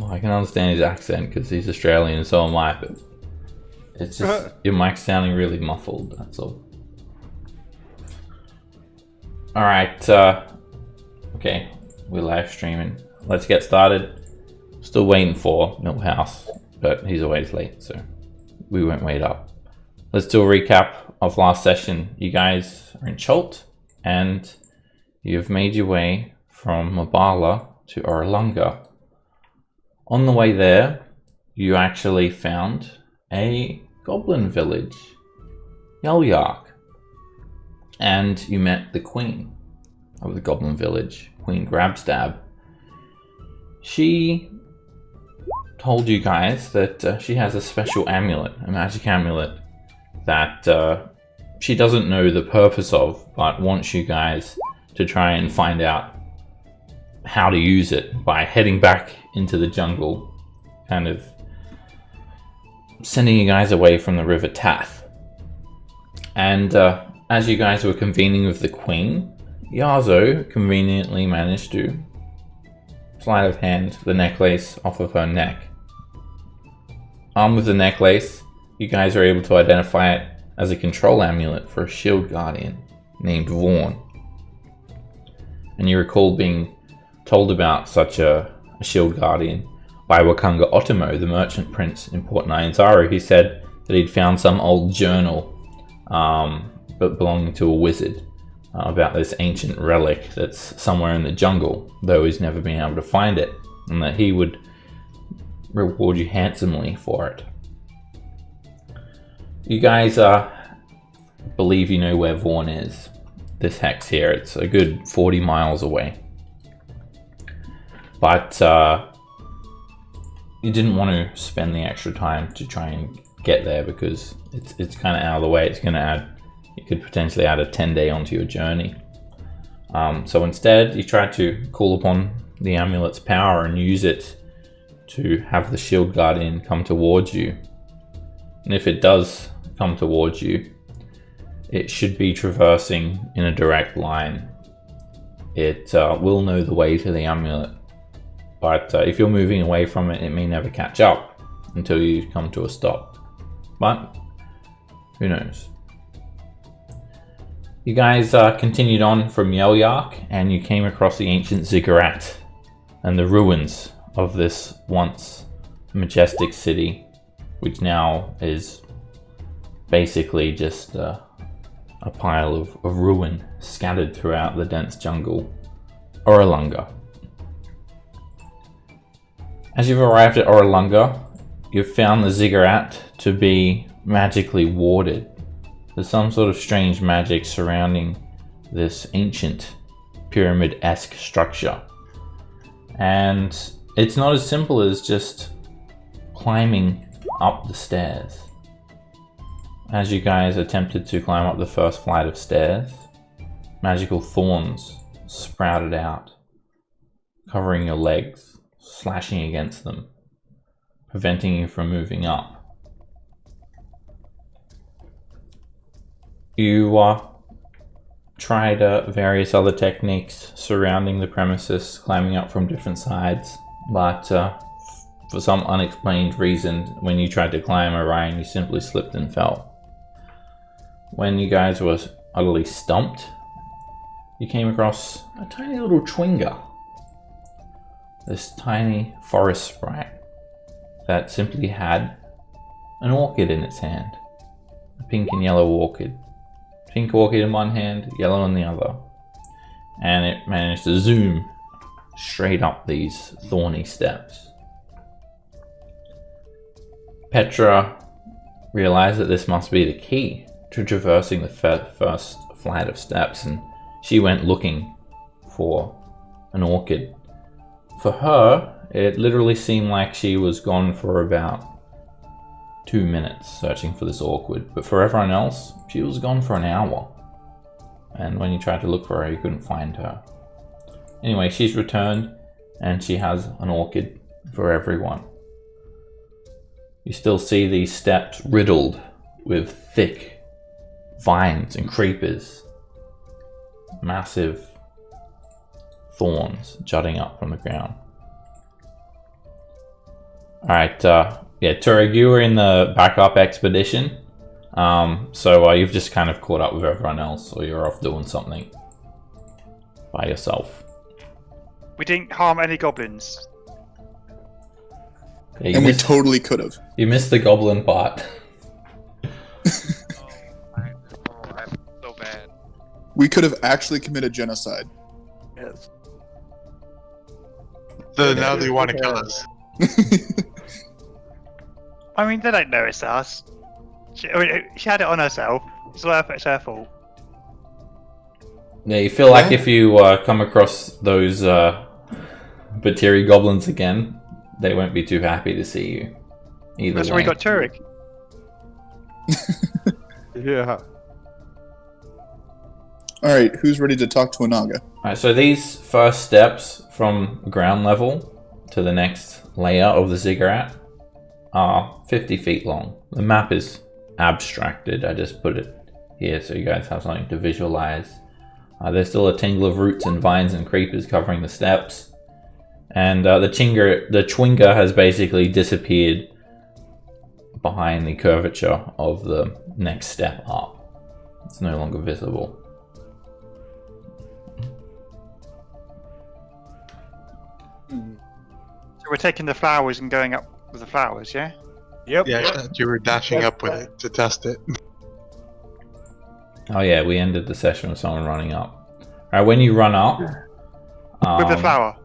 Well, I can understand his accent because he's Australian and so am I, but it's just your mic's sounding really muffled, that's all. Alright, okay, we're live streaming. Let's get started. Still waiting for Millhouse, but he's always late, so we won't wait up. Let's do a recap of last session. You guys are in Chult, and you've made your way from Mabala to Orolunga. On the way there, you actually found a goblin village, Yelyark, and you met the queen of the goblin village, Queen Grabstab. She told you guys that she has a special amulet, a magic amulet, that she doesn't know the purpose of, but wants you guys to try and find out how to use it by heading back into the jungle, kind of sending you guys away from the River Tath. And as you guys were convening with the queen, Yazo conveniently managed to sleight of hand the necklace off of her neck. Armed with the necklace, you guys are able to identify it as a control amulet for a shield guardian named Vaughn. And you recall being told about such a shield guardian by Wakanga Otomo, the merchant prince in Port Nyanzaru. He said that he'd found some old journal but belonging to a wizard about this ancient relic that's somewhere in the jungle, though he's never been able to find it, and that he would reward you handsomely for it. You guys believe you know where Vaughn is. This hex here, it's a good 40 miles away. But you didn't want to spend the extra time to try and get there because it's kind of out of the way. It's going to add, you could potentially add a 10-day onto your journey. So instead, you tried to call upon the amulet's power and use it to have the shield guardian come towards you. And if it does come towards you, it should be traversing in a direct line. It will know the way to the amulet. But if you're moving away from it, it may never catch up until you come to a stop. But who knows? You guys continued on from Yelyark, and you came across the ancient ziggurat and the ruins of this once majestic city, which now is basically just a pile of ruin scattered throughout the dense jungle, Orolunga. As you've arrived at Orolunga, you've found the ziggurat to be magically warded. There's some sort of strange magic surrounding this ancient pyramid-esque structure. And it's not as simple as just climbing up the stairs. As you guys attempted to climb up the first flight of stairs, magical thorns sprouted out, covering your legs, slashing against them, preventing you from moving up. You tried various other techniques surrounding the premises, climbing up from different sides, but for some unexplained reason, when you tried to climb Orion, you simply slipped and fell. When you guys were utterly stumped, you came across a tiny little Chwinga. This tiny forest sprite that simply had an orchid in its hand. A pink and yellow orchid. Pink orchid in one hand, yellow in the other. And it managed to zoom straight up these thorny steps. Petra realized that this must be the key to traversing the first flight of steps, and she went looking for an orchid. For her, it literally seemed like she was gone for about 2 minutes searching for this orchid, but for everyone else, she was gone for an hour. And when you tried to look for her, you couldn't find her. Anyway, she's returned, and she has an orchid for everyone. You still see these steps riddled with thick vines and creepers, massive thorns jutting up from the ground. Alright, yeah, Turek, you were in the backup expedition. So you've just kind of caught up with everyone else, or you're off doing something by yourself. We didn't harm any goblins. Yeah, and we totally could have. You missed the goblin part. I'm so bad. We could have actually committed genocide. Yes. So now they want to kill us. I mean, they don't know it's us. She had it on herself. It's her fault. Yeah, you feel like if you come across those Batiri goblins again, they won't be too happy to see you. Either That's way. where we got Turek. Yeah. Alright, who's ready to talk to Onaga? Alright, so these first steps from ground level to the next layer of the ziggurat are 50 feet long. The map is abstracted. I just put it here so you guys have something to visualize. There's still a tangle of roots and vines and creepers covering the steps. And the Chwinga has basically disappeared behind the curvature of the next step up. It's no longer visible. So we're taking the flowers and going up with the flowers, yeah? Yep. Yeah, I thought you were dashing up with it to test it. Oh yeah, we ended the session with someone running up. Alright, when you run up... With the flower.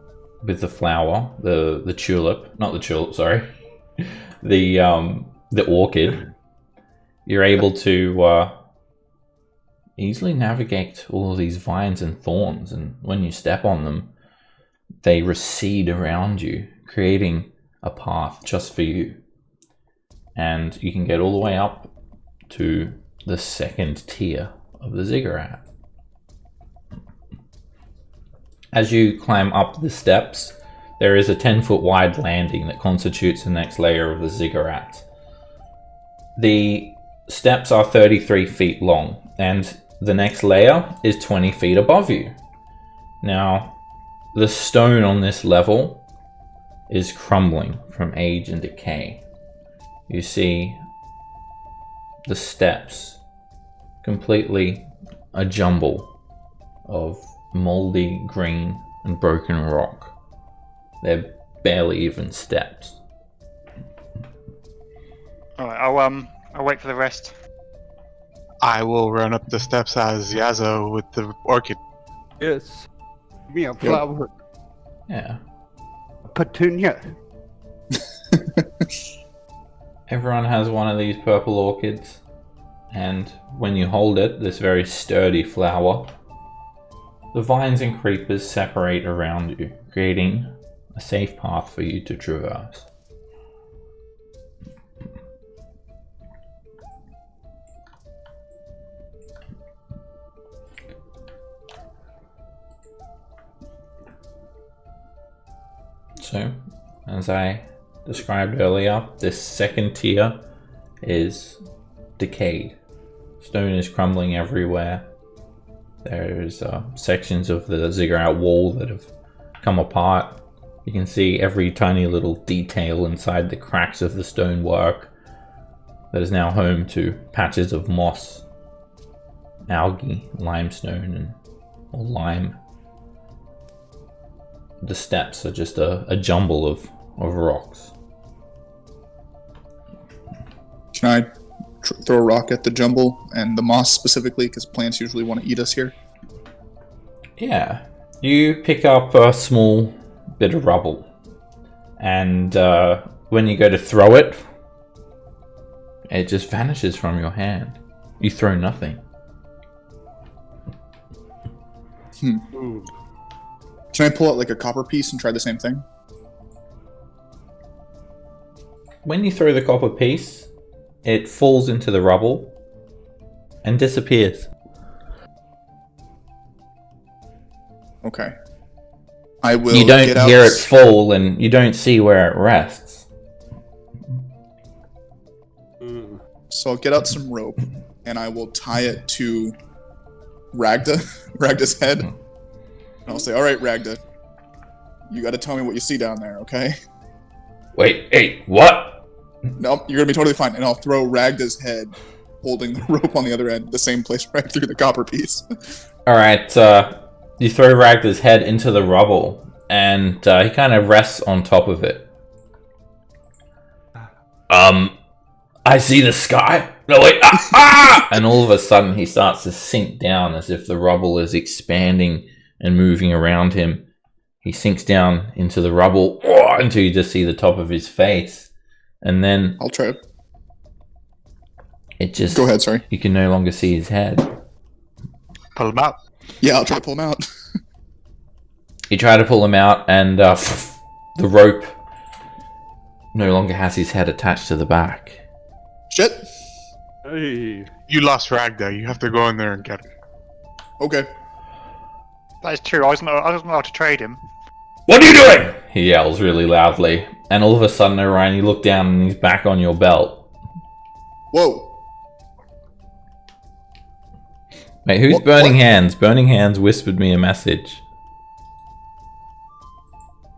With the flower, the tulip, not the tulip, sorry. the orchid. You're able to easily navigate all of these vines and thorns, and when you step on them, they recede around you, creating a path just for you. And you can get all the way up to the second tier of the ziggurat. As you climb up the steps, there is a 10-foot wide landing that constitutes the next layer of the ziggurat. The steps are 33 feet long, and the next layer is 20 feet above you. Now, the stone on this level is crumbling from age and decay. You see the steps completely a jumble of moldy green and broken rock. They're barely even steps. Alright, I'll wait for the rest. I will run up the steps as Yazo with the orchid. Yes. Give me a flower. Yeah. Petunia. Everyone has one of these purple orchids, and when you hold it, this very sturdy flower, the vines and creepers separate around you, creating a safe path for you to traverse. So, as I described earlier, this second tier is decayed. Stone is crumbling everywhere. There's sections of the ziggurat wall that have come apart. You can see every tiny little detail inside the cracks of the stonework that is now home to patches of moss, algae, limestone, or lime. The steps are just a jumble of rocks. Can I throw a rock at the jumble and the moss specifically, because plants usually want to eat us here? Yeah. You pick up a small bit of rubble, and when you go to throw it, it just vanishes from your hand. You throw nothing. Can I pull out like a copper piece and try the same thing? When you throw the copper piece, it falls into the rubble and disappears. Okay. I will. You don't get out hear it fall, and you don't see where it rests. So I'll get out some rope and I will tie it to Ragda's head. And I'll say, "All right, Ragda, you got to tell me what you see down there, okay?" Wait, hey, what? Nope, you're gonna be totally fine. And I'll throw Ragda's head, holding the rope on the other end, the same place right through the copper piece. Alright, you throw Ragda's head into the rubble, and he kind of rests on top of it. I see the sky. No, wait, And all of a sudden he starts to sink down as if the rubble is expanding and moving around him. He sinks down into the rubble until you just see the top of his face. And then I'll try. it just... Go ahead, sorry. You can no longer see his head. Pull him out. Yeah, I'll try to pull him out. You try to pull him out, and the rope no longer has his head attached to the back. Shit. Hey. You lost Ragda. You have to go in there and get him. Okay. That is true. I wasn't allowed to trade him. What are you doing? He yells really loudly. And all of a sudden, Orion, you look down and he's back on your belt. Whoa. Wait, who's What- Burning what? Hands? Burning Hands whispered me a message.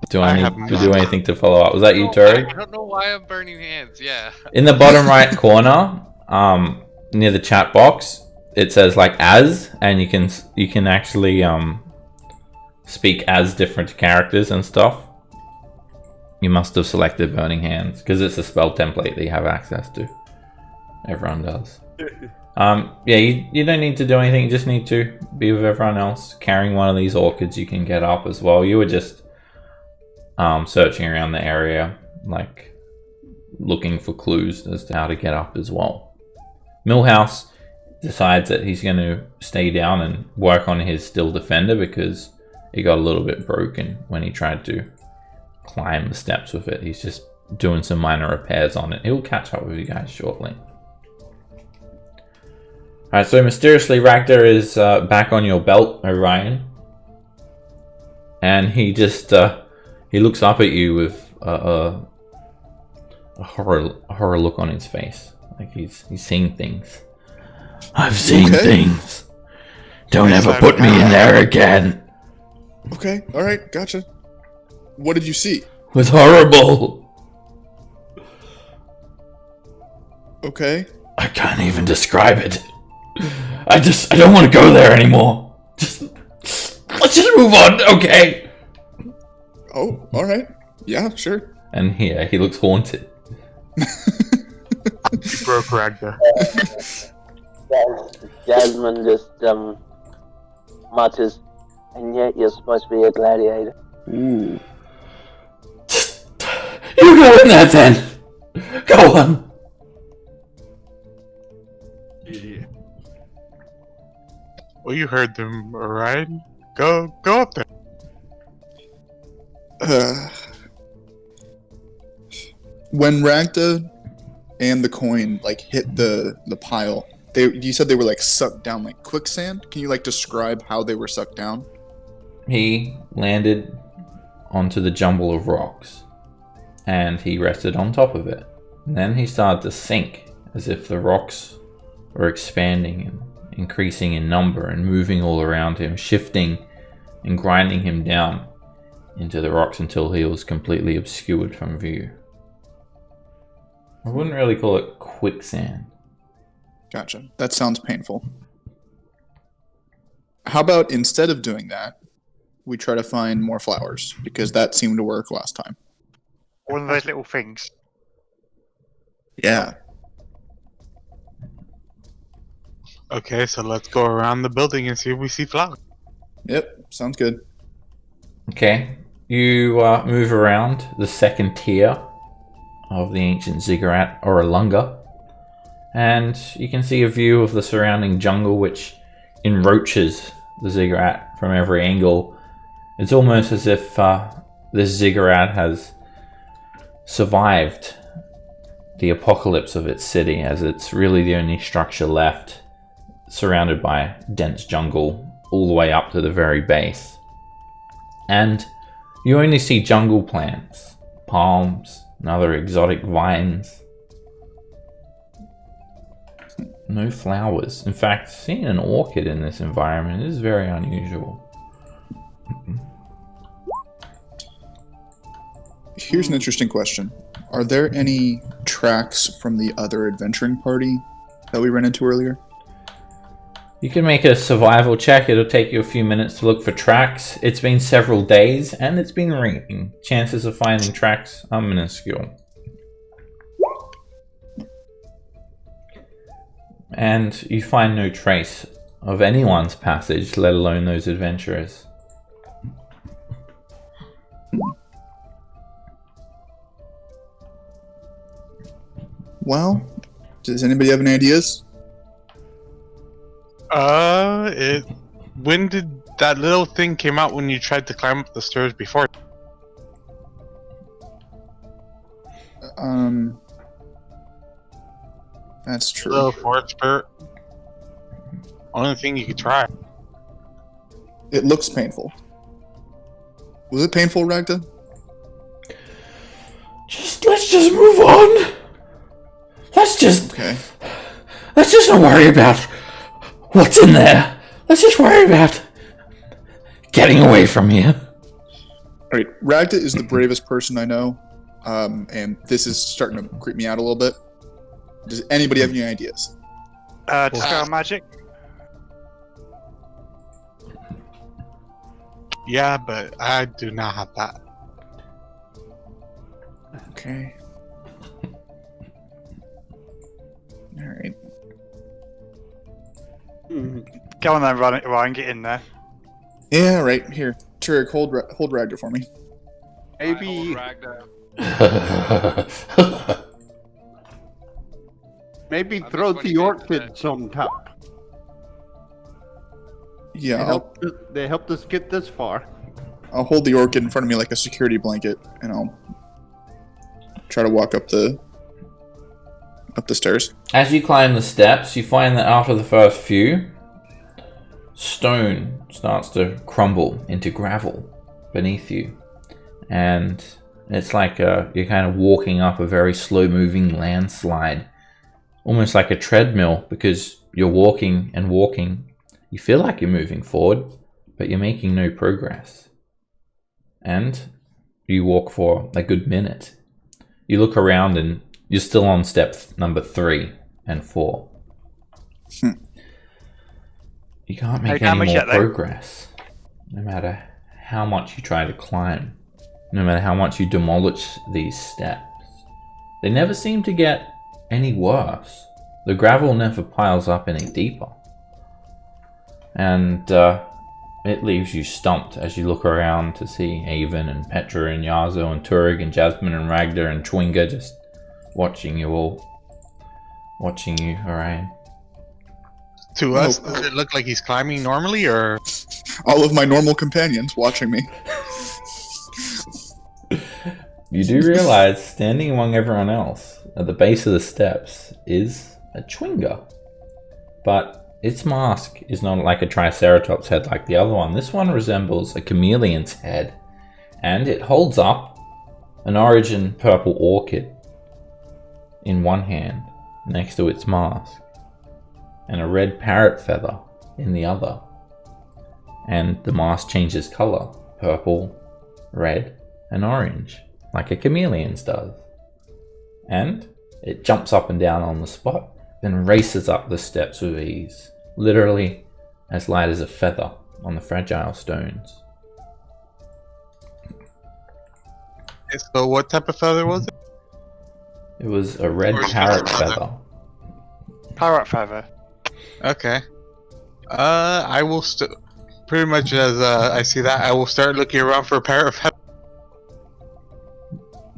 Do I I need have to not. do anything to follow up? Was that you, Oh, Tori? I don't know why I'm burning hands. Yeah. In the bottom right corner, near the chat box, it says like as, and you can actually speak as different characters and stuff. You must have selected Burning Hands because it's a spell template that you have access to. Everyone does. Yeah, you don't need to do anything. You just need to be with everyone else. Carrying one of these orchids, you can get up as well. You were just searching around the area, like looking for clues as to how to get up as well. Millhouse decides that he's going to stay down and work on his Still Defender because it got a little bit broken when he tried to climb the steps with it. He's just doing some minor repairs on it. He'll catch up with you guys shortly. Alright, so mysteriously Ragda is back on your belt, Orion. And he just he looks up at you with a horror look on his face. Like he's seeing things. I've seen things. Don't ever put me in there again. Okay. All right. Gotcha. What did you see? It was horrible. Okay. I can't even describe it. I don't want to go there anymore. Let's just move on, okay? Oh, all right. Yeah, sure. And here he looks haunted. You broke Ragda. Jasmine just mutters, and yet you're supposed to be a gladiator. Ooh. You go in there then. Go on. Yeah. Well, you heard them, alright? Go up there. When Ragda and the coin like hit the pile, you said they were like sucked down like quicksand. Can you like describe how they were sucked down? He landed onto the jumble of rocks and he rested on top of it. And then he started to sink as if the rocks were expanding and increasing in number and moving all around him, shifting and grinding him down into the rocks until he was completely obscured from view. I wouldn't really call it quicksand. Gotcha. That sounds painful. How about instead of doing that, we try to find more flowers because that seemed to work last time. One of those little things. Yeah. Okay, so let's go around the building and see if we see flowers. Yep. Sounds good. Okay, you move around the second tier of the ancient ziggurat, Orolunga, and you can see a view of the surrounding jungle which enroaches the ziggurat from every angle. It's almost as if this ziggurat has survived the apocalypse of its city, as it's really the only structure left, surrounded by dense jungle all the way up to the very base. And you only see jungle plants, palms, and other exotic vines. No flowers. In fact, seeing an orchid in this environment is very unusual. Here's an interesting question. Are there any tracks from the other adventuring party that we ran into earlier? You can make a survival check. It'll take you a few minutes to look for tracks. It's been several days and it's been raining. Chances of finding tracks are minuscule. And you find no trace of anyone's passage, let alone those adventurers. Well, does anybody have any ideas? When did that little thing came out when you tried to climb up the stairs before? That's true. Little forest spirit. Only thing you could try. It looks painful. Was it painful, Ragda? Let's just move on. Let's just not worry about what's in there. Let's just worry about getting away from here. Alright, Ragda is the bravest person I know, and this is starting to creep me out a little bit. Does anybody have any ideas? Dispel magic. Yeah, but I do not have that. Okay. Alright. Go on then, Ryan, get in there. Yeah, right, here. Turek, hold Ragda for me. Maybe, maybe I'm throw just the wondering orchids on top. Yeah, They helped us get this far. I'll hold the orchid in front of me like a security blanket, and I'll try to walk up the stairs. As you climb the steps, you find that after the first few, stone starts to crumble into gravel beneath you. And it's like you're kind of walking up a very slow-moving landslide. Almost like a treadmill, because you're walking and walking. You feel like you're moving forward, but you're making no progress. And you walk for a good minute. You look around and you're still on step number 3 and 4. You can't make any more progress. No matter how much you try to climb. No matter how much you demolish these steps. They never seem to get any worse. The gravel never piles up any deeper. And it leaves you stumped as you look around to see Avon and Petra and Yazo and Turig and Jasmine and Ragda and Chwinga just watching you all. Watching you, Orion. To us, does it look like he's climbing normally, or? All of my normal companions watching me. You do realize, standing among everyone else, at the base of the steps, is a Chwinga. But its mask is not like a Triceratops head like the other one. This one resembles a chameleon's head. And it holds up an origin purple orchid in one hand, next to its mask. And a red parrot feather in the other. And the mask changes color. Purple, red, and orange. Like a chameleon's does. And it jumps up and down on the spot, then races up the steps with ease. Literally as light as a feather on the fragile stones. So what type of feather was it? It was a red parrot feather. Parrot feather. Okay. I will pretty much as I see that, I will start looking around for a parrot feather.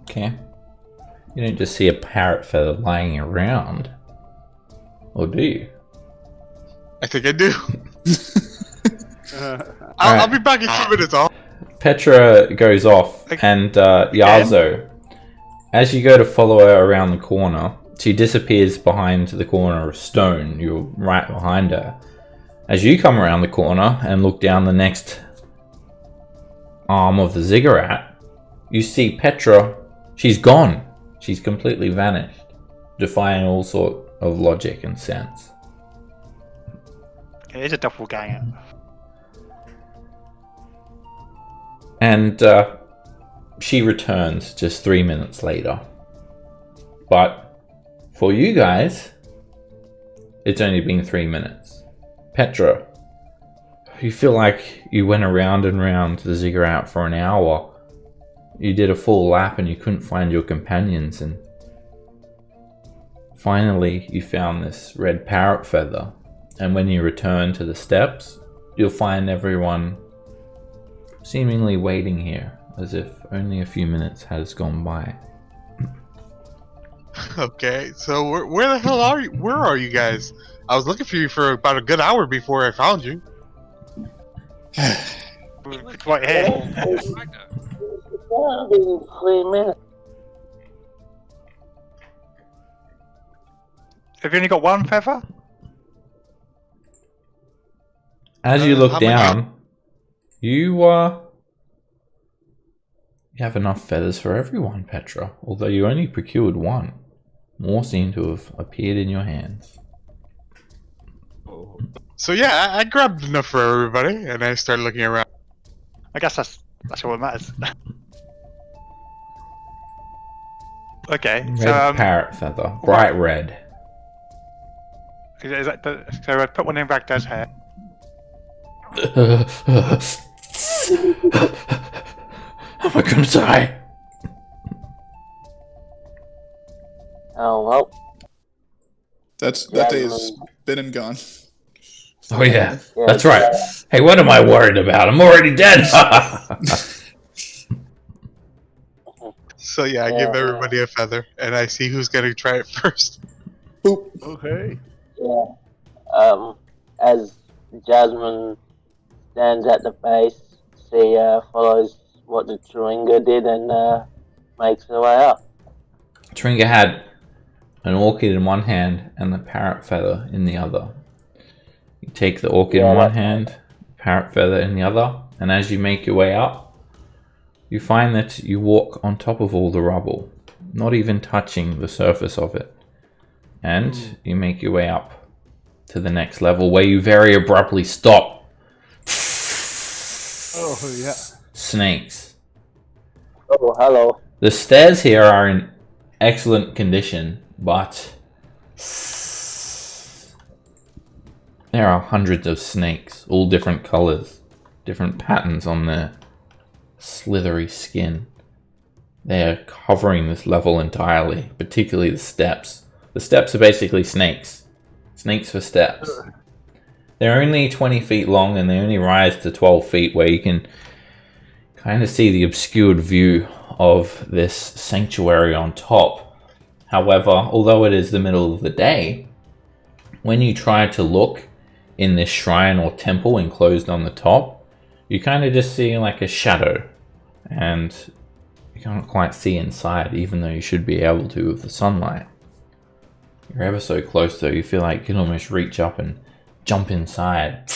Okay. You don't just see a parrot feather lying around. Or do you? I think I do. Alright. I'll be back in 2 minutes. Petra goes off, and Yazo, as you go to follow her around the corner, she disappears behind the corner of stone. You're right behind her. As you come around the corner and look down the next arm of the ziggurat, you see Petra. She's gone. She's completely vanished, defying all sort of logic and sense. It is a doppelganger. And she returns just 3 minutes later. But for you guys, it's only been 3 minutes. Petra, you feel like you went around and round the ziggurat for an hour. You did a full lap and you couldn't find your companions, and finally you found this red parrot feather. And when you return to the steps, you'll find everyone seemingly waiting here, as if only a few minutes has gone by. Okay, so where the hell are you? Where are you guys? I was looking for you for about a good hour before I found you. Right here. That'll be 3 minutes. Have you only got one feather? As you How look many- down, you have enough feathers for everyone, Petra. Although you only procured one. More seem to have appeared in your hands. So yeah, I grabbed enough for everybody, and I started looking around. I guess that's all that matters. Okay, Red so parrot feather, bright red. is that so I put one in Ragdar's hair. Am I gonna die? Oh well. That day is been and gone. Oh yeah, Yeah, that's right. Hey, what am I worried about? I'm already dead. So yeah, I give everybody a feather, and I see who's gonna try it first. Boop. Okay. Yeah. As Jasmine stands at the base, she follows what the Turinga did and makes her way up. Tringa had an orchid in one hand and the parrot feather in the other. You take the orchid in one hand, parrot feather in the other, and as you make your way up, you find that you walk on top of all the rubble, not even touching the surface of it. And you make your way up to the next level where you very abruptly stop. Oh yeah. Snakes. Oh, hello. The stairs here are in excellent condition, but there are hundreds of snakes, all different colors, different patterns on their slithery skin. They are covering this level entirely, particularly the steps. The steps are basically snakes. Snakes for steps. They're only 20 feet long and they only rise to 12 feet, where you can kind of see the obscured view of this sanctuary on top. However, although it is the middle of the day, when you try to look in this shrine or temple enclosed on the top, you kind of just see like a shadow, and you can't quite see inside, even though you should be able to with the sunlight. You're ever so close though, you feel like you can almost reach up and jump inside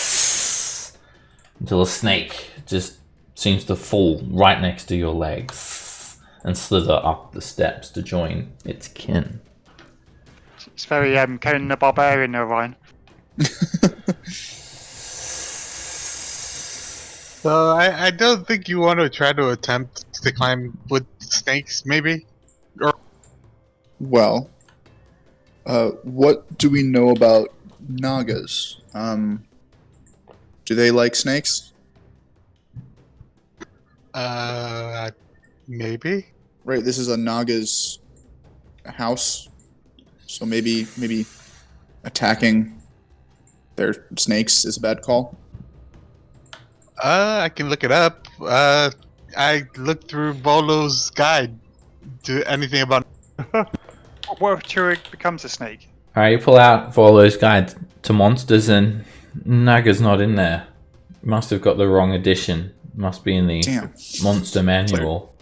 until a snake just seems to fall right next to your legs and slither up the steps to join its kin. It's very Conan the Barbarian, Orion. So I don't think you want to try to attempt to climb with snakes, maybe? Well, what do we know about Nagas? Do they like snakes? Maybe? Right, this is a Naga's house, so maybe attacking their snakes is a bad call. I can look it up. I looked through Bolo's guide to anything about. What if Turing becomes a snake? Alright, you pull out Volo's guide to monsters and Naga's not in there. You must have got the wrong edition. Must be in the Damn. monster manual.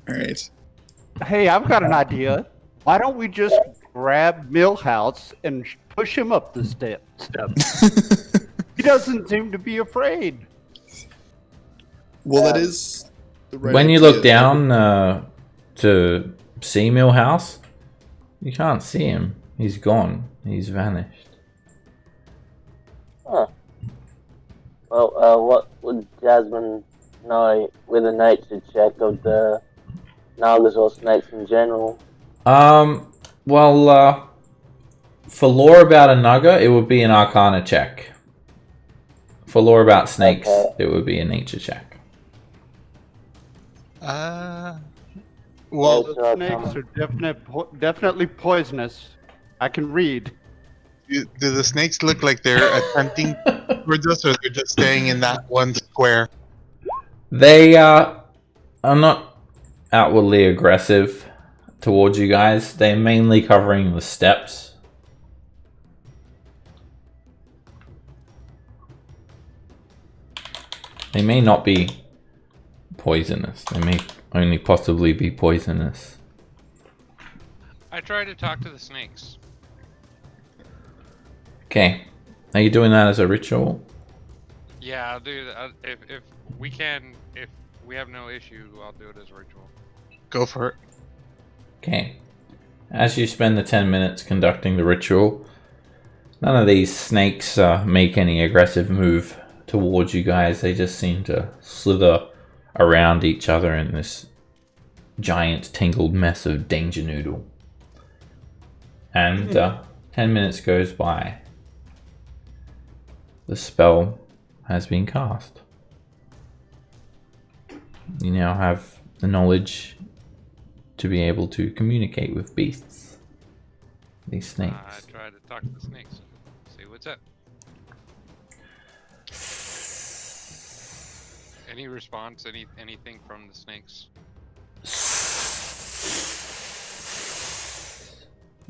Alright. Hey, I've got an idea. Why don't we just grab Millhouse and push him up the steps? He doesn't seem to be afraid. Well, that is the right When you idea. look down to see Millhouse, you can't see him. He's gone. He's vanished. Huh. Well, what would Jasmine know with a nature check of the Nagas or snakes in general? Well, for lore about a Naga, it would be an Arcana check. For lore about snakes, Okay. it would be a nature check. Well, Yes, Snakes are definitely poisonous. I can read. do the snakes look like they're attempting towards us, or they're just staying in that one square? They are not outwardly aggressive towards you guys. They're mainly covering the steps. They may not be poisonous. They may only possibly be poisonous. I tried to talk to the snakes. Okay. Are you doing that as a ritual? Yeah, I'll do that. If we can, if we have no issue, I'll do it as a ritual. Go for it. Okay. As you spend the 10 minutes conducting the ritual, none of these snakes make any aggressive move towards you guys. They just seem to slither around each other in this giant tangled mess of danger noodle. And 10 minutes goes by. The spell has been cast. You now have the knowledge to be able to communicate with beasts. These snakes. I tried to talk to the snakes. See what's up. Any response? Anything from the snakes?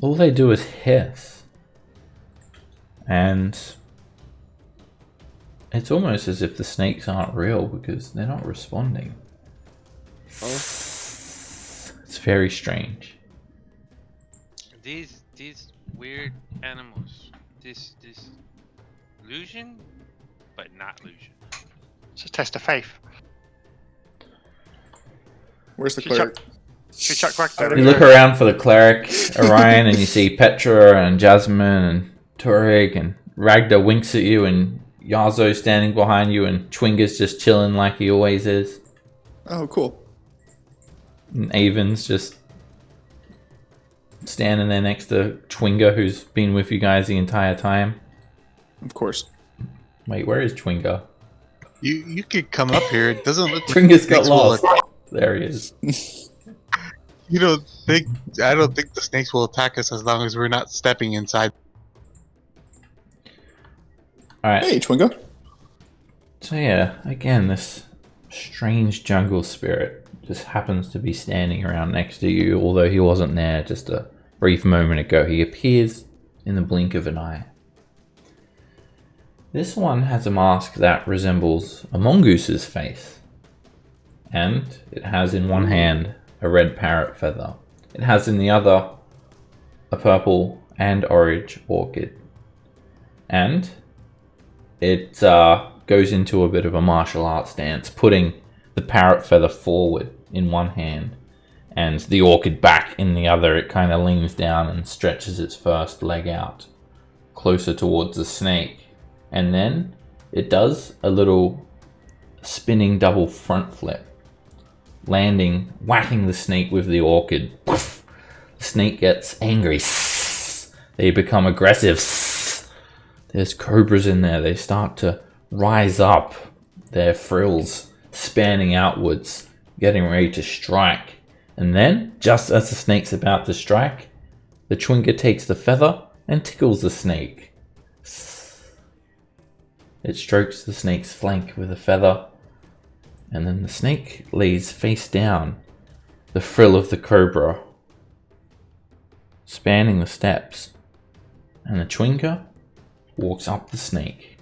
All they do is hiss. And it's almost as if the snakes aren't real because they're not responding. It's very strange. These weird animals. This illusion, but not illusion. It's a test of faith. Where's the Should cleric? Should chuck Ragnar. You look around for the cleric, Orion, and you see Petra and Jasmine and Turig, and Ragda winks at you, and Yazo standing behind you, and Chwinga's just chilling like he always is. Oh, cool. And Avon's just standing there next to Chwinga, who's been with you guys the entire time. Of course. Wait, where is Chwinga? You could come up here. It doesn't look like Chwinga's got snakes will lost. There he is. You don't think? I don't think the snakes will attack us as long as we're not stepping inside. Alright, Hey, Twingo. so yeah, again, this strange jungle spirit just happens to be standing around next to you, although he wasn't there just a brief moment ago. He appears in the blink of an eye. This one has a mask that resembles a mongoose's face, and it has in one hand a red parrot feather. It has in the other a purple and orange orchid, and it goes into a bit of a martial arts dance, putting the parrot feather forward in one hand and the orchid back in the other. It kind of leans down and stretches its first leg out closer towards the snake, and then it does a little spinning double front flip, landing, whacking the snake with the orchid. Poof! The snake gets angry. They become aggressive. There's cobras in there. They start to rise up, their frills spanning outwards, getting ready to strike. And then, just as the snake's about to strike, the Chwinga takes the feather and tickles the snake. It strokes the snake's flank with a feather, and then the snake lays face down, the frill of the cobra spanning the steps, and the Chwinga walks up the snake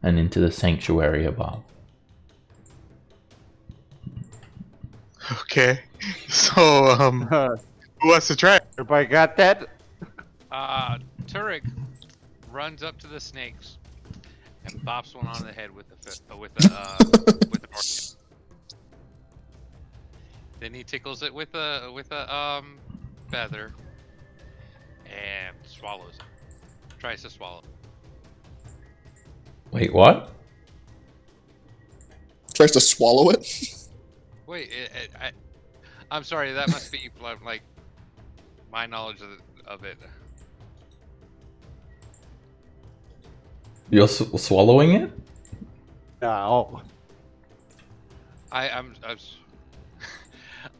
and into the sanctuary above. Okay. So, who wants to try? Everybody got that? Turek runs up to the snakes and bops one on the head with the orchid. Then he tickles it with a feather and swallows it. Tries to swallow it. Wait, what? Tries to swallow it. Wait, I'm sorry. That must be like my knowledge of it. You're swallowing it? No. I'm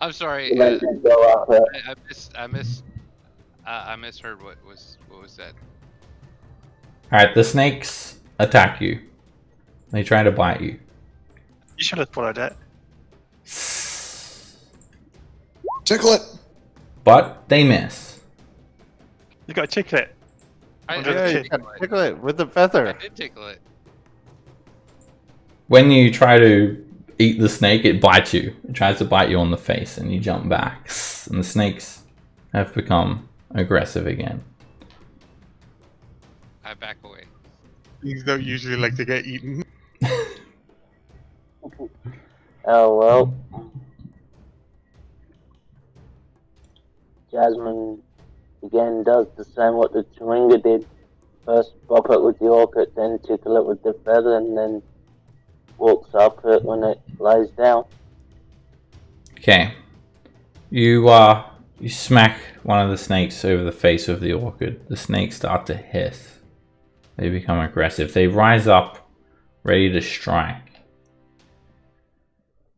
I'm sorry. You make it go up it. I misheard what was said. Alright, the snakes attack you. They try to bite you. You should have followed it. Tickle it. But they miss. You got to tickle it. I Under Yeah, the you chin. can tickle it with the I feather. did tickle it. When you try to eat the snake, it bites you. It tries to bite you on the face and you jump back. And the snakes have become aggressive again. I back away. Things don't usually like to get eaten. Oh well. Jasmine again does the same what the Chewinga did. First bop it with the orchid, then tickle it with the feather, and then walks up it when it lays down. Okay. You smack one of the snakes over the face of the orchid. The snakes start to hiss. They become aggressive. They rise up, ready to strike.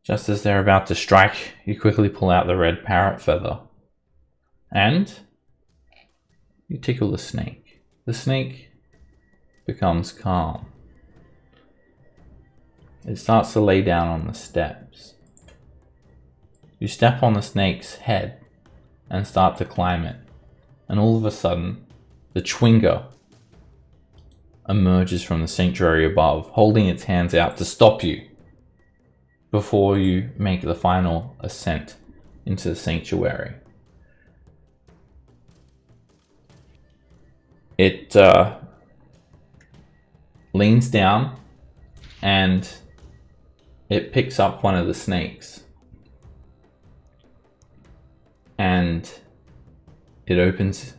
Just as they're about to strike, you quickly pull out the red parrot feather. And you tickle the snake. The snake becomes calm. It starts to lay down on the steps. You step on the snake's head and start to climb it. And all of a sudden, the Chewinga emerges from the sanctuary above, holding its hands out to stop you before you make the final ascent into the sanctuary. It leans down and it picks up one of the snakes and it opens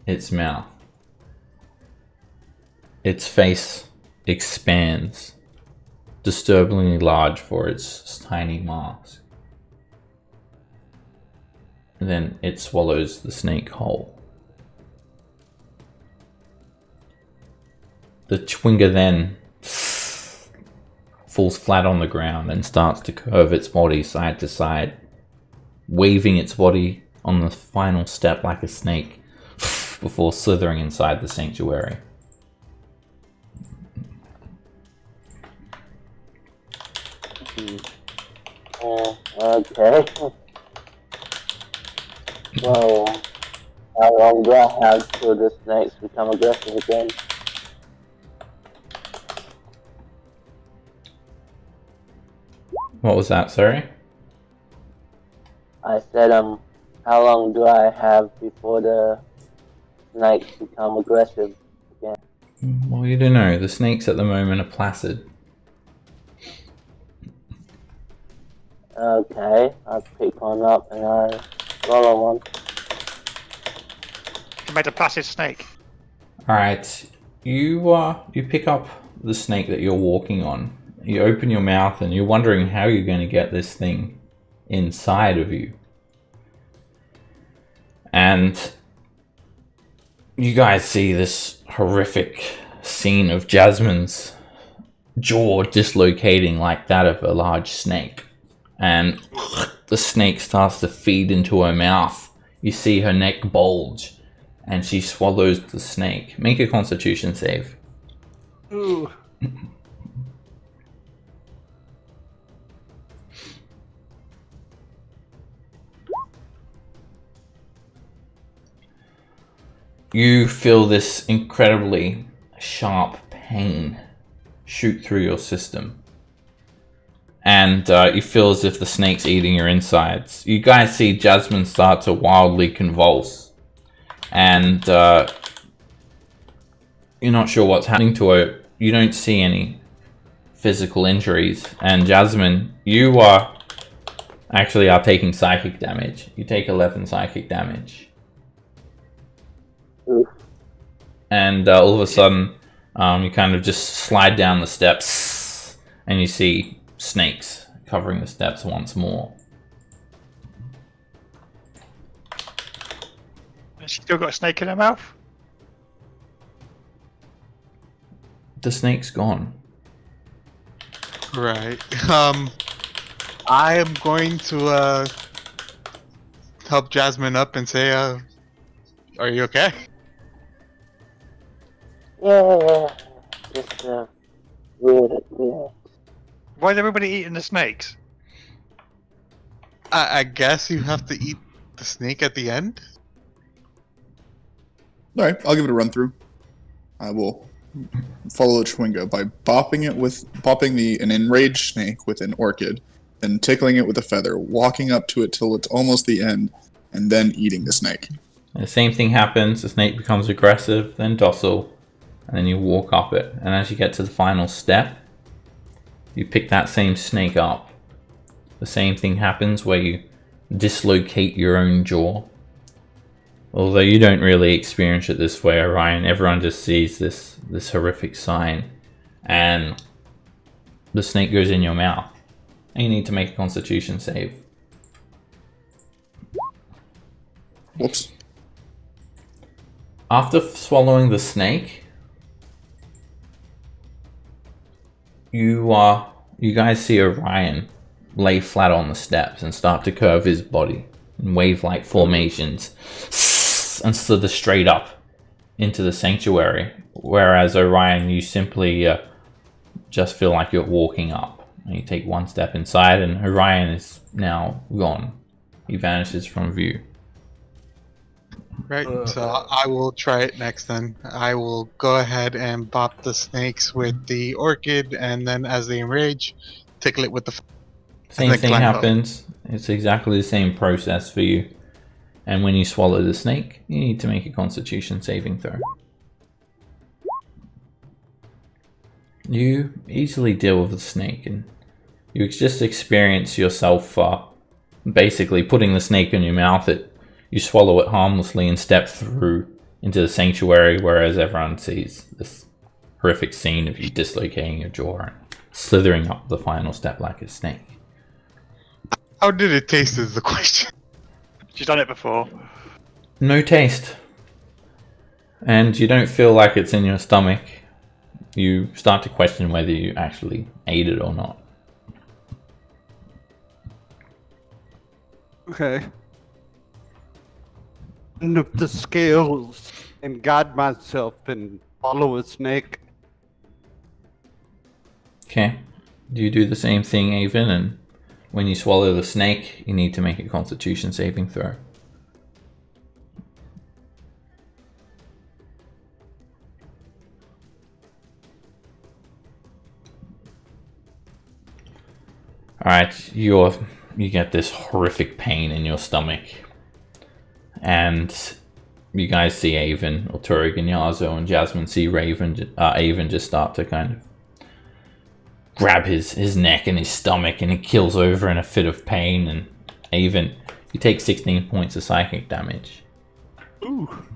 its mouth. Its face expands, disturbingly large for its tiny mask. And then it swallows the snake whole. The Chewinga then falls flat on the ground and starts to curve its body side to side, waving its body on the final step like a snake before slithering inside the sanctuary. Okay. So, how long do I have till the snakes become aggressive again? What was that, sorry? I said, how long do I have before the snakes become aggressive again? Well, you don't know. The snakes at the moment are placid. Okay, I pick one up and I swallow one. You made a placid snake. Alright, you pick up the snake that you're walking on. You open your mouth and you're wondering how you're going to get this thing inside of you. And you guys see this horrific scene of Jasmine's jaw dislocating like that of a large snake. And the snake starts to feed into her mouth. You see her neck bulge and she swallows the snake. Make a constitution save. Ooh. You feel this incredibly sharp pain shoot through your system. And you feel as if the snake's eating your insides. You guys see Jasmine start to wildly convulse. And you're not sure what's happening to her. You don't see any physical injuries. And Jasmine, you actually are taking psychic damage. You take 11 psychic damage. Oof. And all of a sudden, you kind of just slide down the steps, and you see snakes covering the steps once more. She still got a snake in her mouth? The snake's gone. Right. I am going to help Jasmine up and say, are you okay? Yeah, just weird. Yeah. Why is everybody eating the snakes? I guess you have to eat the snake at the end? All right, I'll give it a run through. I will follow Chewinga by bopping an enraged snake with an orchid, then tickling it with a feather, walking up to it till it's almost the end, and then eating the snake. The same thing happens. The snake becomes aggressive, then docile, and then you walk up it. And as you get to the final step, you pick that same snake up. The same thing happens where you dislocate your own jaw. Although you don't really experience it this way, Orion, everyone just sees this horrific sign, and the snake goes in your mouth. And you need to make a Constitution save. Whoops. After swallowing the snake, you guys see Orion lay flat on the steps and start to curve his body in wave-like formations and slither straight up into the sanctuary. Whereas Orion, you simply just feel like you're walking up. And you take one step inside and Orion is now gone. He vanishes from view. Right, so I will try it next then. I will go ahead and bop the snakes with the orchid, and then as they enrage, tickle it with the... Same thing happens. It's exactly the same process for you. And when you swallow the snake, you need to make a Constitution saving throw. You easily deal with the snake, and you just experience yourself basically putting the snake in your mouth. You swallow it harmlessly and step through into the sanctuary, whereas everyone sees this horrific scene of you dislocating your jaw and slithering up the final step like a snake. How did it taste is the question. She's done it before. No taste. And you don't feel like it's in your stomach. You start to question whether you actually ate it or not. Okay. Up the scales and guide myself and follow a snake. Okay. Do you do the same thing, Avon? And when you swallow the snake, you need to make a Constitution saving throw. Alright, you get this horrific pain in your stomach. And you guys see Avon, or Turig and Yazo, and Jasmine see Avon just start to kind of grab his neck and his stomach, and he kills over in a fit of pain. And Avon, you take 16 points of psychic damage. Ooh.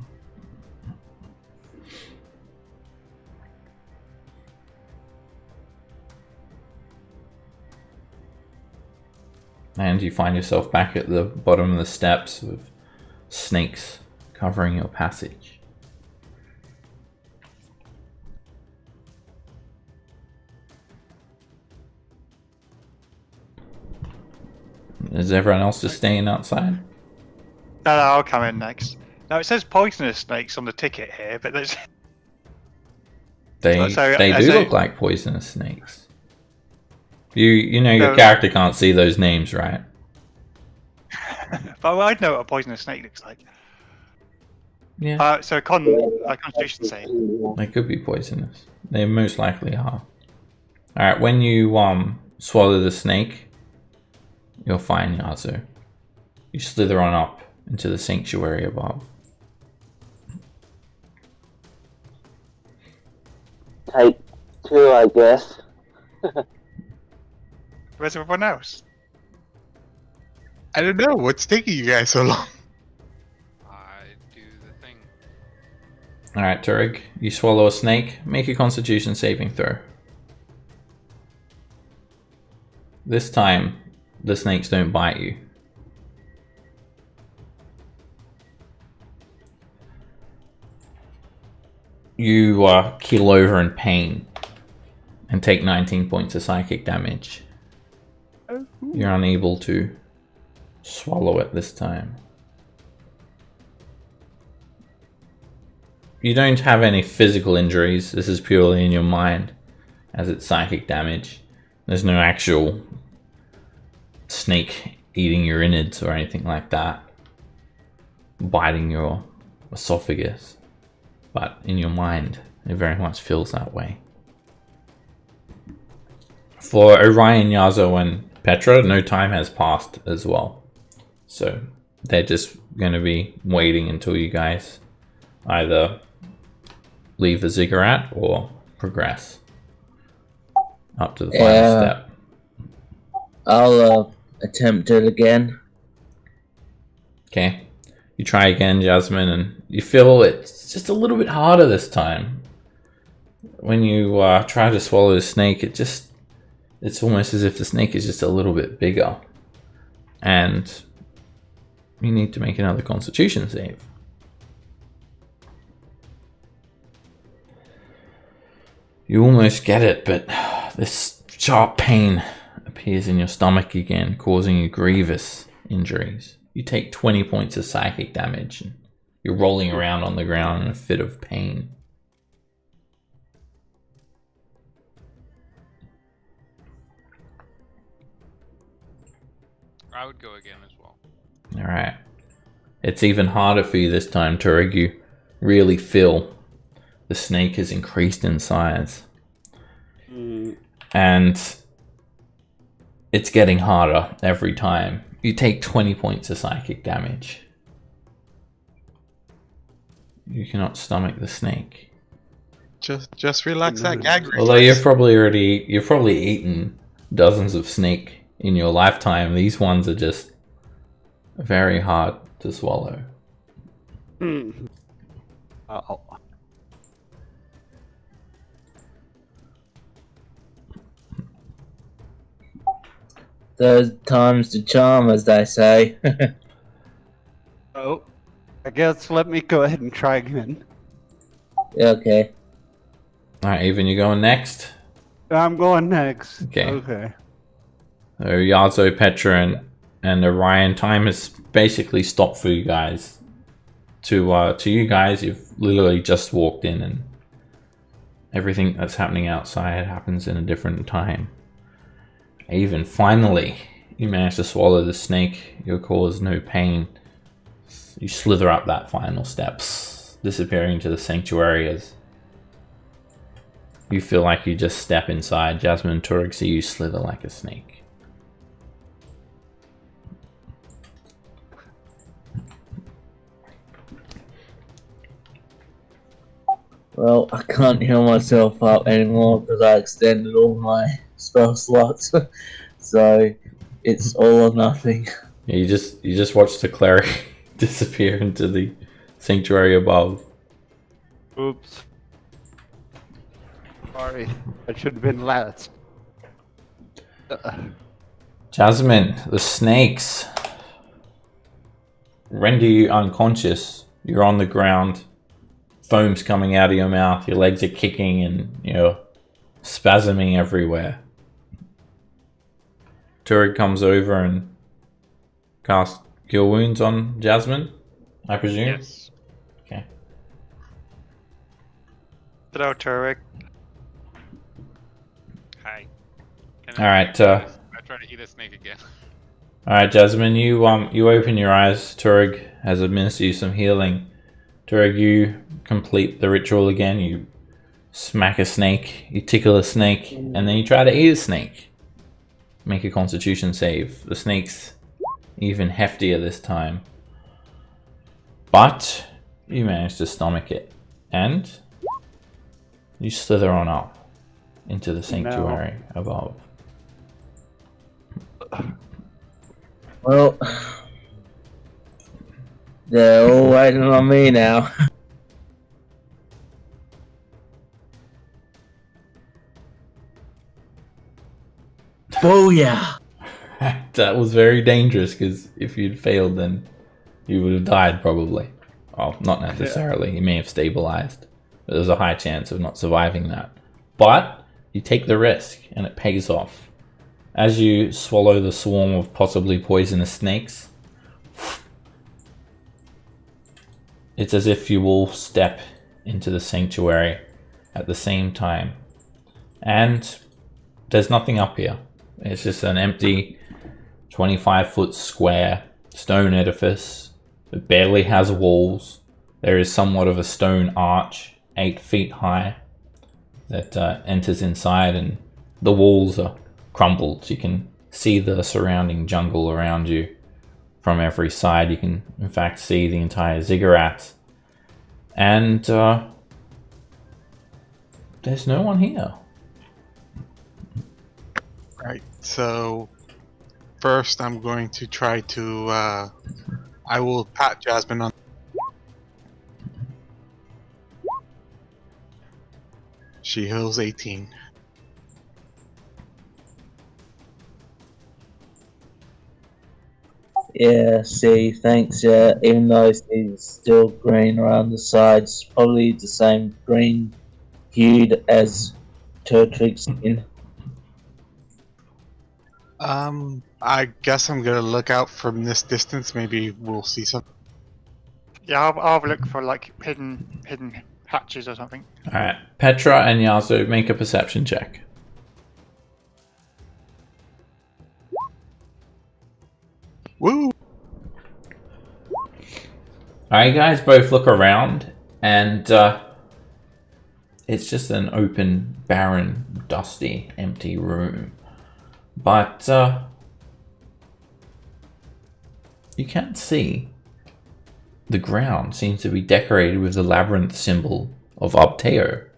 And you find yourself back at the bottom of the steps with snakes covering your passage. Is everyone else just staying outside? No, I'll come in next. Now it says poisonous snakes on the ticket here, but there's... They do look like poisonous snakes. You know your character can't see those names, right? But I'd know what a poisonous snake looks like. Yeah. So a Constitution save. They could be poisonous. They most likely are. Alright, when you swallow the snake, you're fine, Yazu. You slither on up into the sanctuary above. Take 2, I guess. Where's everyone else? I don't know, what's taking you guys so long? I do the thing. Alright, Turig, you swallow a snake, make a Constitution saving throw. This time, the snakes don't bite you. you keel over in pain and take 19 points of psychic damage. You're unable to swallow it this time. You don't have any physical injuries. This is purely in your mind, as it's psychic damage. There's no actual snake eating your innards or anything like that, biting your esophagus. But in your mind, it very much feels that way. For Orion, Yazo, and Petra, no time has passed as well. So they're just going to be waiting until you guys either leave the ziggurat or progress up to the final step. I'll attempt it again. Okay. You try again, Jasmine, and you feel it's just a little bit harder this time. When you try to swallow the snake, it's almost as if the snake is just a little bit bigger. And you need to make another Constitution save. You almost get it, but this sharp pain appears in your stomach again, causing you grievous injuries. You take 20 points of psychic damage, and you're rolling around on the ground in a fit of pain. I would go again as well. Alright. It's even harder for you this time, Turig. You really feel the snake has increased in size. And it's getting harder every time. You take 20 points of psychic damage. You cannot stomach the snake. Just relax that gag reflex. Although you've probably eaten dozens of snake in your lifetime. These ones are just very hard to swallow. Oh. Third time's the charm, as they say. Oh, I guess let me go ahead and try again. Okay. Alright, Even, you going next? I'm going next. Okay. Okay. So Yazo, Petra, and Orion, time has basically stopped for you guys. To you guys, you've literally just walked in, and everything that's happening outside happens in a different time. Even finally, you manage to swallow the snake. You'll cause no pain. You slither up that final steps, disappearing into the sanctuary as you feel like you just step inside. Jasmine and Turig see you slither like a snake. Well, I can't heal myself up anymore because I extended all my spell slots. So it's all or nothing. Yeah, you just watch the cleric disappear into the sanctuary above. Oops. Sorry, I should have been last. Jasmine, the snakes render you unconscious. You're on the ground. Foam's coming out of your mouth. Your legs are kicking and you're spasming everywhere. Turig comes over and casts Cure Wounds on Jasmine, I presume? Yes. Okay. Hello, Turek. Hi. Alright, I try to eat a snake again. Alright, Jasmine, you open your eyes. Turig has administered you some healing. Turig, you complete the ritual again. You smack a snake, you tickle a snake, and then you try to eat a snake. Make a Constitution save. The snake's even heftier this time. But you manage to stomach it. And you slither on up into the sanctuary above. Well, they're all waiting on me now. Booyah! That was very dangerous, because if you'd failed, then you would have died probably. Well, not necessarily. You may have stabilized. but there's a high chance of not surviving that. But you take the risk, and it pays off. As you swallow the swarm of possibly poisonous snakes, it's as if you all step into the sanctuary at the same time. And there's nothing up here. It's just an empty 25-foot square stone edifice. It barely has walls. There is somewhat of a stone arch, 8 feet high, that enters inside, and the walls are crumbled. You can see the surrounding jungle around you from every side. You can, in fact, see the entire ziggurat. And there's no one here. Right. So first, I'm going to try to. I will pat Jasmine on. She heals 18. Yeah, see, thanks, yeah. Even though she's still green around the sides, probably the same green hued as Turtric's skin. I guess I'm gonna look out from this distance. Maybe we'll see something. Yeah, I'll look for like hidden hatches or something. Alright, Petra and Yasu, make a perception check. Woo! Alright, you guys both look around, and it's just an open, barren, dusty, empty room. But you can't see. The ground seems to be decorated with the labyrinth symbol of Obteo.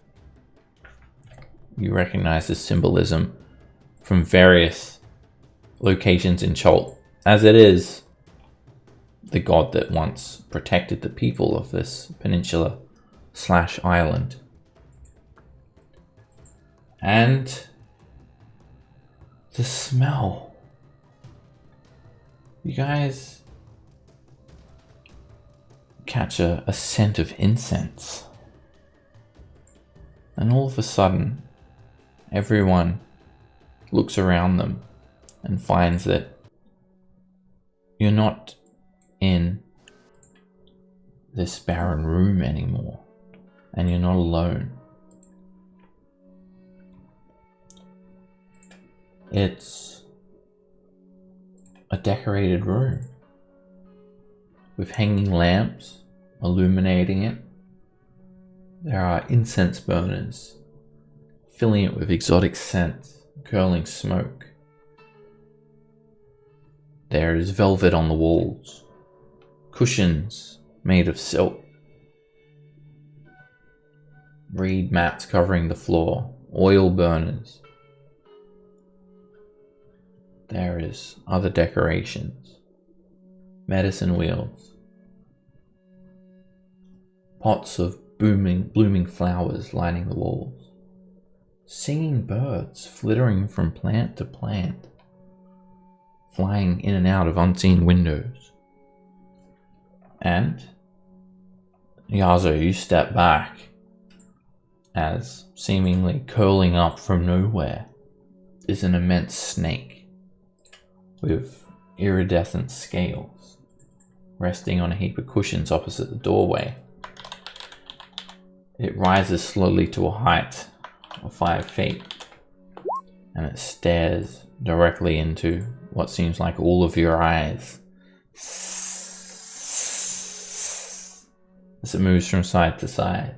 You recognize this symbolism from various locations in Chult, as it is the god that once protected the people of this peninsula / island. And the smell. You guys catch a scent of incense. And all of a sudden, everyone looks around them and finds that you're not in this barren room anymore, and you're not alone. It's a decorated room with hanging lamps illuminating it. There are incense burners filling it with exotic scents, curling smoke. There is velvet on the walls, cushions made of silk, reed mats covering the floor, oil burners. There is other decorations, medicine wheels, pots of blooming flowers lining the walls, singing birds flittering from plant to plant, flying in and out of unseen windows. And Yazo, you step back as seemingly curling up from nowhere is an immense snake with iridescent scales resting on a heap of cushions opposite the doorway. It rises slowly to a height of 5 feet, and it stares directly into what seems like all of your eyes as it moves from side to side.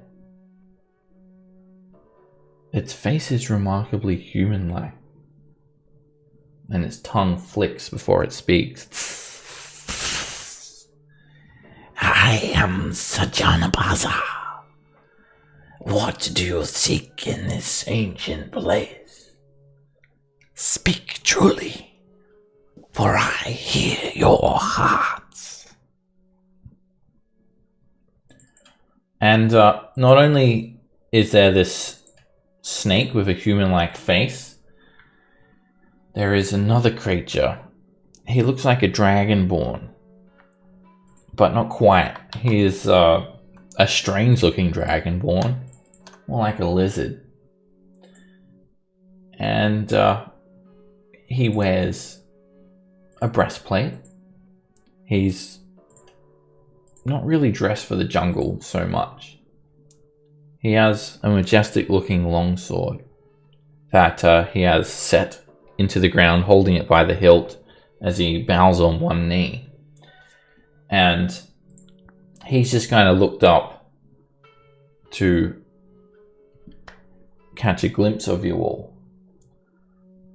Its face is remarkably human-like, and its tongue flicks before it speaks. I am Sajanabaza. What do you seek in this ancient place? Speak truly, for I hear your hearts. And not only is there this snake with a human-like face, there is another creature. He looks like a dragonborn, but not quite. He is a strange-looking dragonborn more like a lizard. And he wears a breastplate. He's not really dressed for the jungle so much. He has a majestic looking longsword that he has set into the ground, holding it by the hilt as he bows on one knee. And he's just kind of looked up to catch a glimpse of you all.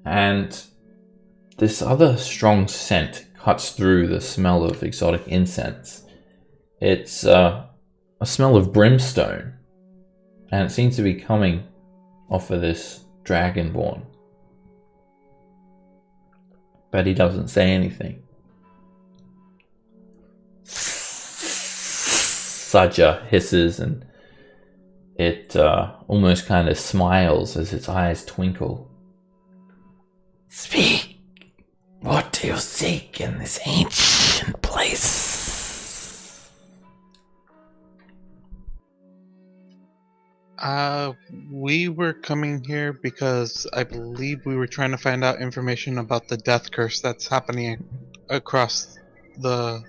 And this other strong scent cuts through the smell of exotic incense. It's a smell of brimstone, and it seems to be coming off of this dragonborn. But he doesn't say anything. Saja hisses, and it almost kind of smiles as its eyes twinkle. Speak! What do you seek in this ancient place? We were coming here because I believe we were trying to find out information about the death curse that's happening across the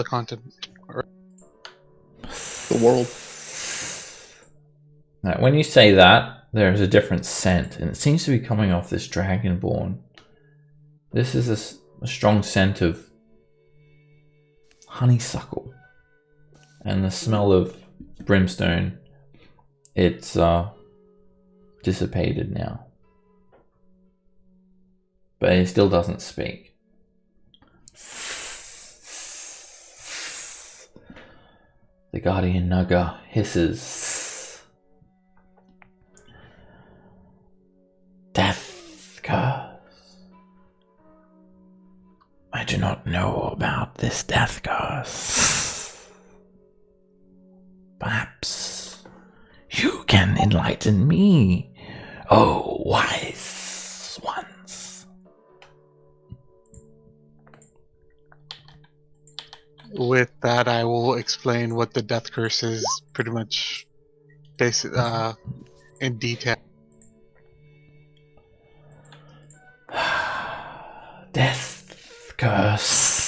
continent. The world. Now, when you say that, there's a different scent, and it seems to be coming off this dragonborn. This is a strong scent of honeysuckle, and the smell of brimstone. It's dissipated now, but he still doesn't speak. The guardian Naga hisses. Death curse. I do not know about this death curse. Perhaps you can enlighten me, oh wise ones. With that, I will explain what the death curse is, pretty much, in detail. Death curse.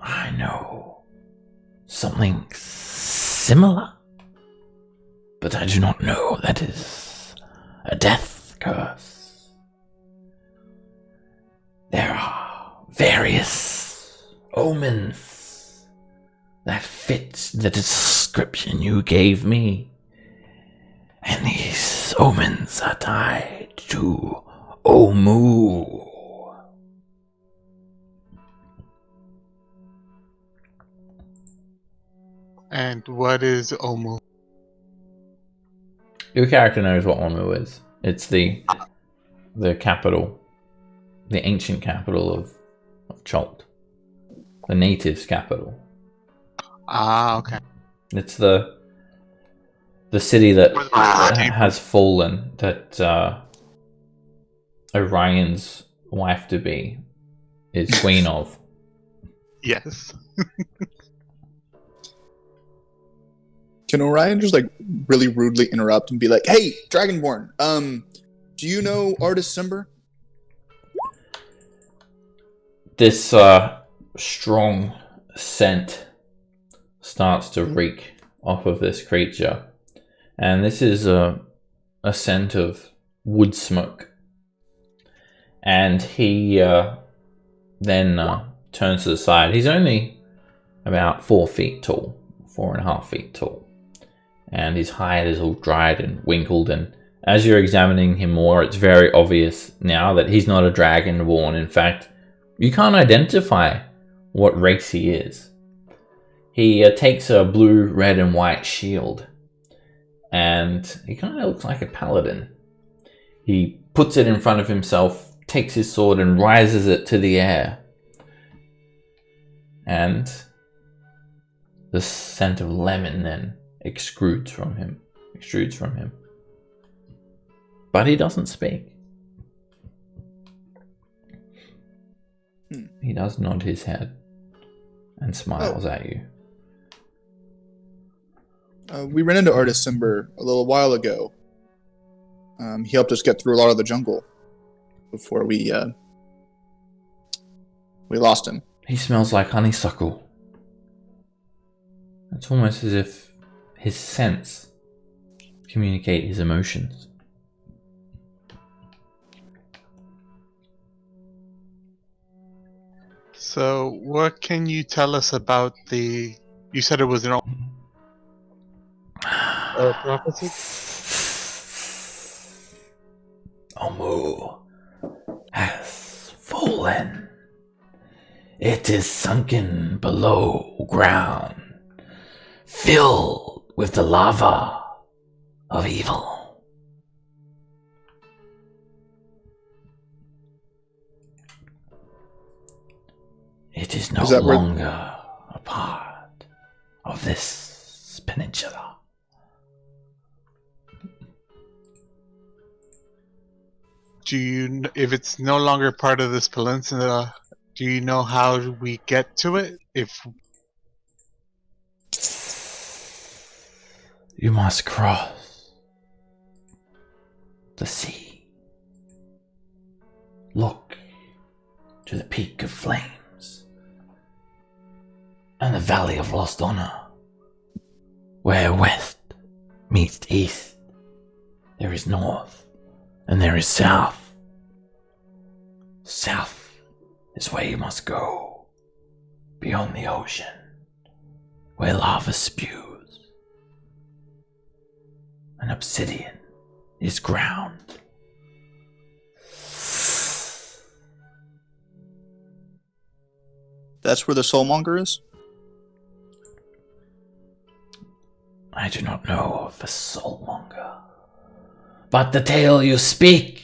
I know something similar, but I do not know that is a death curse. There are various omens that fit the description you gave me. And these omens are tied to Omu. And what is Omu? Your character knows what Omu is. It's the capital, the ancient capital of Cholt. The natives' capital. Ah, okay. It's the city that has fallen, that Orion's wife-to-be is queen of. Yes. Can Orion just like really rudely interrupt and be like, "Hey, Dragonborn, do you know Artist Simber?" This strong scent starts to reek off of this creature. And this is a scent of wood smoke. And he then turns to the side. He's only about 4 feet tall, 4.5 feet tall. And his hide is all dried and winkled. And as you're examining him more, it's very obvious now that he's not a dragonborn. In fact, you can't identify what race he is. He takes a blue, red, and white shield. And he kind of looks like a paladin. He puts it in front of himself, takes his sword, and rises it to the air. And the scent of lemon then extrudes from him. But he doesn't speak. He does nod his head and smiles at you. We ran into Artist Simber a little while ago. He helped us get through a lot of the jungle before we lost him. He smells like honeysuckle. It's almost as if his scents communicate his emotions. So, what can you tell us about the... You said it was an prophecy? Omu has fallen. It is sunken below ground, filled with the lava of evil. It is no longer a part of this peninsula. Do you, if it's no longer part of this peninsula, do you know how we get to it? If you must cross the sea. Look to the peak of flames and the valley of Lost Honor, where west meets east. There is north and there is south. South is where you must go, beyond the ocean, where lava spews and obsidian is ground. That's where the Soulmonger is? I do not know of a Soulmonger, but the tale you speak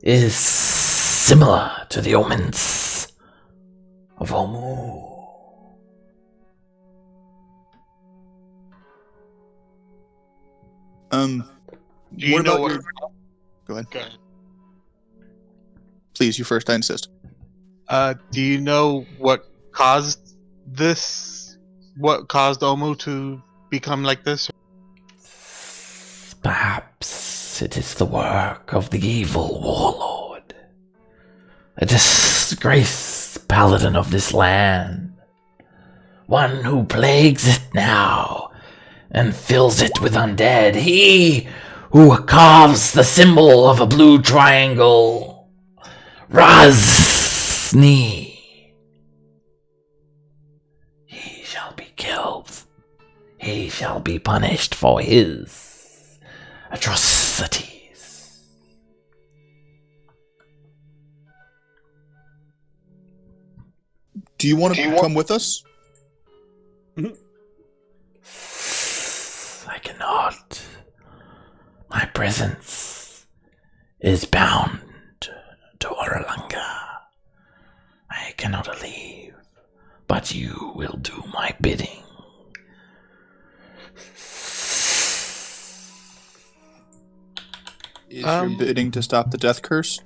is similar to the omens of Omu. do you know what? Go ahead. Go ahead. Please, you first, I insist. Do you know what caused this? What caused Omu to become like this? Perhaps it is the work of the evil warlord, a disgraced paladin of this land, one who plagues it now and fills it with undead. He who carves the symbol of a blue triangle, Razni. He shall be killed. He shall be punished for his atrocities. Do you want to come with us? I cannot. My presence is bound to Orolunga. I cannot leave, but you will do my bidding. Is your bidding to stop the death curse?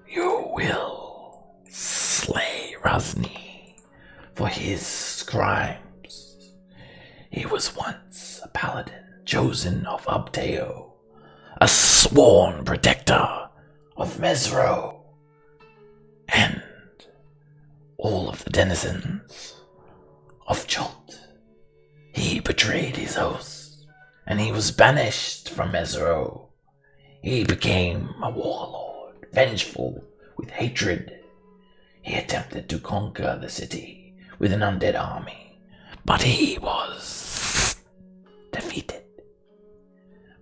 You will slay Razni for his crimes. He was once a paladin chosen of Abteo, a sworn protector of Mesro, and all of the denizens of Jolt. He betrayed his oath, and he was banished from Mesro. He became a warlord, vengeful with hatred. He attempted to conquer the city with an undead army, but he was defeated.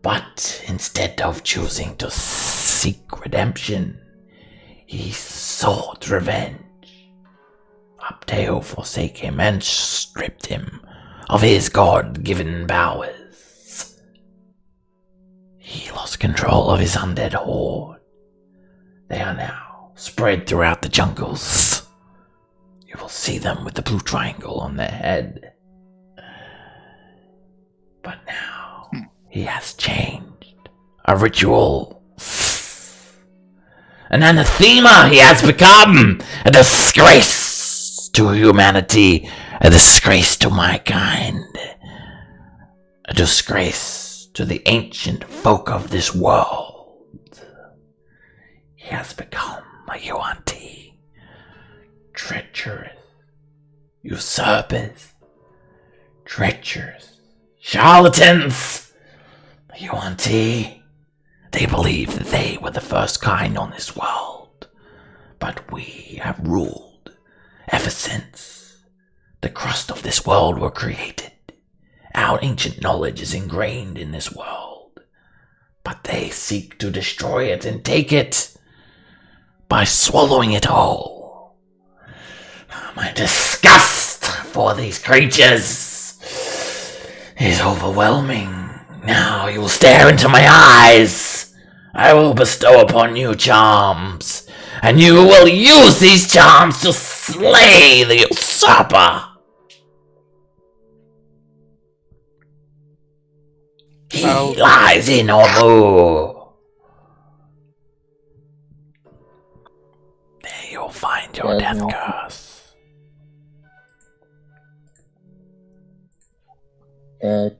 But instead of choosing to seek redemption, he sought revenge. Abteo forsake him and stripped him of his God-given powers. He lost control of his undead horde. They are now spread throughout the jungles. You will see them with the blue triangle on their head. But now he has changed. A ritual. An anathema he has become. A disgrace to humanity, a disgrace to my kind, a disgrace to the ancient folk of this world. He has become a Yuan-Ti, treacherous, usurpers, treacherous, charlatans. The Yuan-Ti, they believe that they were the first kind on this world, but we have ruled ever since the crust of this world were created. Our ancient knowledge is ingrained in this world, but they seek to destroy it and take it by swallowing it all. My disgust for these creatures is overwhelming. Now you will stare into my eyes. I will bestow upon you charms, and you will use these charms to slay the usurper. He lies in Ormu. There you'll find your death curse.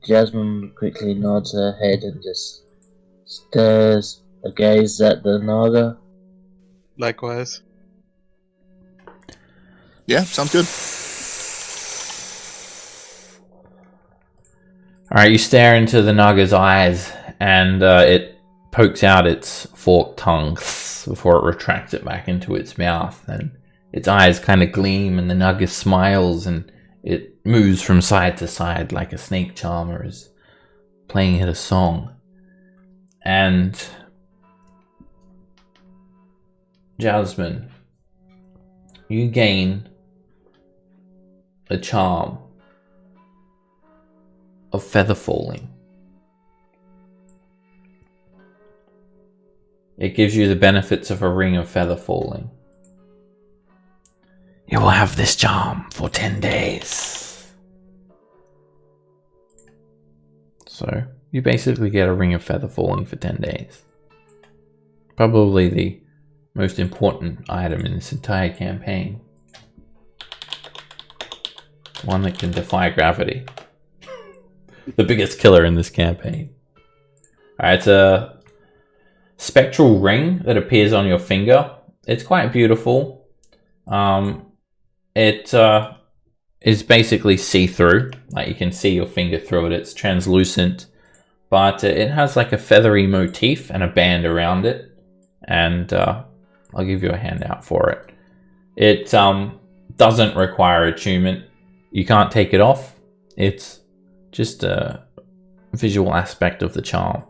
Jasmine quickly nods her head and just stares a gaze at the Naga. Likewise. Yeah, sounds good. Alright, you stare into the Naga's eyes, and it pokes out its forked tongue before it retracts it back into its mouth, and its eyes kind of gleam, and the Naga smiles, and it moves from side to side like a snake charmer is playing it a song. And Jasmine, you gain a charm of feather falling. It gives you the benefits of a ring of feather falling. You will have this charm for 10 days. So, you basically get a ring of feather falling for 10 days. Probably the most important item in this entire campaign. One that can defy gravity. The biggest killer in this campaign. Alright, it's a spectral ring that appears on your finger. It's quite beautiful. It is basically see-through. Like, you can see your finger through it. It's translucent. But it has like a feathery motif and a band around it. And I'll give you a handout for it. It doesn't require attunement. You can't take it off. It's just a visual aspect of the charm.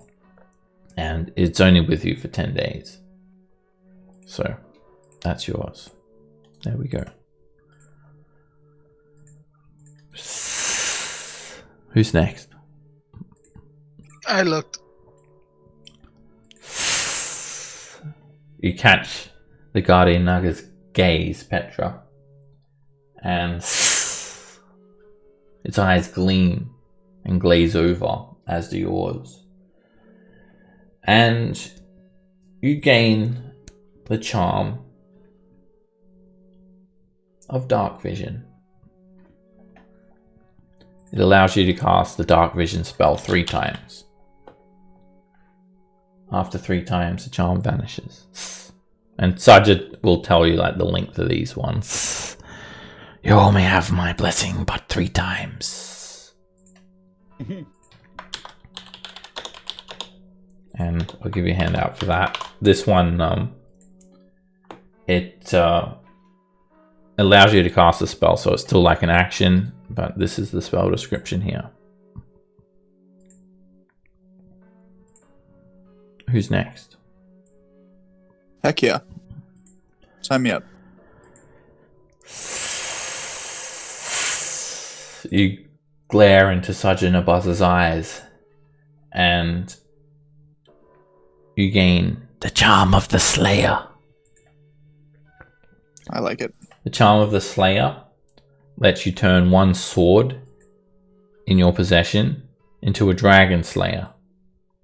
And it's only with you for 10 days. So, that's yours. There we go. Who's next? I looked. You catch the Guardian Naga's gaze, Petra. And its eyes gleam and glaze over, as do yours. And you gain the charm of dark vision. It allows you to cast the dark vision spell 3 times. After 3 times, the charm vanishes. And Sajid will tell you like the length of these ones. You only have my blessing but 3 times. And I'll give you a handout for that. This one, it allows you to cast a spell, so it's still like an action, but this is the spell description here. Who's next? Heck yeah. Sign me up. You glare into Sajid Nabaz's eyes, and you gain the Charm of the Slayer. I like it. The Charm of the Slayer lets you turn one sword in your possession into a Dragon Slayer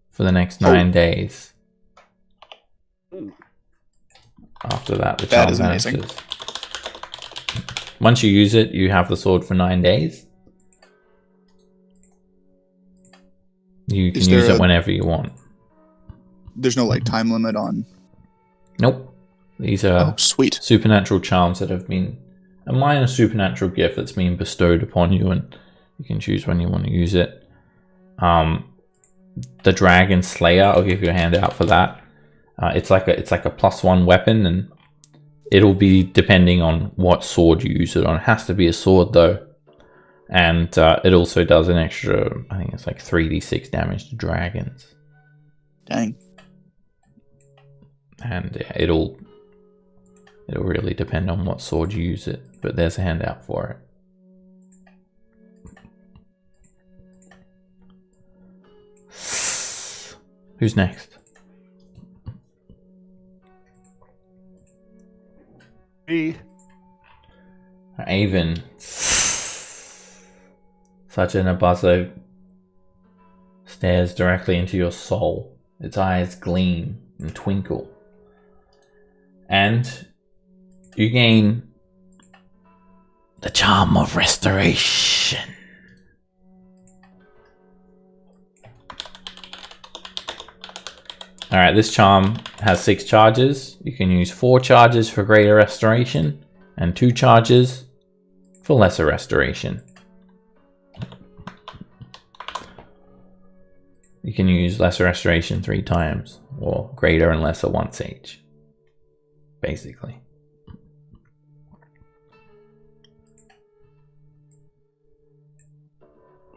for the next 9 days. After that, the charm is amazing. vanishes. once you use it, you have the sword for 9 days. You can use it whenever you want. There's no like time limit on. Nope. These are sweet supernatural charms that have been a minor supernatural gift that's been bestowed upon you, and you can choose when you want to use it. The Dragon Slayer, I'll give you a handout for that. It's like a +1 weapon, and it'll be depending on what sword you use it on. It has to be a sword though, and it also does an extra, I think it's like 3d6 damage to dragons. Dang. And yeah, it'll really depend on what sword you use it, but there's a handout for it. Who's next? Me. Avon. Sergeant Abazo stares directly into your soul. Its eyes gleam and twinkle. And you gain the charm of restoration. Alright, this charm has 6 charges. You can use 4 charges for greater restoration and 2 charges for lesser restoration. You can use lesser restoration 3 times, or greater and lesser once each, basically.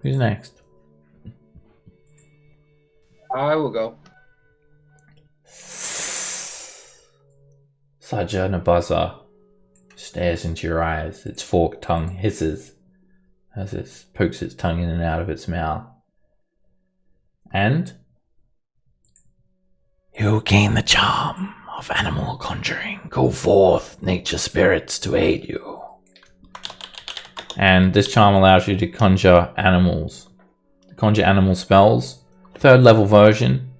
Who's next? I will go. Saja Nabaza stares into your eyes. Its forked tongue hisses as it pokes its tongue in and out of its mouth. And you gain the charm of animal conjuring. Go forth, nature spirits, to aid you. And this charm allows you to conjure animals. Conjure animal spells, 3rd level version,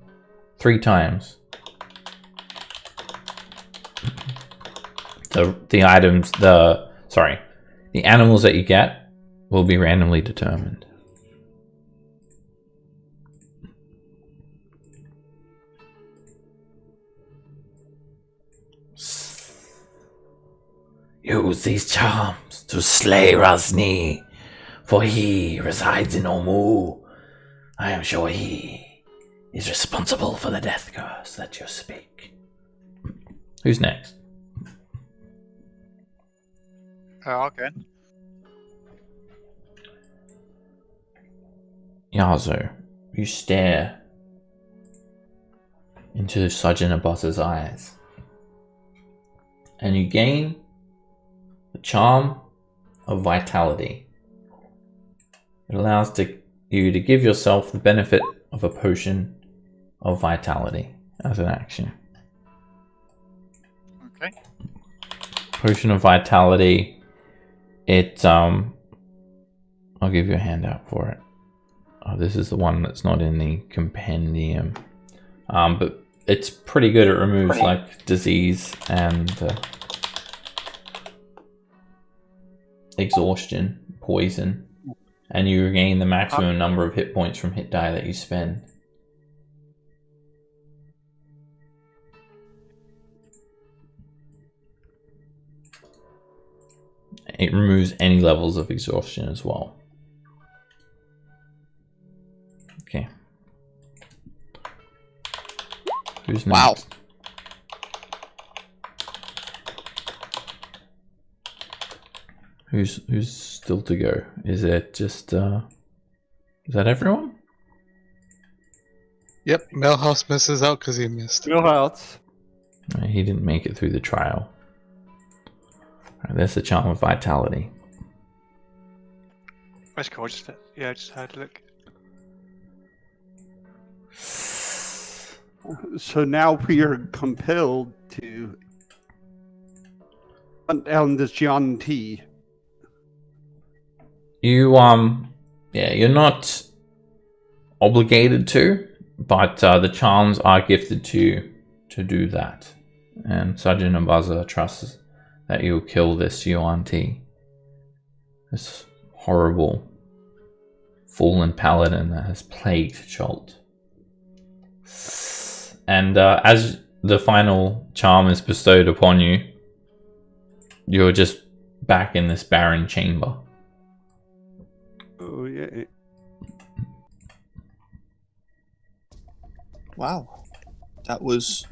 3 times. The animals that you get will be randomly determined. Use these charms to slay Razni, for he resides in Omu. I am sure he is responsible for the death curse that you speak. Who's next? Okay. Yazo, you stare into Sajana Boss's eyes, and you gain the charm of vitality. It allows you to give yourself the benefit of a potion of vitality as an action. Okay. Potion of vitality. I'll give you a handout for it. Oh, this is the one that's not in the compendium. But it's pretty good. It removes like disease and exhaustion, poison, and you regain the maximum number of hit points from hit die that you spend. It removes any levels of exhaustion as well. Okay. Who's next? Wow. Who's still to go? Is it just is that everyone? Yep, Millhouse misses out because he missed. Millhouse. He didn't make it through the trial. Alright, there's the charm of vitality. That's cool. Just had a look. So now we are compelled to hunt down this John T. You you're not obligated to, but the charms are gifted to you to do that. And Sajin Abaza trusts that you'll kill this Yuan T This horrible fallen paladin that has plagued Cholt. And as the final charm is bestowed upon you, you're just back in this barren chamber. Oh yeah. Wow. That was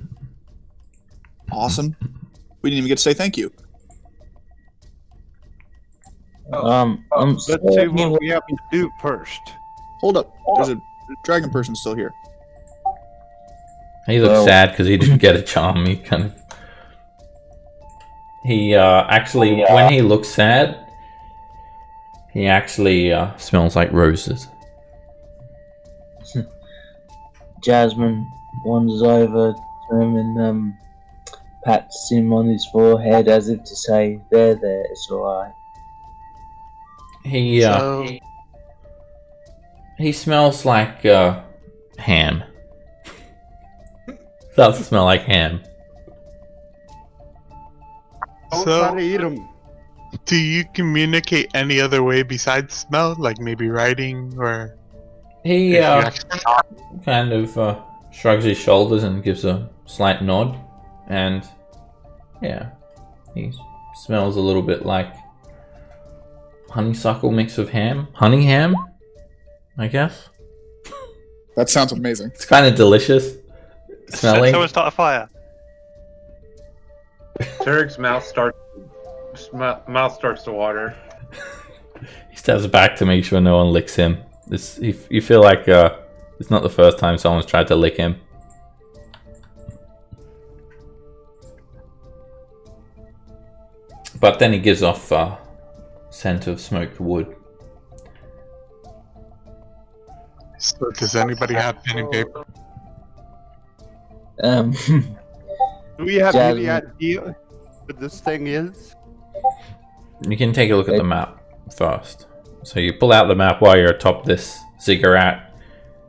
awesome. We didn't even get to say thank you. Let's see what we have to do first. Hold up. There's a dragon person still here. He looks sad because he didn't get a charm. He actually, when he looks sad, he actually smells like roses. Jasmine wanders over to him and pats him on his forehead as if to say, there, it's alright. He smells like ham. Starts to smell like ham. Don't So- try to eat them. Do you communicate any other way besides smell? Like maybe writing or... He if you actually talk? kind of shrugs his shoulders and gives a slight nod, and yeah, he smells a little bit like honeysuckle mixed with ham. Honey ham, I guess. That sounds amazing. It's kind of delicious smelling. Someone start a fire. Tarek's mouth starts to water. He steps back to make sure no one licks him. You feel like it's not the first time someone's tried to lick him. But then he gives off scent of smoked wood. So does anybody have pen and paper? Do we have any Jasmine. idea what this thing is? You can take a look at the map first. So you pull out the map while you're atop this ziggurat.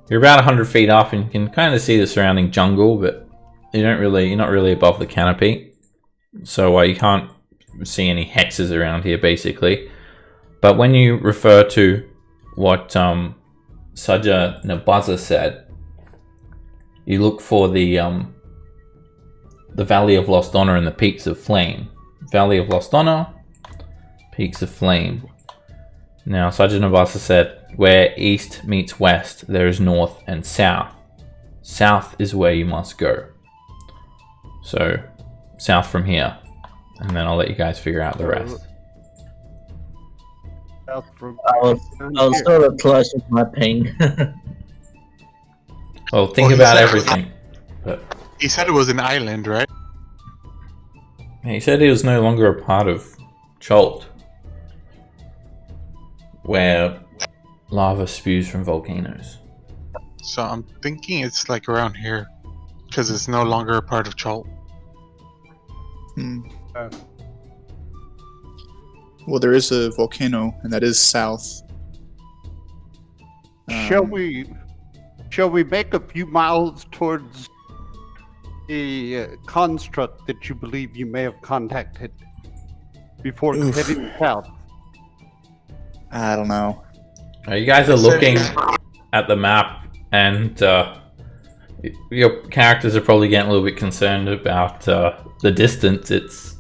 You're about 100 feet up and you can kind of see the surrounding jungle, but you're not really above the canopy. So you can't see any hexes around here, basically. But when you refer to what Saja Nabaza said, you look for the Valley of Lost Honor and the Peaks of Flame. Valley of Lost Honor, Peaks of Flame. Now, Saja Nabaza said, where east meets west, there is north and south. South is where you must go. So, south from here. And then I'll let you guys figure out the rest. South from I'll sort of close with my ping. Well, think Well, about he said- everything. But He said it was an island, right? he said he was no longer a part of Cholt, where lava spews from volcanoes. So I'm thinking it's like around here. Because it's no longer a part of Chult. Well, there is a volcano, and that is south. Shall we make a few miles towards the construct that you believe you may have contacted before Oof. heading south? I don't know. You guys are looking at the map, and your characters are probably getting a little bit concerned about the distance. It's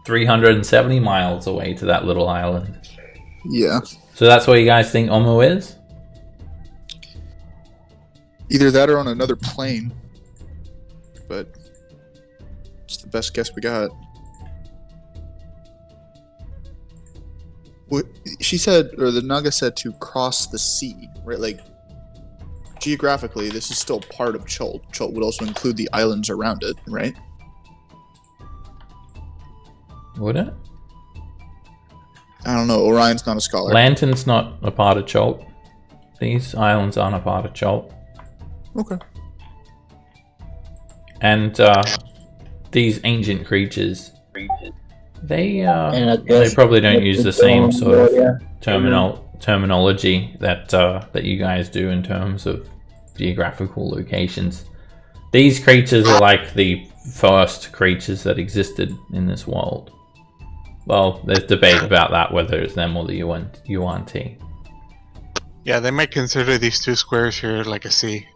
370 miles away to that little island. Yeah. So that's where you guys think Omo is? Either that or on another plane. But it's the best guess we got. What she said, or the Naga said, to cross the sea, right? Like, geographically, this is still part of Cholt. Cholt would also include the islands around it, right? Would it? I don't know. Orion's not a scholar. Lantern's not a part of Cholt. These islands aren't a part of Cholt. Okay. And these ancient creatures, they And I they guess probably don't use the same sort of warrior. terminology that you guys do in terms of geographical locations. These creatures are like the first creatures that existed in this world. Well, there's debate about that, whether it's them or the UNT. Yeah, they might consider these 2 squares here like a C.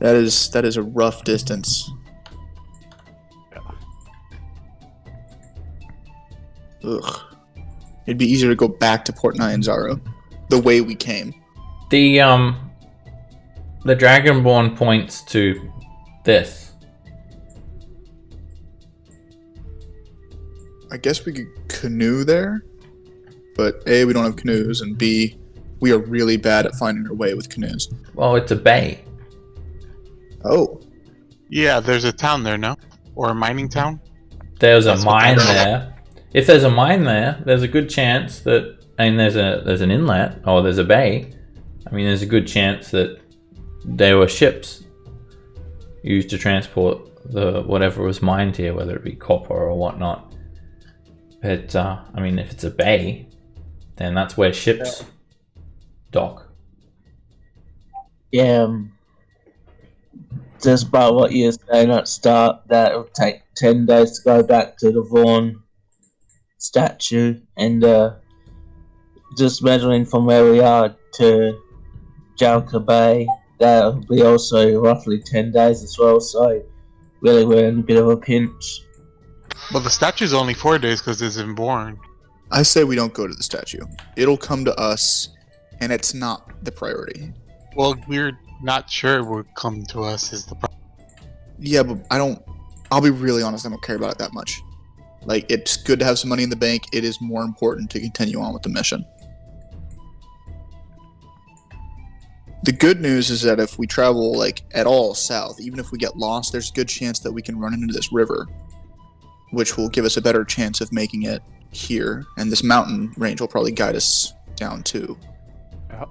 That is a rough distance. Ugh. It'd be easier to go back to Port Nyanzaro, the way we came. The Dragonborn points to this. I guess we could canoe there, but A, we don't have canoes, and B, we are really bad at finding our way with canoes. Well, it's a bay. Oh. Yeah, there's a town there, no? Or a mining town? There's That's a what mine that is. there. If there's a mine there, there's a good chance that, and there's an inlet or there's a bay. I mean, there's a good chance that there were ships used to transport the whatever was mined here, whether it be copper or whatnot. But I mean, if it's a bay, then that's where ships dock. Yeah, just by what you're saying at the start, that it'll take 10 days to go back to the Vaughan statue, and just measuring from where we are to Jalka Bay, that'll be also roughly 10 days as well, so really we're in a bit of a pinch. Well, the statue's only 4 days because it's in Bourne. I say we don't go to the statue. It'll come to us, and it's not the priority. Well, we're not sure it would come to us is the problem. Yeah, but I'll be really honest, I don't care about it that much. Like, it's good to have some money in the bank. It is more important to continue on with the mission. The good news is that if we travel, like, at all south, even if we get lost, there's a good chance that we can run into this river, which will give us a better chance of making it here. And this mountain range will probably guide us down, too. Yep.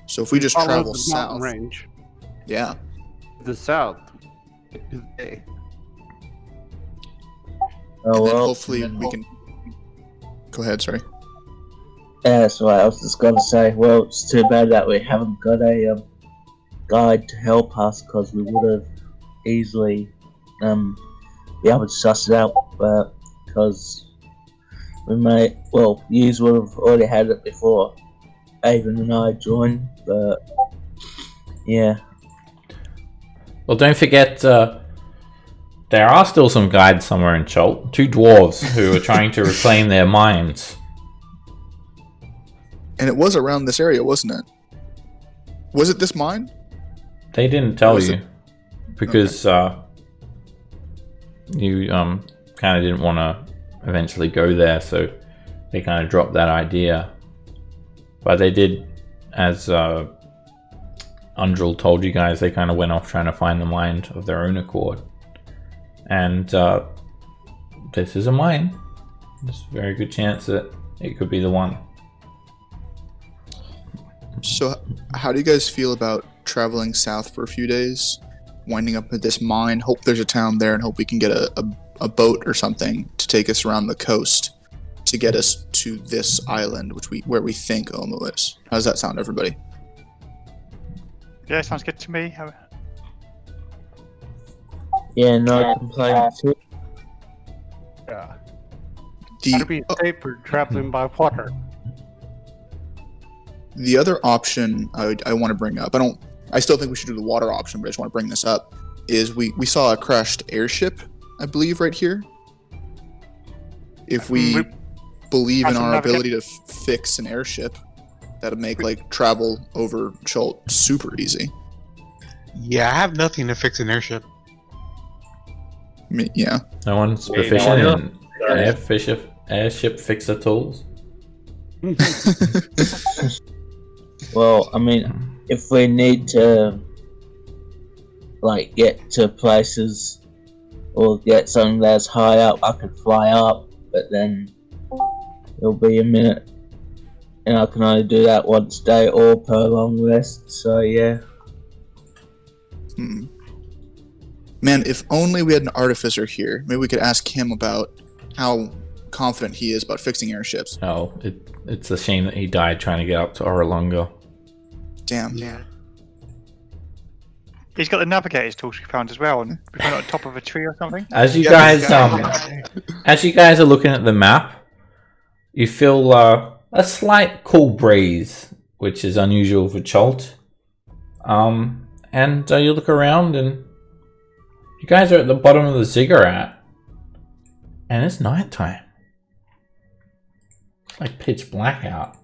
So if we just Follow travel the south... mountain range. Yeah. The south. Is A. Oh, And then well, hopefully we can... Go ahead, sorry. yeah, that's what I was just gonna say. Well, it's too bad that we haven't got a guide to help us, because we would have easily be able to suss it out, but because we may, well, yous would have already had it before Avon and I joined, but yeah. Well, don't forget, there are still some guides somewhere in Chult. 2 dwarves who are trying to reclaim their mines. And it was around this area, wasn't it? Was it this mine? They didn't tell Was you it- because you kind of didn't want to eventually go there, so they kind of dropped that idea. But they did, as Undril told you guys, they kind of went off trying to find the mine of their own accord. And this is a mine. There's a very good chance that it could be the one. So, how do you guys feel about traveling south for a few days, winding up at this mine, hope there's a town there, and hope we can get a boat or something to take us around the coast to get us to this island, where we think Omu is? How does that sound, everybody? Yeah, sounds good to me. Yeah, no complaints. Yeah. The, Gotta be safer traveling by water. the other option I want to bring up, I still think we should do the water option, but I just want to bring this up, is we saw a crashed airship, I believe, right here. If we believe in our ability to fix an airship, that'll make like travel over Chult super easy. Yeah, I have nothing to fix an airship. I mean, yeah. No one's Hey, proficient no, in airship fixer tools. Well, I mean, if we need to, like, get to places or get something that's high up, I could fly up, but then it'll be a minute, and I can only do that once a day or per long rest, so yeah. Man, if only we had an artificer here. Maybe we could ask him about how confident he is about fixing airships. Oh, it's a shame that he died trying to get up to Orolunga. Damn. Yeah. He's got the navigator's tools we found as well, and we found it on top of a tree or something. As you Yeah, guys are looking at the map, you feel a slight cool breeze, which is unusual for Cholt. And you look around, and you guys are at the bottom of the ziggurat, and it's nighttime. It's like pitch black out.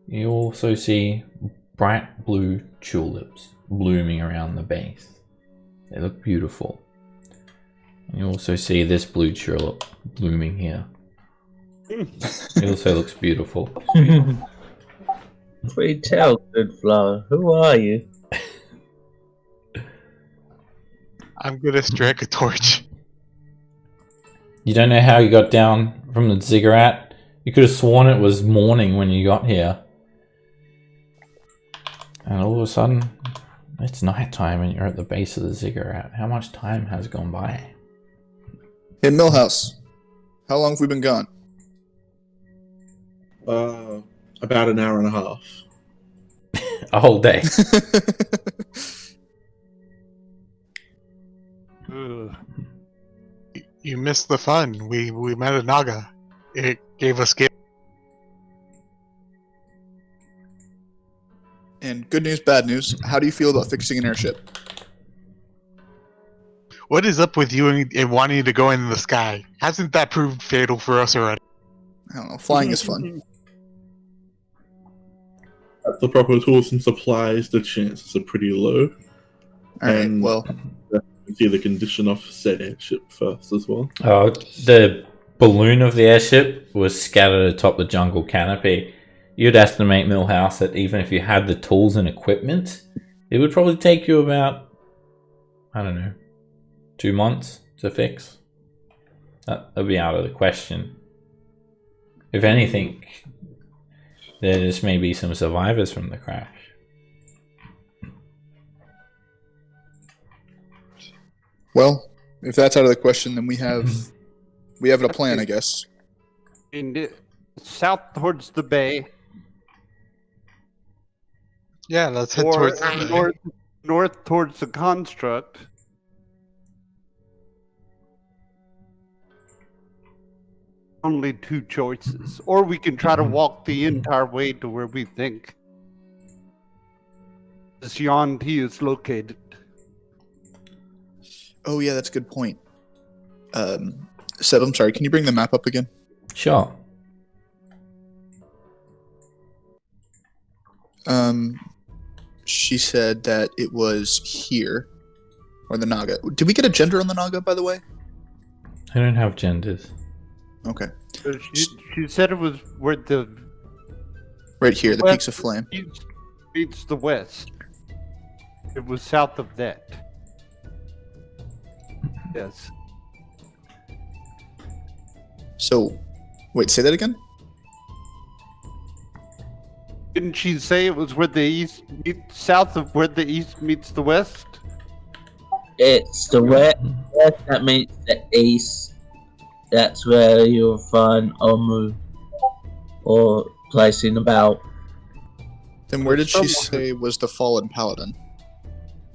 You also see bright blue tulips blooming around the base. They look beautiful. And you also see this blue tulip blooming here. It also looks beautiful. Pray tell, good flower, who are you? I'm gonna strike a torch. You don't know how you got down from the ziggurat? You could have sworn it was morning when you got here. And all of a sudden, it's nighttime and you're at the base of the ziggurat. How much time has gone by? In Millhouse, how long have we been gone? About an hour and a half. A whole day. You missed the fun. We met a Naga. It gave us gifts. And good news, bad news. How do you feel about fixing an airship? What is up with you and wanting to go in the sky? Hasn't that proved fatal for us already? I don't know. Flying is fun. At the proper tools and supplies, the chances are pretty low. All right. And Well, you can see the condition of said airship first as well. Oh, the balloon of the airship was scattered atop the jungle canopy. You'd estimate, Millhouse, that even if you had the tools and equipment, it would probably take you about, I don't know, 2 months to fix. That would be out of the question. If anything, there just may be some survivors from the crash. well, if that's out of the question, then we have a plan, I guess. South towards the bay, Yeah, let's head or towards the north towards the construct. Only two choices. Or we can try to walk the entire way to where we think this Yanti is located. Oh yeah, that's a good point. Seb, I'm sorry. Can you bring the map up again? Sure. She said that it was here, or the Naga. Did we get a gender on the Naga, by the way? I don't have genders. Okay, She said it was where the right here, the west Peaks of Flame. meets the west. It was south of that. Yes. So, wait, say that again. Didn't she say it was where the east meets south of where the east meets the west? It's the west, that means the east. That's where you'll find Omu, or placing about. Then where did she say was the fallen paladin?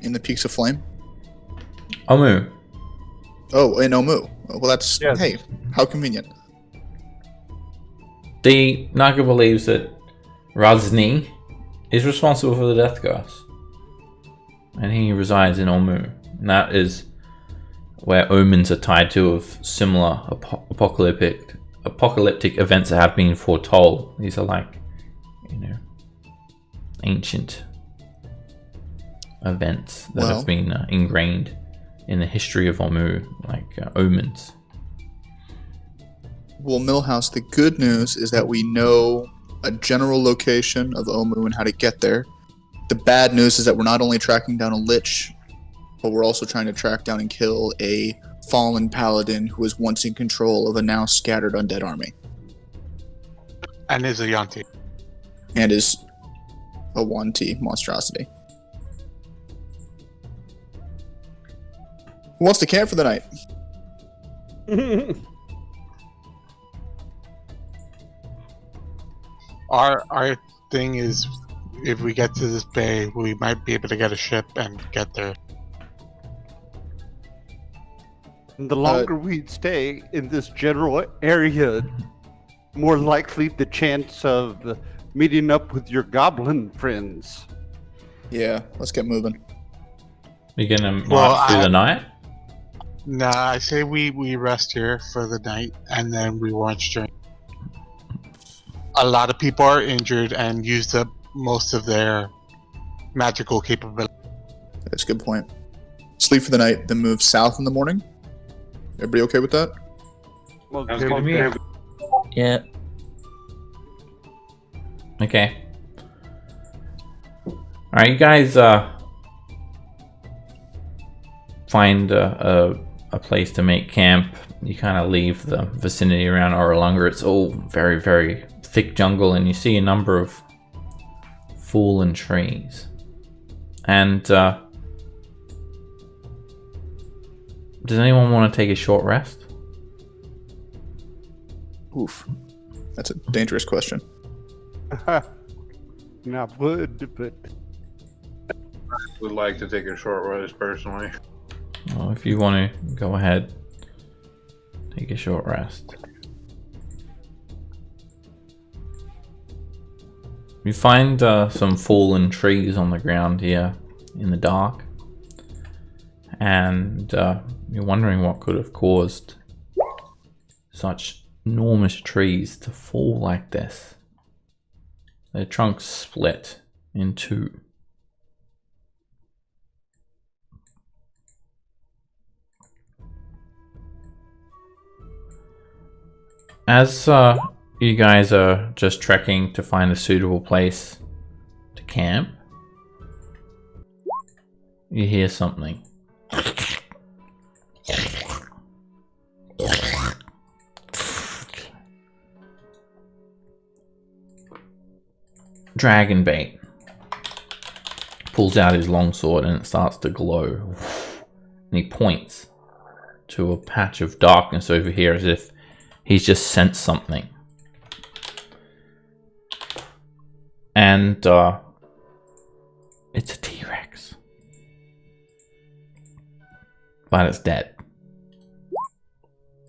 In the Peaks of Flame? Omu. Oh, in Omu. Well, that's Yes. hey, how convenient. The Naga believes that Razni is responsible for the death curse. And he resides in Omu. And that is where omens are tied to of similar apocalyptic events that have been foretold. These are like, ancient events that have been ingrained in the history of Omu, like omens. Well, Millhouse, the good news is that we know a general location of Omu and how to get there. The bad news is that we're not only tracking down a lich, but we're also trying to track down and kill a fallen paladin who was once in control of a now scattered undead army. and is a Yanti. And is a 1T monstrosity. Who wants to camp for the night? Our thing is if we get to this bay, we might be able to get a ship and get there. And the longer we stay in this general area, more likely the chance of meeting up with your goblin friends. Yeah, let's get moving. You're gonna march through the night? Nah, I say we rest here for the night and then we launch during. A lot of people are injured and used up most of their magical capability. That's a good point. Sleep for the night, then move south in the morning. Everybody okay with that? Sounds good to me. Yeah. Okay. Alright, you guys find a place to make camp. You kind of leave the vicinity around Orolunga. It's all very, very thick jungle, and you see a number of fallen trees. And does anyone want to take a short rest? Oof. That's a dangerous question. Not would, but Would like to take a short rest personally. Well, if you want to go ahead, take a short rest. You find some fallen trees on the ground here in the dark, and you're wondering what could have caused such enormous trees to fall like this. Their trunks split in two. As you guys are just trekking to find a suitable place to camp, you hear something. Dragon bait pulls out his longsword and it starts to glow. And he points to a patch of darkness over here as if he's just sensed something. And it's a T-Rex. But it's dead.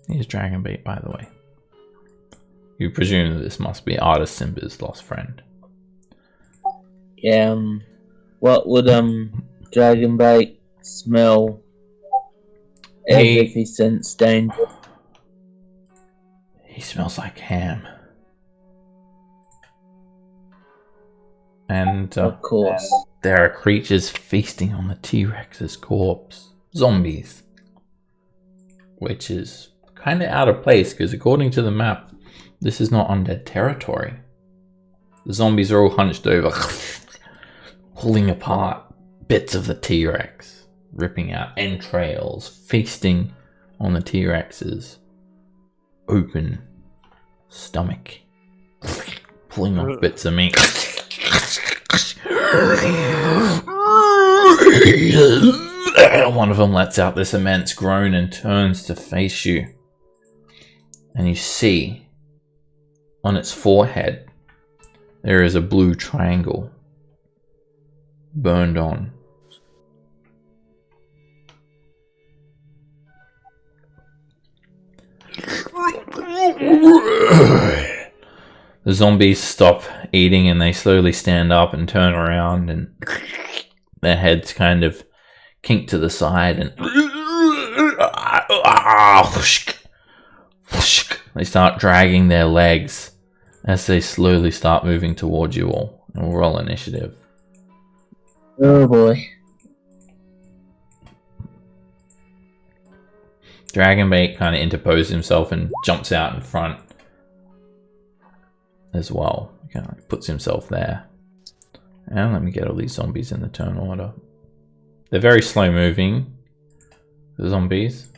Here's dragon bait, by the way. You presume that this must be Artis Simba's lost friend. Yeah, what would Dragonbait smell as if he sensed danger? He smells like ham. And Of course. there are creatures feasting on the T-Rex's corpse. Zombies. Which is kind of out of place because according to the map, this is not undead territory. The zombies are all hunched over, pulling apart bits of the T-Rex, ripping out entrails, feasting on the T-Rex's open stomach, pulling off bits of meat. One of them lets out this immense groan and turns to face you. And you see on its forehead there is a blue triangle burned on. The zombies stop eating and they slowly stand up and turn around, and their heads kind of kink to the side and they start dragging their legs as they slowly start moving towards you all. And we'll roll initiative. Oh boy. Dragonbait kind of interposes himself and jumps out in front as well. He kind of puts himself there. And let me get all these zombies in the turn order. They're very slow moving, the zombies.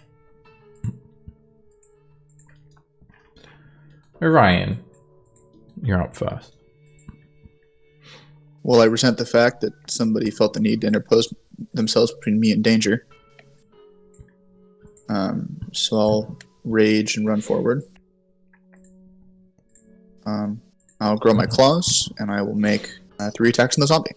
Orion, you're up first. Well, I resent the fact that somebody felt the need to interpose themselves between me and danger. So I'll rage and run forward. I'll grow my claws, and I will make 3 attacks on the zombie.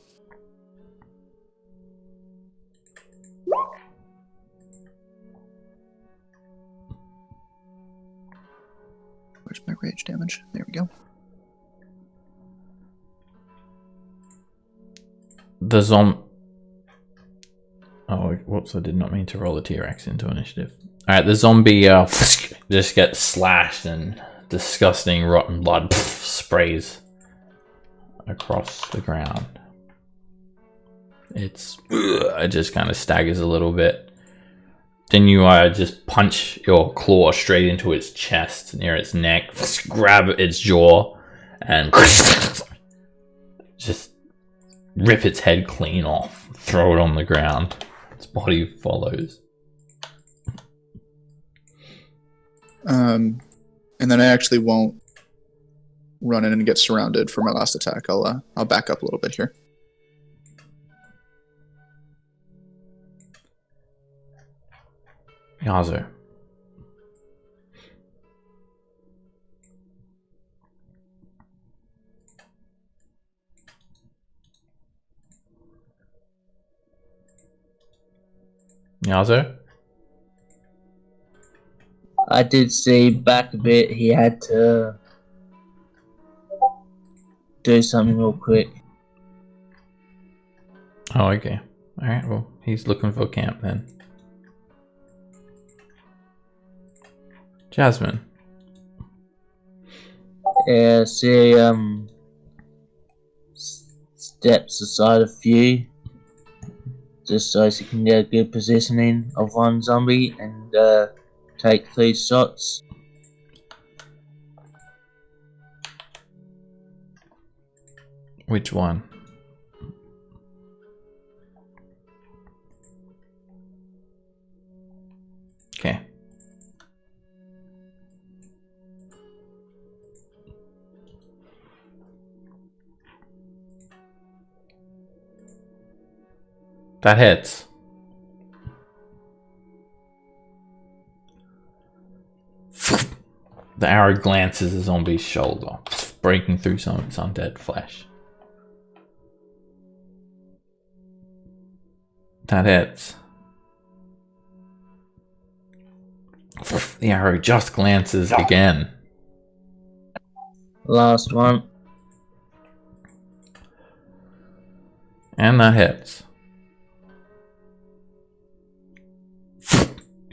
Where's my rage damage? There we go. The zombie. Oh, whoops! I did not mean to roll a T-Rex into initiative. All right, the zombie just gets slashed and disgusting rotten blood sprays across the ground. It just kind of staggers a little bit. Then you just punch your claw straight into its chest, near its neck, grab its jaw, and just rip its head clean off, throw it on the ground. Its body follows. And then I actually won't run in and get surrounded for my last attack. I'll back up a little bit here. Yazo. Yazo? I did see back a bit. He had to do something real quick. Oh, okay. Alright, well, he's looking for camp then. Jasmine. Yeah, see, steps aside a few, just so she can get a good positioning of one zombie and take 3 shots. Which one? Okay. That hits. The arrow glances the zombie's shoulder, breaking through some of its undead flesh. That hits. The arrow just glances again. Last one. And that hits.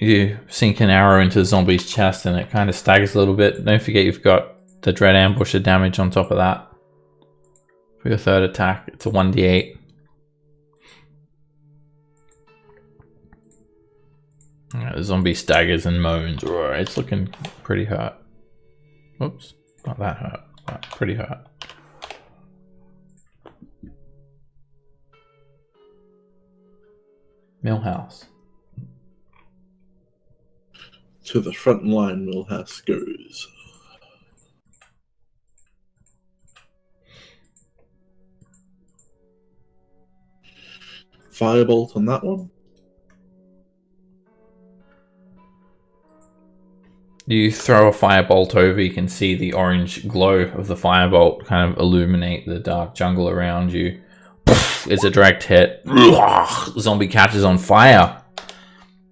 You sink an arrow into the zombie's chest and it kind of staggers a little bit. Don't forget you've got the Dread Ambusher damage on top of that. For your 3rd attack, it's a 1d8. The zombie staggers and moans. It's looking pretty hurt. Whoops, not that hurt, but pretty hurt. Millhouse. To the front line, Millhouse goes. Firebolt on that one. You throw a firebolt over, you can see the orange glow of the firebolt kind of illuminate the dark jungle around you. It's a direct hit. The zombie catches on fire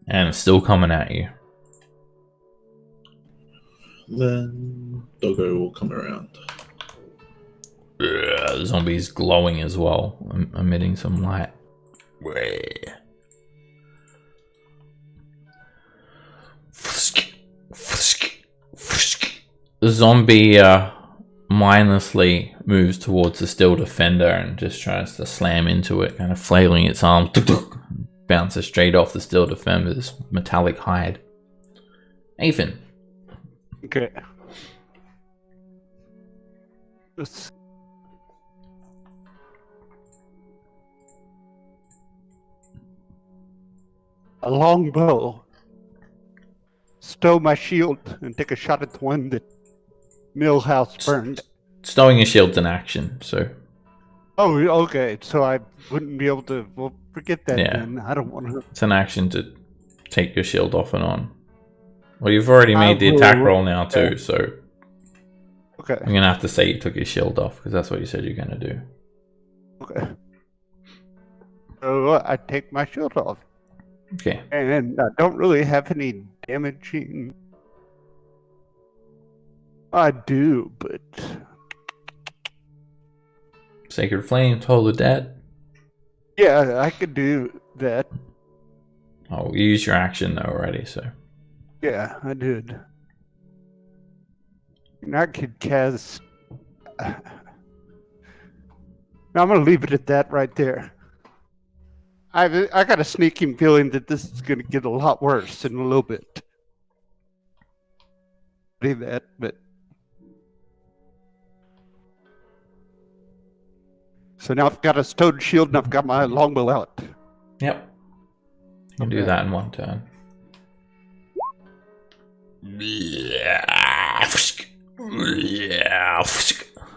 and it's still coming at you. Then Doggo will come around. The zombie's glowing as well, emitting some light. The zombie mindlessly moves towards the steel defender and just tries to slam into it, kind of flailing its arm. Bounces straight off the steel defender's metallic hide. Ethan. Okay. This. A longbow. Stow my shield and take a shot at the one that Millhouse burned. Stowing your shield's an action, so. Oh, okay. So I wouldn't be able to. Well, forget that Yeah. then. I don't want to. It's an action to take your shield off and on. Well, you've already made the attack roll now too, so. Okay. I'm gonna have to say you took your shield off because that's what you said you're gonna do. Okay. So I take my shield off. Okay. And I don't really have any damaging. I do, but Sacred Flame, Toll the Dead. yeah, I could do that. Oh, you used your action though already, so. Yeah, I did. And I could cast. Now I'm gonna leave it at that right there. I got a sneaking feeling that this is gonna get a lot worse in a little bit. Leave that, but. So now I've got a stone shield and I've got my longbow out. Yep. You can do that in one turn.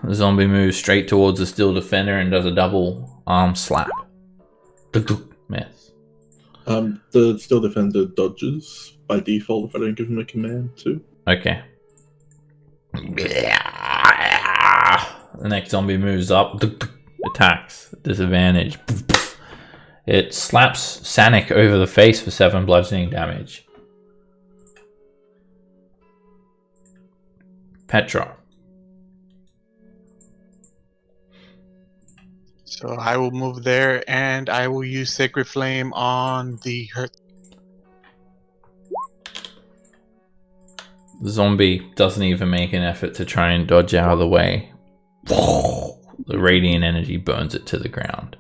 The zombie moves straight towards the steel defender and does a double arm slap. Miss. The still defender dodges by default if I don't give him a command to. Okay. The next zombie moves up. Attacks. Disadvantage. It slaps Sanic over the face for 7 bludgeoning damage. Petra. So I will move there, and I will use Sacred Flame on the hurt. The zombie doesn't even make an effort to try and dodge out of the way. The radiant energy burns it to the ground.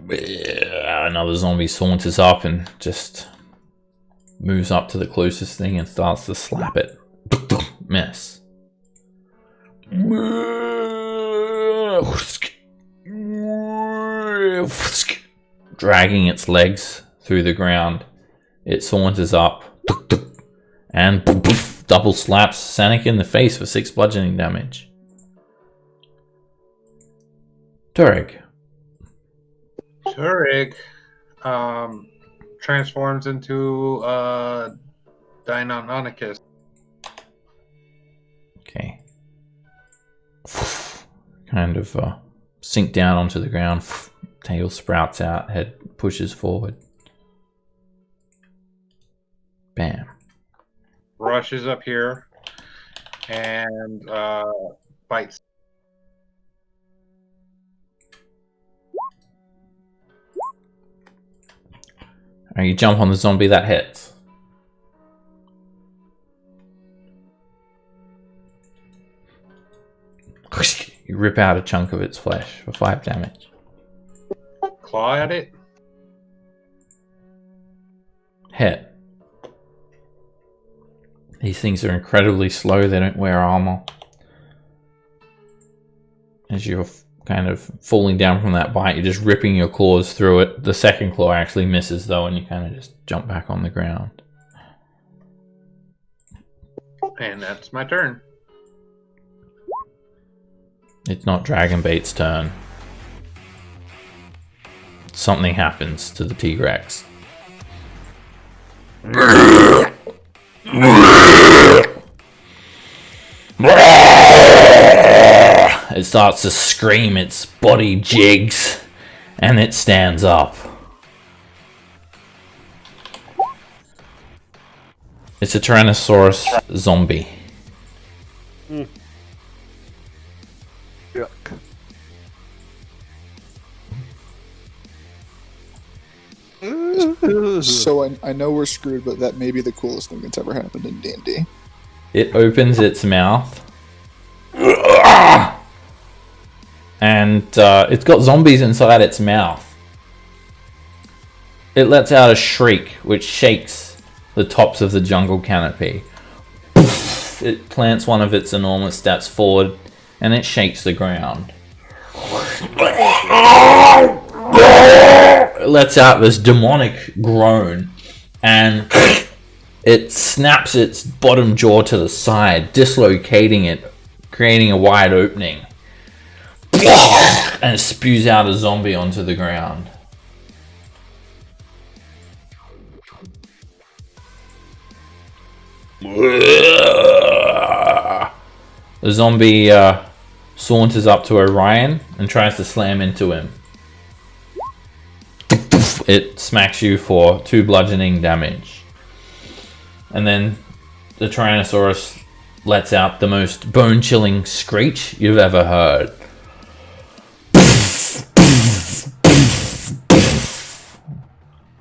Another zombie saunters up and just moves up to the closest thing and starts to slap it. Miss. Dragging its legs through the ground, it saunters up and double slaps Sanic in the face for 6 bludgeoning damage. Turek. Turek transforms into Deinonychus. Okay. Kind of sink down onto the ground. Tail sprouts out, head pushes forward. Bam. Rushes up here and bites. You jump on the zombie, that hits. You rip out a chunk of its flesh for 5 damage. Claw at it. Hit. These things are incredibly slow, they don't wear armor. As you're kind of falling down from that bite, you're just ripping your claws through it. The second claw actually misses though, and you kind of just jump back on the ground. And that's my turn. It's not Dragonbait's turn. Something happens to the T-Rex. It starts to scream, its body jigs, and it stands up. It's a Tyrannosaurus zombie. Yuck. So I know we're screwed, but that may be the coolest thing that's ever happened in D&D. It opens its mouth. And it's got zombies inside its mouth. It lets out a shriek, which shakes the tops of the jungle canopy. It plants one of its enormous stats forward, and it shakes the ground. It lets out this demonic groan, and it snaps its bottom jaw to the side, dislocating it, creating a wide opening. And it spews out a zombie onto the ground. The zombie saunters up to Orion and tries to slam into him. It smacks you for 2 bludgeoning damage. And then the Tyrannosaurus lets out the most bone-chilling screech you've ever heard.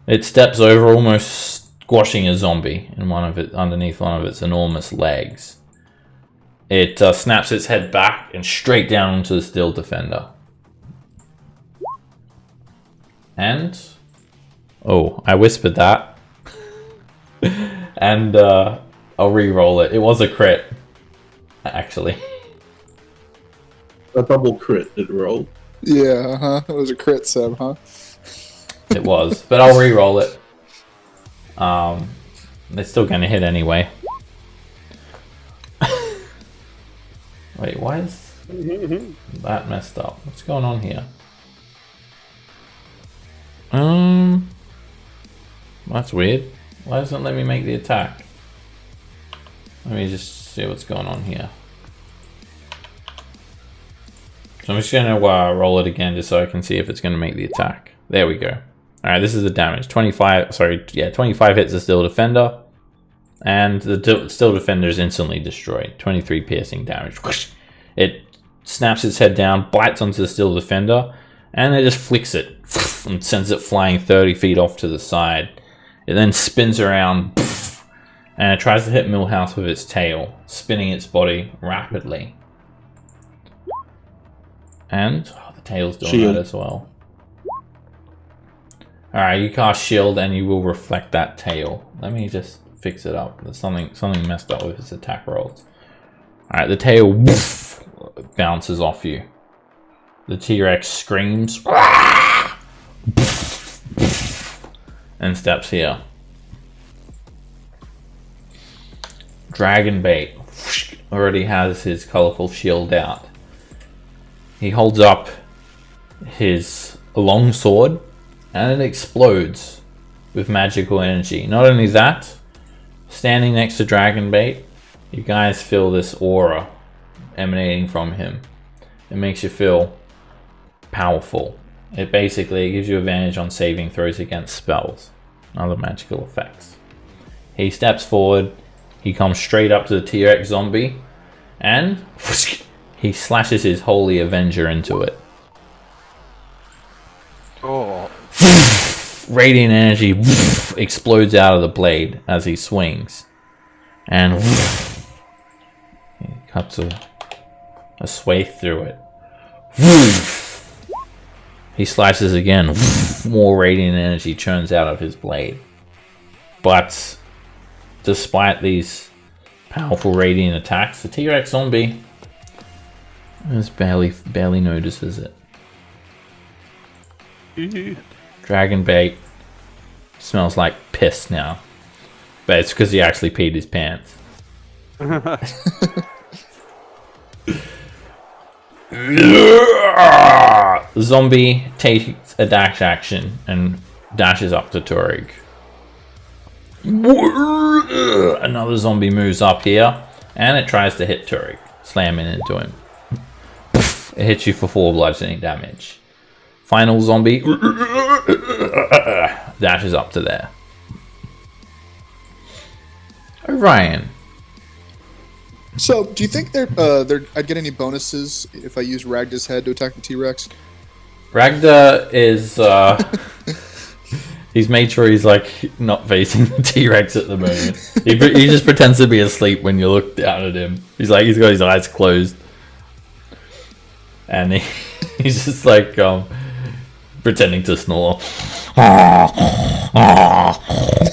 It steps over, almost squashing a zombie in underneath one of its enormous legs. It snaps its head back and straight down onto the Still Defender. And... oh, I whispered that. And I'll re-roll it. It was a crit, actually. A double crit it rolled. Yeah, huh? It was a crit, Seb, huh? It was, but I'll re-roll it. It's still gonna hit anyway. Wait, why is that messed up? What's going on here? That's weird. Why doesn't it let me make the attack? Let me just see what's going on here. So I'm just gonna roll it again just so I can see if it's gonna make the attack. There we go. Alright, this is the damage. 25 hits the Still Defender. And the Still Defender is instantly destroyed. 23 piercing damage. It snaps its head down, bites onto the Still Defender, and it just flicks it and sends it flying 30 feet off to the side. It then spins around and it tries to hit Millhouse with its tail, spinning its body rapidly. And the tail's doing that as well. Alright, you cast Shield and you will reflect that tail. Let me just fix it up. There's something messed up with its attack rolls. Alright, the tail bounces off you. The T-Rex screams and steps here. Dragonbait already has his colorful shield out. He holds up his long sword and it explodes with magical energy. Not only that, standing next to Dragonbait, you guys feel this aura emanating from him. It makes you feel powerful. It basically gives you advantage on saving throws against spells and other magical effects. He steps forward, he comes straight up to the T-Rex zombie, and he slashes his Holy Avenger into it. Oh. Radiant energy explodes out of the blade as he swings. And he cuts a swathe through it. He slices again. More radiant energy churns out of his blade. But despite these powerful radiant attacks, the T-Rex zombie just barely notices it. Dragonbait smells like piss now. But it's because he actually peed his pants. The zombie takes a dash action and dashes up to Turig. Another zombie moves up here and it tries to hit Turig, slamming into him. It hits you for 4 bludgeoning damage. Final zombie dashes up to there. Orion. So, do you think I'd get any bonuses if I use Ragda's head to attack the T-Rex? Ragda is he's made sure he's like not facing the T-Rex at the moment. He just pretends to be asleep when you look down at him. He's got his eyes closed. And he's just like pretending to snore.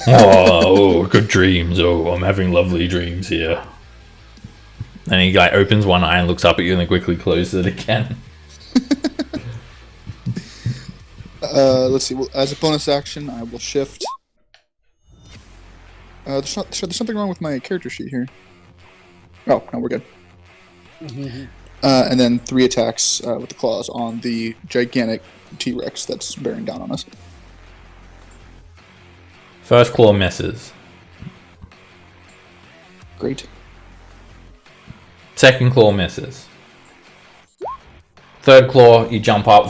Oh, good dreams. Oh, I'm having lovely dreams here. And he like opens one eye and looks up at you and then quickly closes it again. Let's see. Well, as a bonus action, I will shift. There's something wrong with my character sheet here. Oh, no, we're good. And then 3 attacks with the claws on the gigantic T-Rex that's bearing down on us. First claw misses. Great. Second claw misses. Third claw, you jump up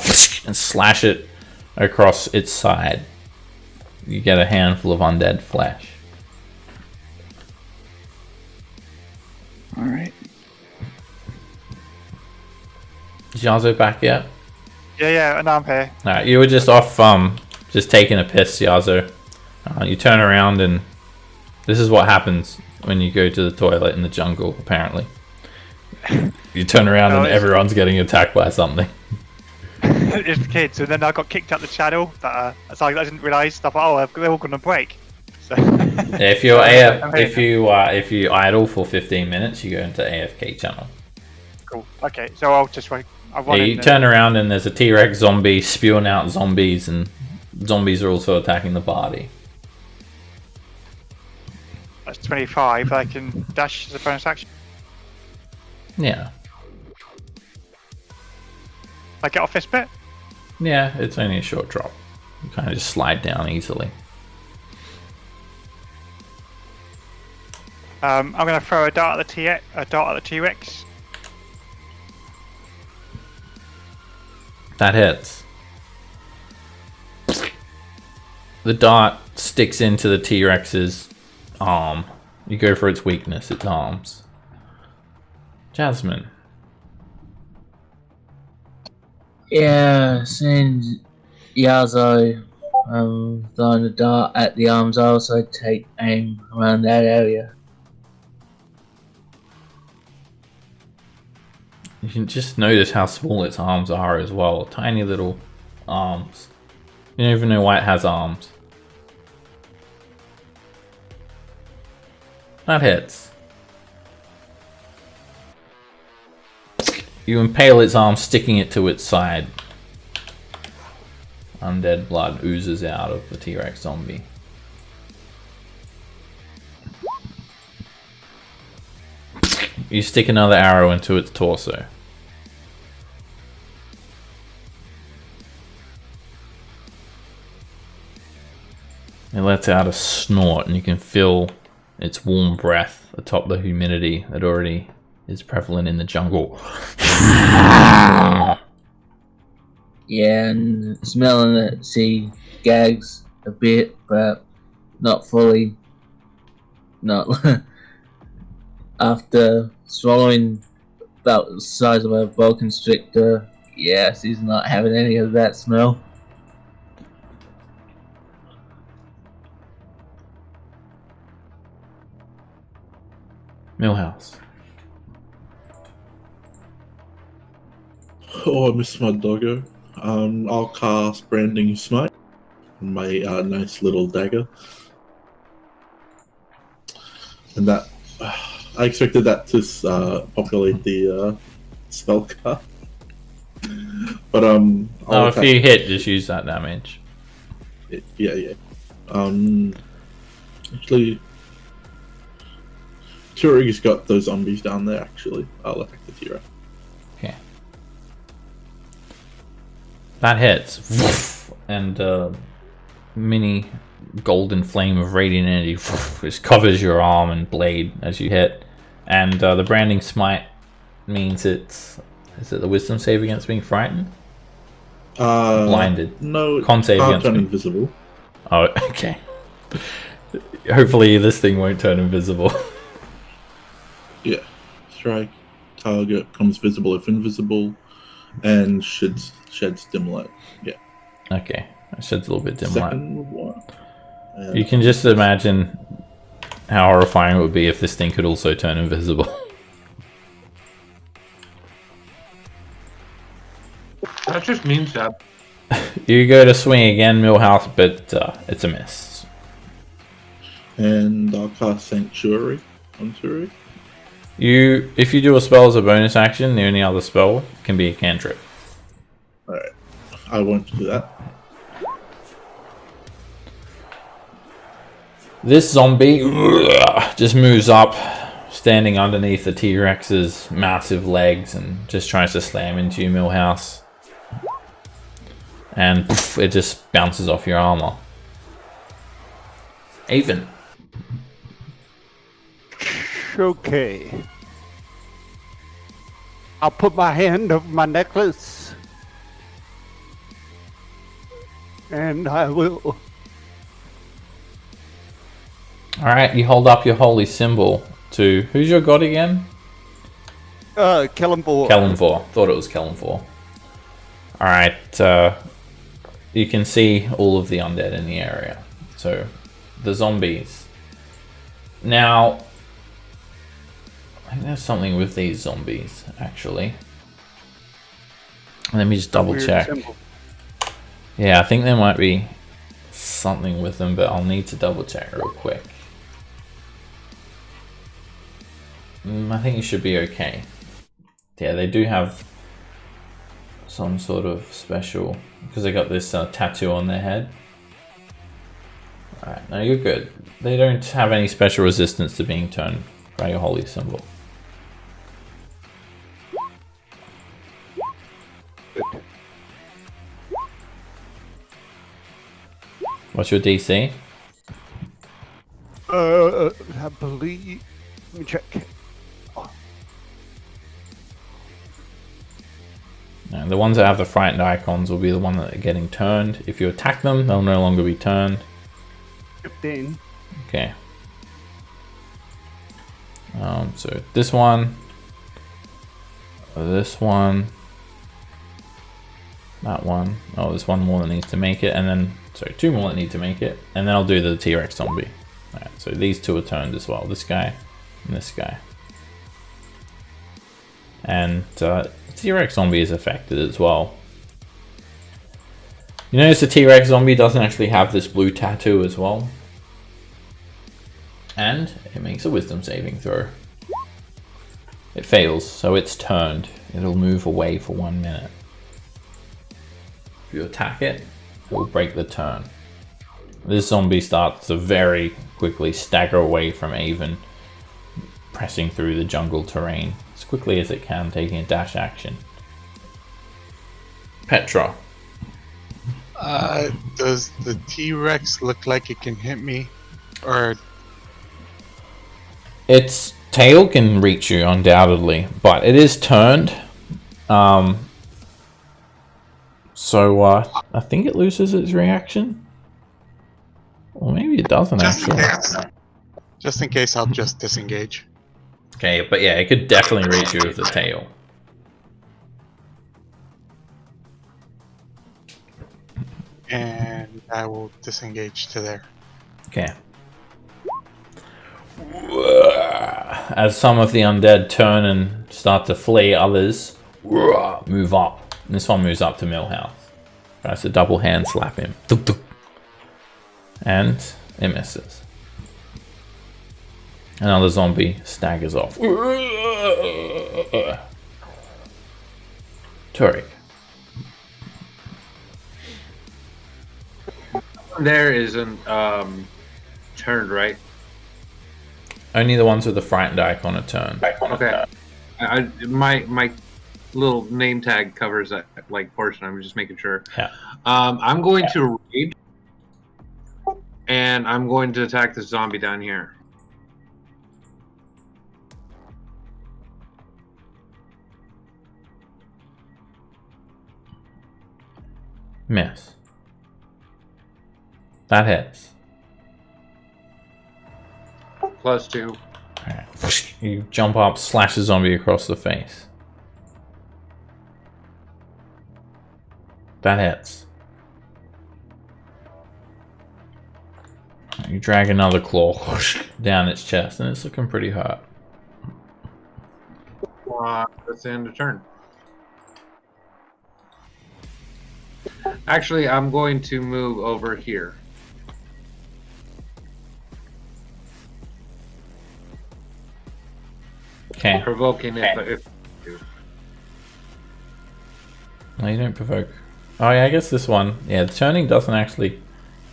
and slash it across its side. You get a handful of undead flesh. All right. Is Yazo back yet? Yeah, and I'm here. Alright, you were just off, just taking a piss, Yazo. You turn around and this is what happens when you go to the toilet in the jungle, apparently. You turn around and everyone's getting attacked by something. It's the kids, and then I got kicked out the channel. I didn't realise. I thought, oh, they're all gonna break. So If you idle for 15 minutes, you go into AFK channel. cool. Okay, so I'll just wait. You turn around and there's a T-Rex zombie spewing out zombies, and zombies are also attacking the party. That's 25. I can dash as a bonus action. Yeah. I get off this bit. Yeah, it's only a short drop. You kind of just slide down easily. I'm gonna throw a dart at the T-Rex. That hits. The dart sticks into the T-Rex's arm. You go for its weakness, its arms. Jasmine. Yeah, seeing Yazo throwing the dart at the arms, I also take aim around that area. You can just notice how small its arms are as well. Tiny little arms. You don't even know why it has arms. That hits. You impale its arm, sticking it to its side. Undead blood oozes out of the T-Rex zombie. You stick another arrow into its torso. It lets out a snort, and you can feel its warm breath atop the humidity that already is prevalent in the jungle. Yeah, and smelling it, she gags a bit, but not fully. Not after swallowing about the size of a boa constrictor. Yeah, she's not having any of that smell. Millhouse. Oh, I missed my doggo. I'll cast Branding Smite, my nice little dagger. And that, I expected that to populate the spell card. But Oh, if you hit, just use that damage. Yeah. Actually, Turi's got those zombies down there. Actually, I'll attack the T-Rex. Okay. That hits, and mini golden flame of radiant energy just covers your arm and blade as you hit. And the branding smite means is it the wisdom save against being frightened? Blinded. No, Con save can't against turn being... invisible. Oh, okay. Hopefully this thing won't turn invisible. Yeah. Strike. Target becomes visible if invisible, and sheds dim light. Yeah. Okay. That sheds a little bit dim light. Second one. You can just imagine how horrifying it would be if this thing could also turn invisible. That just means that. You go to swing again, Millhouse, but it's a miss. And I'll cast Sanctuary on Turi. If you do a spell as a bonus action, the only other spell can be a cantrip. Alright. I won't do that. This zombie just moves up, standing underneath the T-Rex's massive legs, and just tries to slam into you, Millhouse. And poof, it just bounces off your armor. Even. Okay. I'll put my hand over my necklace. And I will. Alright, you hold up your holy symbol to... Who's your god again? Kellenvor. Kellenvor. Thought it was Kellenvor. Alright, you can see all of the undead in the area. So, the zombies. Now, I think there's something with these zombies, actually. Let me just double check. Symbol. Yeah, I think there might be something with them, but I'll need to double check real quick. I think you should be okay. Yeah, they do have some sort of special, because they got this tattoo on their head. Alright, no, you're good. They don't have any special resistance to being turned by your holy symbol. Good. What's your DC? I believe. Let me check. Now, the ones that have the frightened icons will be the ones that are getting turned. If you attack them, they'll no longer be turned. 15. Okay. So this one, that one. Oh, there's one more that needs to make it, and then sorry, two more that need to make it, and then I'll do the T-Rex zombie. Alright, so these two are turned as well. This guy and this guy. And T-Rex zombie is affected as well. You notice the T-Rex zombie doesn't actually have this blue tattoo as well. And it makes a wisdom saving throw. It fails, so it's turned. It'll move away for 1 minute. If you attack it, it will break the turn. This zombie starts to very quickly stagger away from Avon, pressing through the jungle terrain as quickly as it can, taking a dash action. Petra. Does the T-Rex look like it can hit me? Or Its tail can reach you, undoubtedly, but it is turned. So I think it loses its reaction. Or maybe it doesn't actually. just in case, I'll just disengage. Okay, but yeah, it could definitely reach you with the tail. And I will disengage to there. Okay. As some of the undead turn and start to flee, others move up. And this one moves up to Millhouse. Tries to double hand slap him. And it misses. Another zombie staggers off. Turek. There isn't turned, right? Only the ones with the frightened icon are turned. Okay. My little name tag covers that like portion. I'm just making sure. Yeah. I'm going to raid, and I'm going to attack this zombie down here. Miss. That hits. +2. Alright. You jump up, slash the zombie across the face. That hits. You drag another claw down its chest, and it's looking pretty hurt. That's the end of turn. Actually, I'm going to move over here. Okay. Provoking if No, you don't provoke. Oh yeah, I guess this one. Yeah, the turning doesn't actually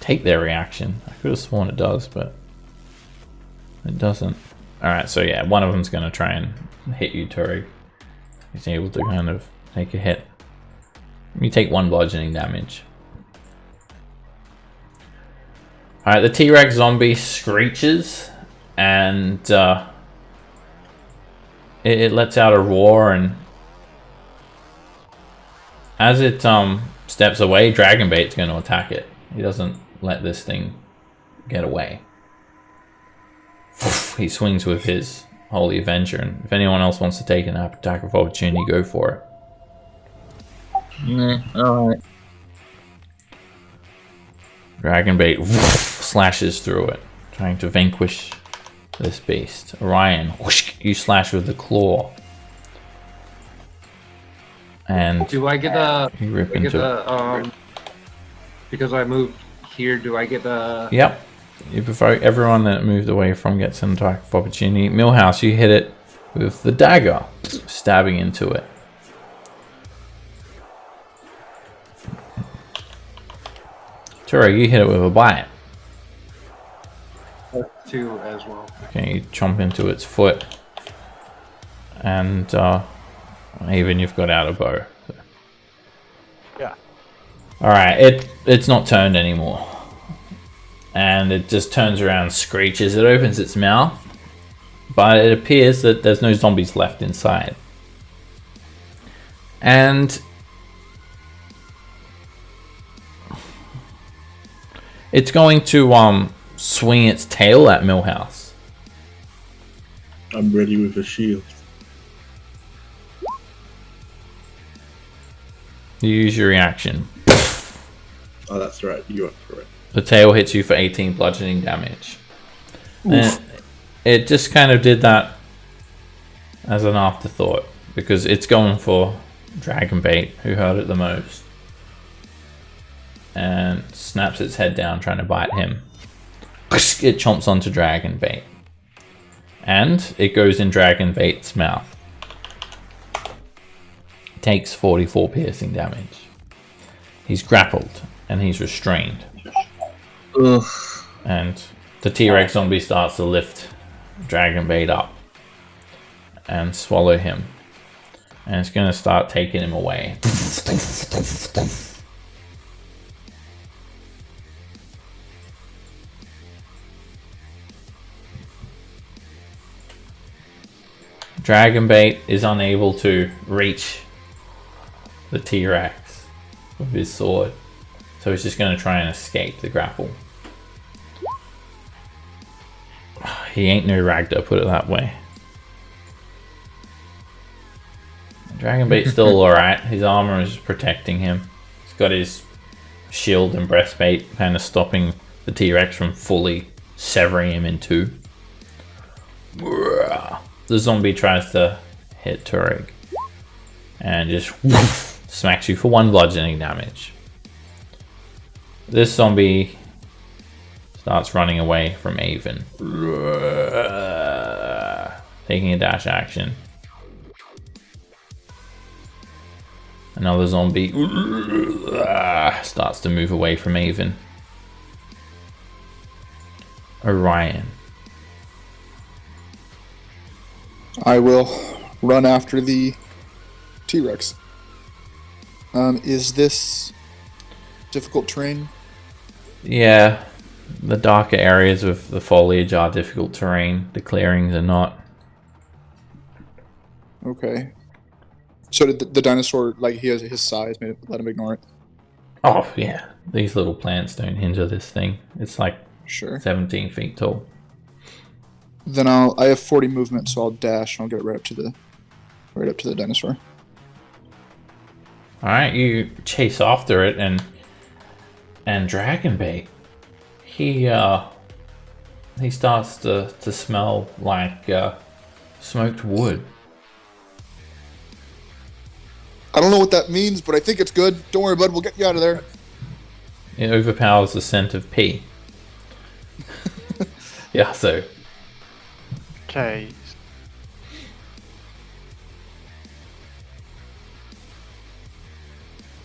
take their reaction. I could have sworn it does, but it doesn't. Alright, so yeah, one of them's going to try and hit you, Turi. He's able to kind of take a hit. You take 1 bludgeoning damage. Alright, the T-Rex zombie screeches and it lets out a roar, and as it steps away, Dragonbait's going to attack it. He doesn't let this thing get away. He swings with his Holy Avenger, and if anyone else wants to take an attack of opportunity, go for it. Nah, alright. Dragonbait slashes through it, trying to vanquish this beast. Orion, you slash with the claw. And Do I get a? you rip I get into a because I moved here. Do I get a? Yep. You provoke everyone that moved away from gets an attack of opportunity. Millhouse, you hit it with the dagger, stabbing into it. Turo, you hit it with a bite. 2 as well. Okay, you chomp into its foot. And even you've got out a bow. So. Yeah. Alright, it's not turned anymore. And it just turns around and screeches. It opens its mouth. But it appears that there's no zombies left inside. And it's going to swing its tail at Millhouse. I'm ready with a shield. You use your reaction. Oh, that's right. You are correct. The tail hits you for 18 bludgeoning damage. And it just kind of did that as an afterthought, because it's going for Dragonbait, who hurt it the most. And snaps its head down, trying to bite him. It chomps onto Dragonbait. And it goes in Dragonbait's mouth. Takes 44 piercing damage. He's grappled and he's restrained. Oof. And the T-Rex zombie starts to lift Dragonbait up and swallow him. And it's going to start taking him away. Dragonbait is unable to reach the T-Rex with his sword, so he's just going to try and escape the grapple. He ain't no Ragda, put it that way. Dragonbait's still alright. His armor is protecting him. He's got his shield and breastplate kind of stopping the T-Rex from fully severing him in two. The zombie tries to hit Turek and just smacks you for 1 bludgeoning damage. This zombie starts running away from Avon, taking a dash action. Another zombie starts to move away from Avon. Orion. I will run after the T-Rex. Is this difficult terrain? Yeah, the darker areas with the foliage are difficult terrain. The clearings are not. Okay. So did the dinosaur, like, he has his size, made it, let him ignore it? Oh yeah, these little plants don't hinder this thing. It's like Sure. 17 feet tall. Then I have 40 movement, so I'll dash and I'll get right up to the dinosaur. All right, you chase after it, and Dragonbait, he starts to smell like smoked wood. I don't know what that means, but I think it's good. Don't worry, bud. We'll get you out of there. It overpowers the scent of pee. Yeah, so Okay.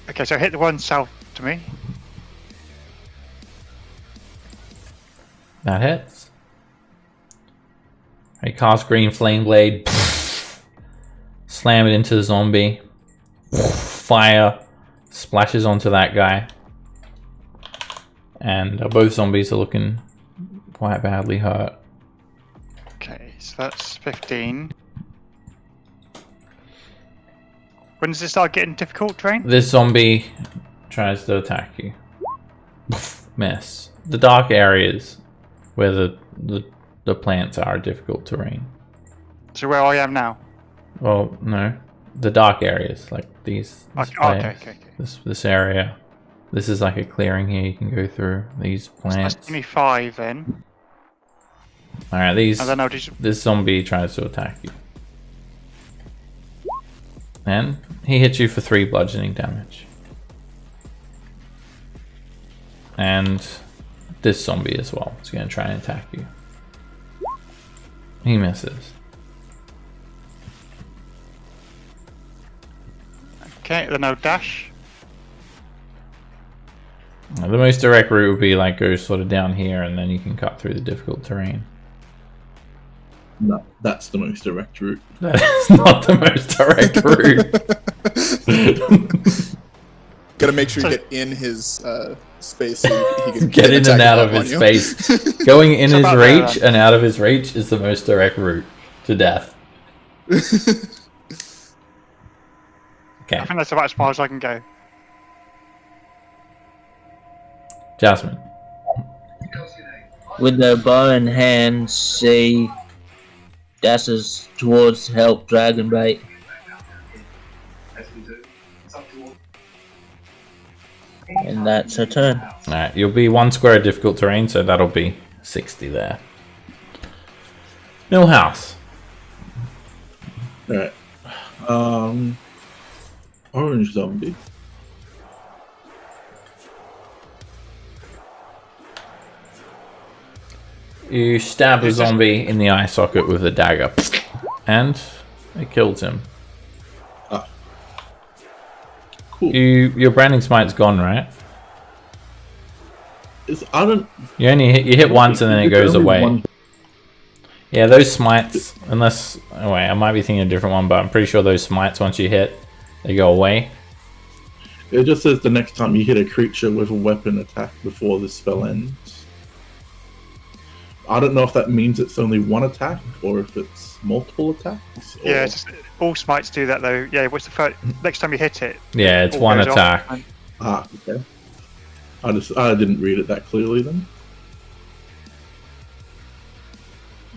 Okay, so hit the one south to me. that hits. I cast Green Flame Blade. Slam it into the zombie. Fire splashes onto that guy. And both zombies are looking quite badly hurt. Okay, so that's 15. When does it start getting difficult, Train? This zombie tries to attack you. Miss. The dark areas where the plants are difficult terrain. So where I am now? Well, no. The dark areas, like these Okay. this area. This is like a clearing here you can go through. These plants. That's 25 then. Alright, And then I'll just... this zombie tries to attack you. And he hits you for 3 bludgeoning damage. And this zombie as well is going to try and attack you. He misses. Okay, then I'll dash. The most direct route would be like go sort of down here and then you can cut through the difficult terrain. No, that's the most direct route. That is not the most direct route. Gotta make sure you get in his space so he can Get in and out of his space. Going in his reach and out of his reach is the most direct route to death. Okay. I think that's about as far as I can go. Jasmine. With the bow in hand, she dashes towards to help Dragonbait. And that's her turn. Alright, you'll be 1 square of difficult terrain, so that'll be 60 there. Millhouse. Alright. Orange zombie. You stab a zombie in the eye socket with a dagger, and it kills him. Ah. Cool. Your branding smite's gone, right? I don't. You hit once and then it goes only away. one- Yeah, those smites, unless oh wait, I might be thinking a different one, but I'm pretty sure those smites once you hit, they go away. It just says the next time you hit a creature with a weapon attack before the spell ends. I don't know if that means it's only one attack or if it's multiple attacks. Or... Yeah, it's just, all smites do that though. Yeah, what's the first, next time you hit it? Yeah, it's all one goes off attack. and- Ah, okay. I didn't read it that clearly then.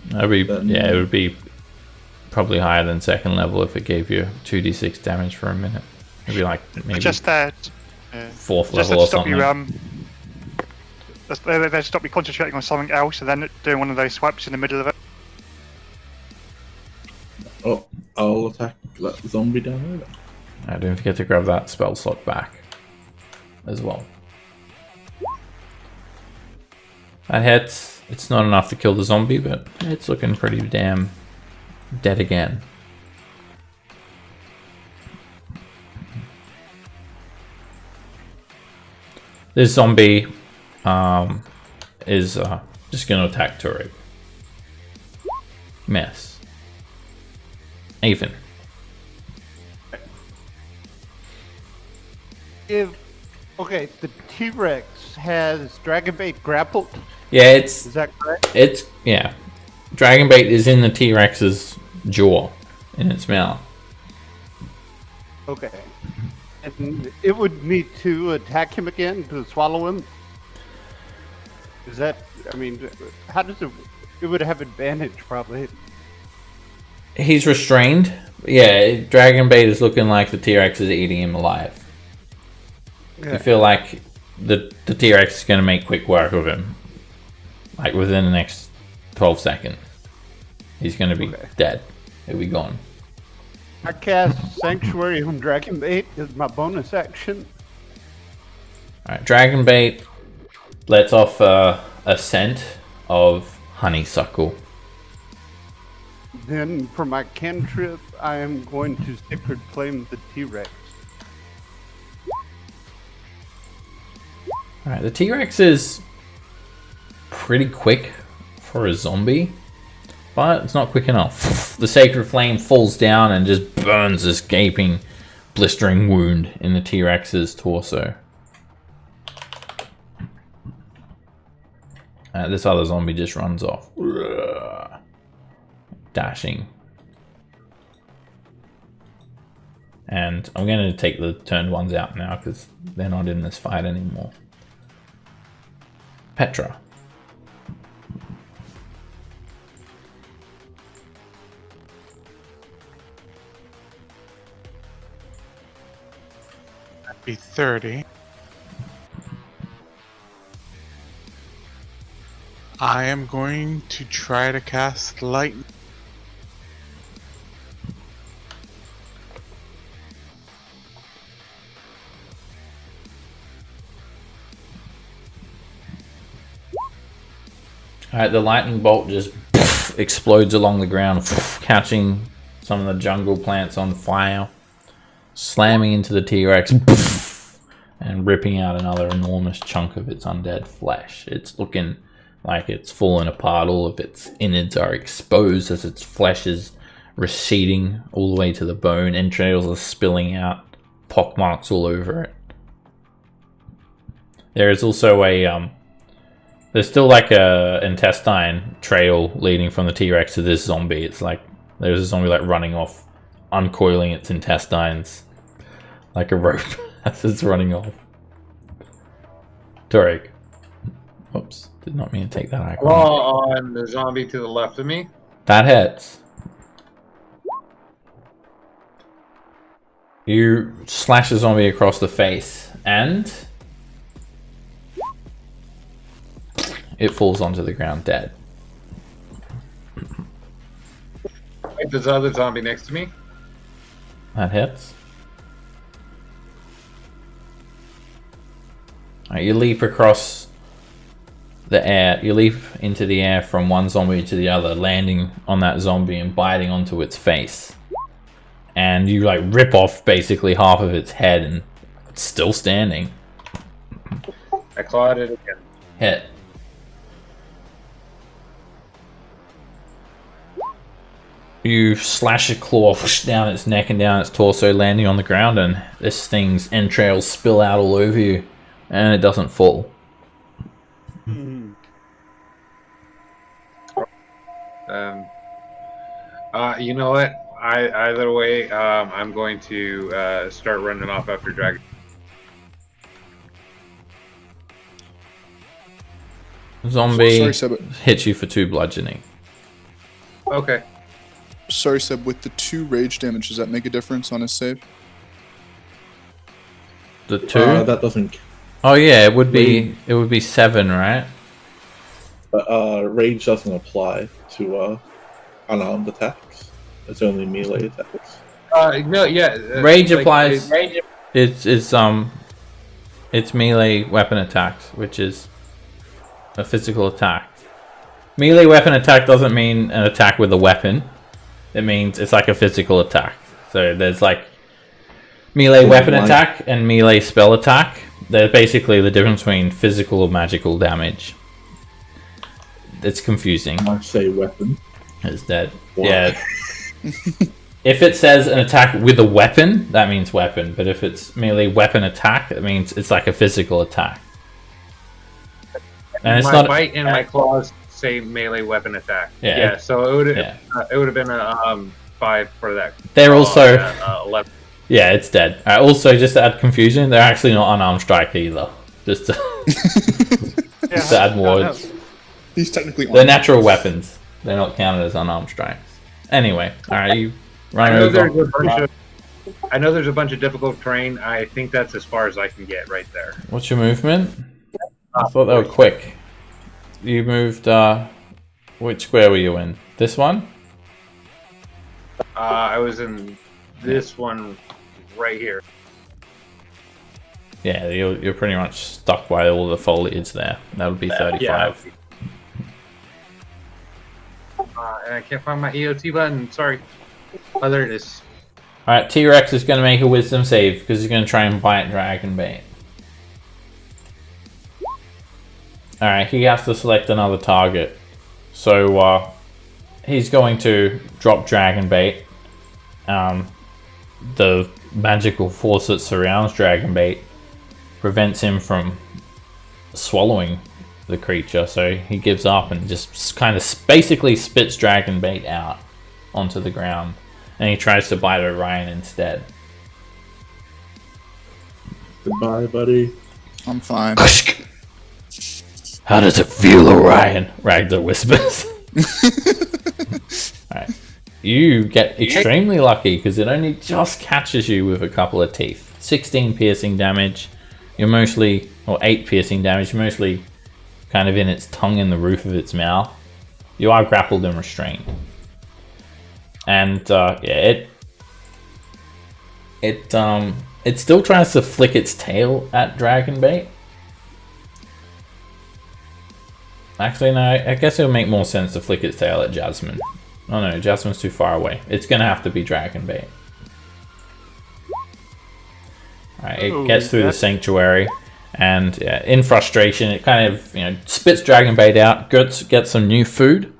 That'd be, yeah, it would be probably higher than 2nd level if it gave you 2d6 damage for a minute. It'd be like maybe Just there. 4th Just level to or stop something. you they stop you concentrating on something else and then doing one of those swipes in the middle of it. Oh, I'll attack that zombie down there then. I don't forget to grab that spell slot back as well. That hits. It's not enough to kill the zombie, but it's looking pretty damn dead again. This zombie is just going to attack Turek. Miss. Ethan. Okay, the T-Rex has Dragonbait grappled. Yeah, Is that correct? yeah. Dragonbait is in the T-Rex's jaw, in its mouth. Okay. And it would need to attack him again to swallow him? Is that, I mean, how does it, it would have advantage probably. He's restrained. Yeah, Dragonbait is looking like the T-Rex is eating him alive. Yeah. You feel like the T-Rex is going to make quick work of him. Like within the next 12 seconds. He's going to be dead. He'll be gone. I cast Sanctuary on Dragonbait as my bonus action. Alright, Dragonbait lets off a scent of honeysuckle. Then for my cantrip, I am going to Sacred Flame the T-Rex. Alright, the T-Rex is pretty quick for a zombie, but it's not quick enough. The Sacred Flame falls down and just burns this gaping, blistering wound in the T-Rex's torso. This other zombie just runs off. Dashing. And I'm going to take the turned ones out now because they're not in this fight anymore. Petra. That'd be 30. I am going to try to cast lightning. Alright, the lightning bolt just explodes along the ground, catching some of the jungle plants on fire, slamming into the T-Rex, and ripping out another enormous chunk of its undead flesh. It's looking like it's fallen apart. All of its innards are exposed as its flesh is receding all the way to the bone. Entrails are spilling out, pockmarks all over it. There is also a there's still like a intestine trail leading from the T-Rex to this zombie. It's like there's a zombie like running off, uncoiling its intestines like a rope as it's running off. Torek. Oops, did not mean to take that icon. On the zombie to the left of me. That hits. You slash the zombie across the face and it falls onto the ground dead. Wait, there's other zombie next to me. That hits. Alright, you leap across the air. You leap into the air from one zombie to the other, landing on that zombie and biting onto its face. And you like rip off basically half of its head and it's still standing. I clawed it again. Hit. You slash a claw down its neck and down its torso, landing on the ground, and this thing's entrails spill out all over you, and it doesn't fall. You know what? Either way, I'm going to start running off after Dragon. Zombie Sorry, Seb. hits you for 2 bludgeoning. Okay. Sorry, Seb. With the 2 rage damage, does that make a difference on his save? The 2? That doesn't. Oh yeah, it would be 7, right? Rage doesn't apply to unarmed attacks. It's only melee attacks. No, yeah. Rage applies. It's melee weapon attacks, which is a physical attack. Melee weapon attack doesn't mean an attack with a weapon. It means it's like a physical attack. So there's like melee weapon attack and melee spell attack. They're basically the difference between physical or magical damage. It's confusing. I say weapon. It's dead. What? Yeah. If it says an attack with a weapon, that means weapon. But if it's merely weapon attack, it means it's like a physical attack. And it's my not bite and my claws say melee weapon attack. Yeah. So it would have been a 5 for that. They're also 11. yeah, it's dead. Also, just to add confusion, they're actually not unarmed strike either. Just to add more. He's technically. They're natural weapons. They're not counted as unarmed strikes. Anyway, all right, you run over. I know there's a bunch of difficult terrain. I think that's as far as I can get right there. What's your movement? I thought they were quick. You moved. Which square were you in? This one? I was in this one right here. Yeah, you're pretty much stuck by all the foliage there. That would be 35. Yeah. And I can't find my EOT button. Sorry. Oh, there it is. Alright, T-Rex is going to make a wisdom save because he's going to try and bite Dragon Bait. Alright, he has to select another target. So, he's going to drop Dragon Bait. The magical force that surrounds Dragon Bait prevents him from swallowing the creature, so he gives up and just kind of basically spits Dragon Bait out onto the ground, and he tries to bite Orion instead. Goodbye, buddy. I'm fine. How does it feel, Orion? Ragnar whispers. Alright. You get extremely lucky because it only just catches you with a couple of teeth. 16 piercing damage. You're mostly, or 8 piercing damage, you're mostly kind of in its tongue and the roof of its mouth. You are grappled and restrained. And yeah, it still tries to flick its tail at Dragonbait. Actually, no, I guess it'll make more sense to flick its tail at Jasmine. Oh no, Jasmine's too far away. It's gonna have to be Dragonbait. Alright, it gets through the sanctuary, and yeah, in frustration, it kind of, you know, spits Dragonbait out, gets some new food,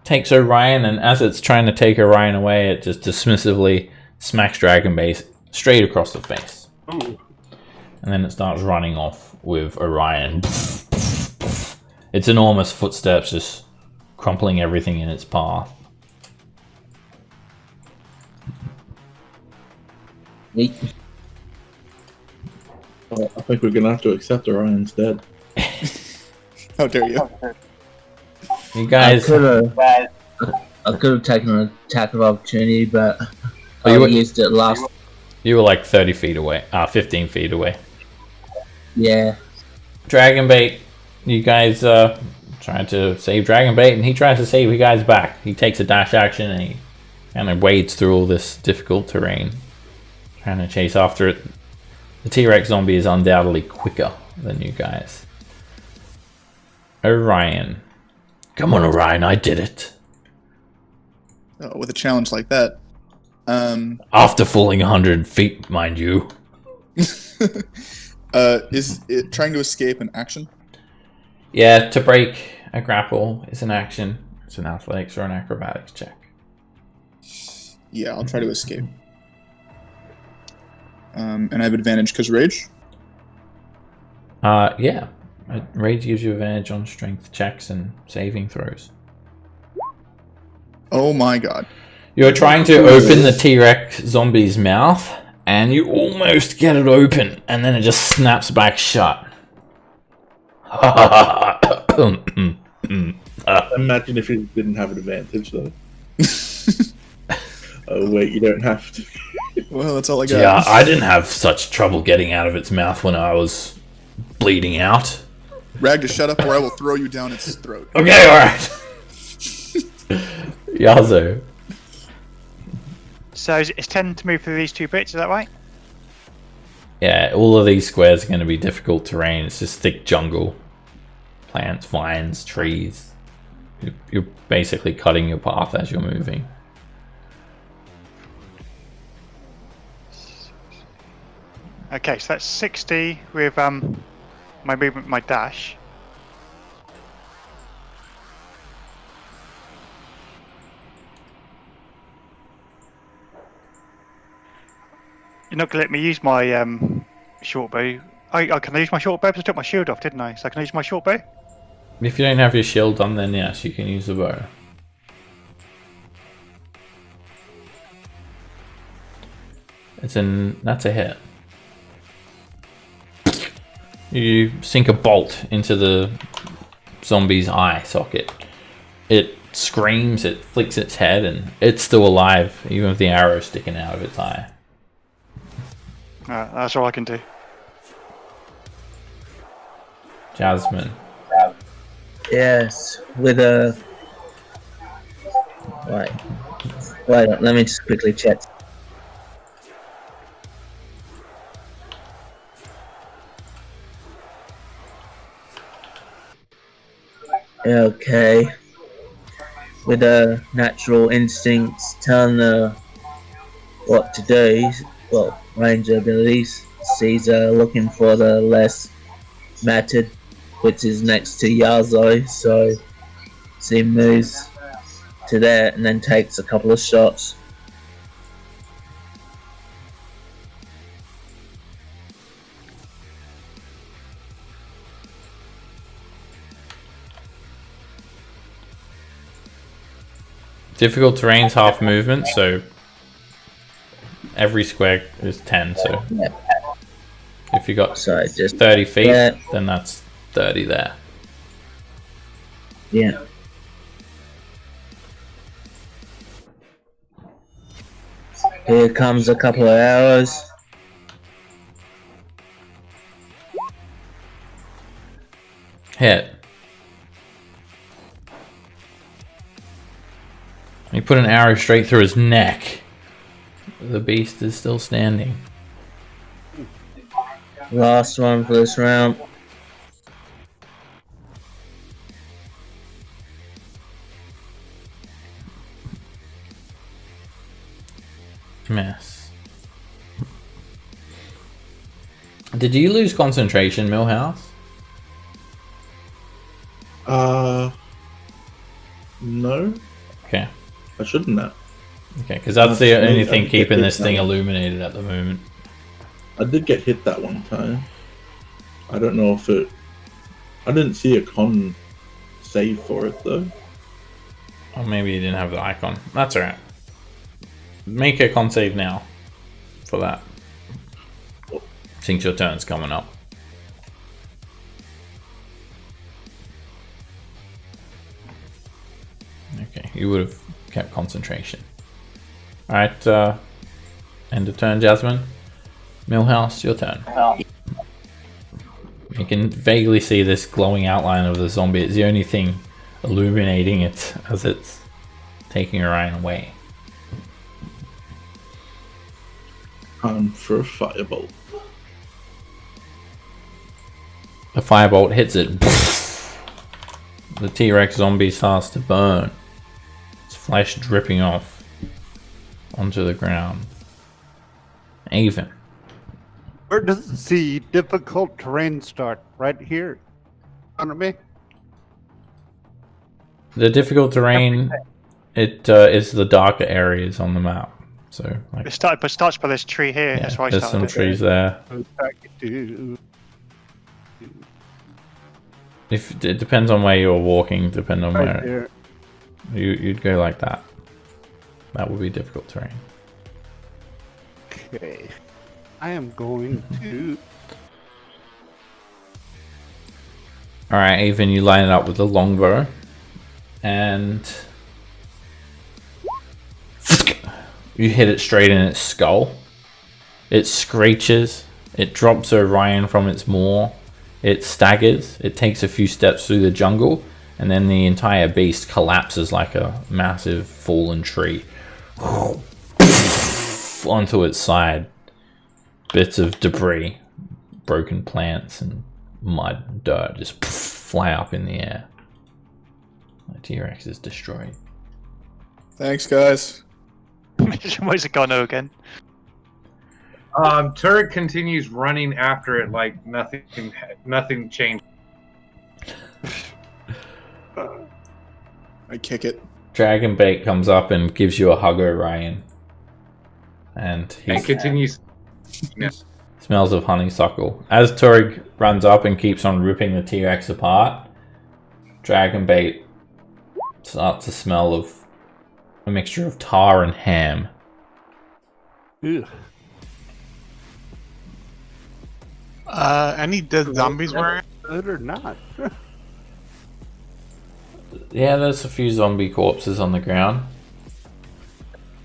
takes Orion, and as it's trying to take Orion away, it just dismissively smacks Dragonbait straight across the face. And then it starts running off with Orion. Its enormous footsteps just crumpling everything in its path. Neat. Well, I think we're gonna have to accept Orion's dead. How dare you? You guys... I could have taken an attack of opportunity, but I used it last. You were like 30 feet away, 15 feet away. Yeah. Dragonbait, you guys trying to save Dragonbait, and he tries to save you guys back. He takes a dash action and he kind of wades through all this difficult terrain, trying to chase after it. The T-Rex zombie is undoubtedly quicker than you guys. Orion. Come on, Orion, I did it. Oh, with a challenge like that. After falling 100 feet, mind you. Is it trying to escape an action? Yeah, to break a grapple is an action. It's an athletics or an acrobatics check. Yeah, I'll try to escape. And I have advantage because rage? Yeah. Rage gives you advantage on strength checks and saving throws. Oh my god. You're trying to open the T-Rex zombie's mouth, and you almost get it open, and then it just snaps back shut. Imagine if you didn't have an advantage, though. Oh, wait, you don't have to. Well, that's all I got. Yeah, I didn't have such trouble getting out of its mouth when I was bleeding out. Rag, to shut up or I will throw you down its throat. Okay, alright. Yazo. So it's 10 to move through these two bits, is that right? Yeah, all of these squares are going to be difficult terrain. It's just thick jungle. Plants, vines, trees. You're basically cutting your path as you're moving. Okay, so that's 60 with my movement, my dash. You're not going to let me use my short bow. I can use my short bow because I took my shield off, didn't I? So I can use my short bow? If you don't have your shield on, then yes, you can use the bow. That's a hit. You sink a bolt into the zombie's eye socket. It screams, it flicks its head, and it's still alive, even with the arrow sticking out of its eye. That's all I can do. Jasmine. Yes, with a... Right. Wait, let me just quickly check. Okay. With a natural instincts telling her what to do, well, ranger abilities, she's looking for the less matted, which is next to Yazo, so she moves to there and then takes a couple of shots. Difficult terrain's half movement, so every square is 10, so If you got Sorry, just 30 feet, yeah. then that's 30 there. Yeah. Here comes a couple of arrows. Hit. You put an arrow straight through his neck. The beast is still standing. Last one for this round. Miss. Did you lose concentration, Millhouse? No. Okay. I shouldn't have. Okay, because that's the Maybe only I thing did keeping get this hit thing that one. illuminated at the moment. I did get hit that one time. I don't know if it... I didn't see a con save for it, though. Or maybe you didn't have the icon. That's alright. Make a con save now for that. Since your turn's coming up. Okay, you would have kept concentration. Alright, end of turn, Jasmine. Millhouse, your turn. You can vaguely see this glowing outline of the zombie. It's the only thing illuminating it as it's taking Orion away. For a firebolt. The firebolt hits it. The T-Rex zombie starts to burn. Its flesh dripping off onto the ground. Even. Where does the difficult terrain start? Right here? In front of me? The difficult terrain, it is the darker areas on the map. So, like, It starts by this tree here. yeah, That's why I there's some started. trees there. If it depends on where you're walking, depending on Right where there. you'd go like that. That would be difficult terrain. Okay. I am going to... Alright, Avon, you line it up with the longbow. And you hit it straight in its skull. It screeches. It drops Orion from its moor. It staggers. It takes a few steps through the jungle. And then the entire beast collapses like a massive fallen tree. Onto its side. Bits of debris, broken plants and mud and dirt just fly up in the air. The T-Rex is destroyed. Thanks, guys. Where's it gone again? Turret continues running after it like nothing changed. I kick it. Dragon Bait comes up and gives you a hug, Orion. And he And continues. Yeah. smells of honeysuckle. As Turig runs up and keeps on ripping the T-Rex apart, Dragon Bait starts to smell of a mixture of tar and ham. Ugh. Any dead zombies were? Good or not? Yeah, there's a few zombie corpses on the ground.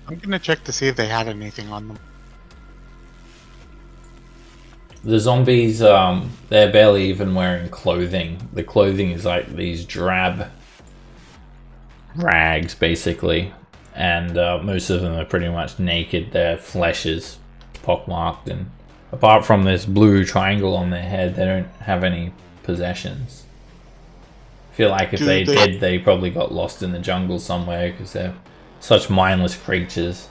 I'm gonna check to see if they had anything on them. The zombies, they're barely even wearing clothing. The clothing is like these drab rags, basically. And most of them are pretty much naked. Their flesh is pockmarked. And apart from this blue triangle on their head, they don't have any possessions. I feel like if they did, they probably got lost in the jungle somewhere because they're such mindless creatures.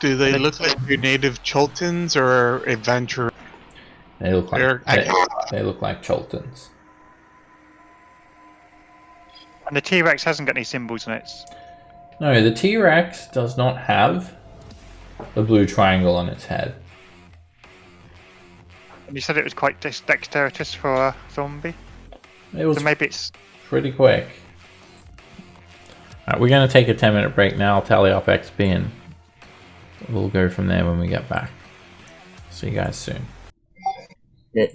Do they look like your native Choltons or adventurers? They look like they look like Choltons. And the T-Rex hasn't got any symbols on it. No, the T-Rex does not have the blue triangle on its head. And you said it was quite dexterous for a zombie. It was So maybe it's... pretty quick. Alright, we're going to take a 10-minute break now. I'll tally up XP and we'll go from there when we get back. See you guys soon. Yeah.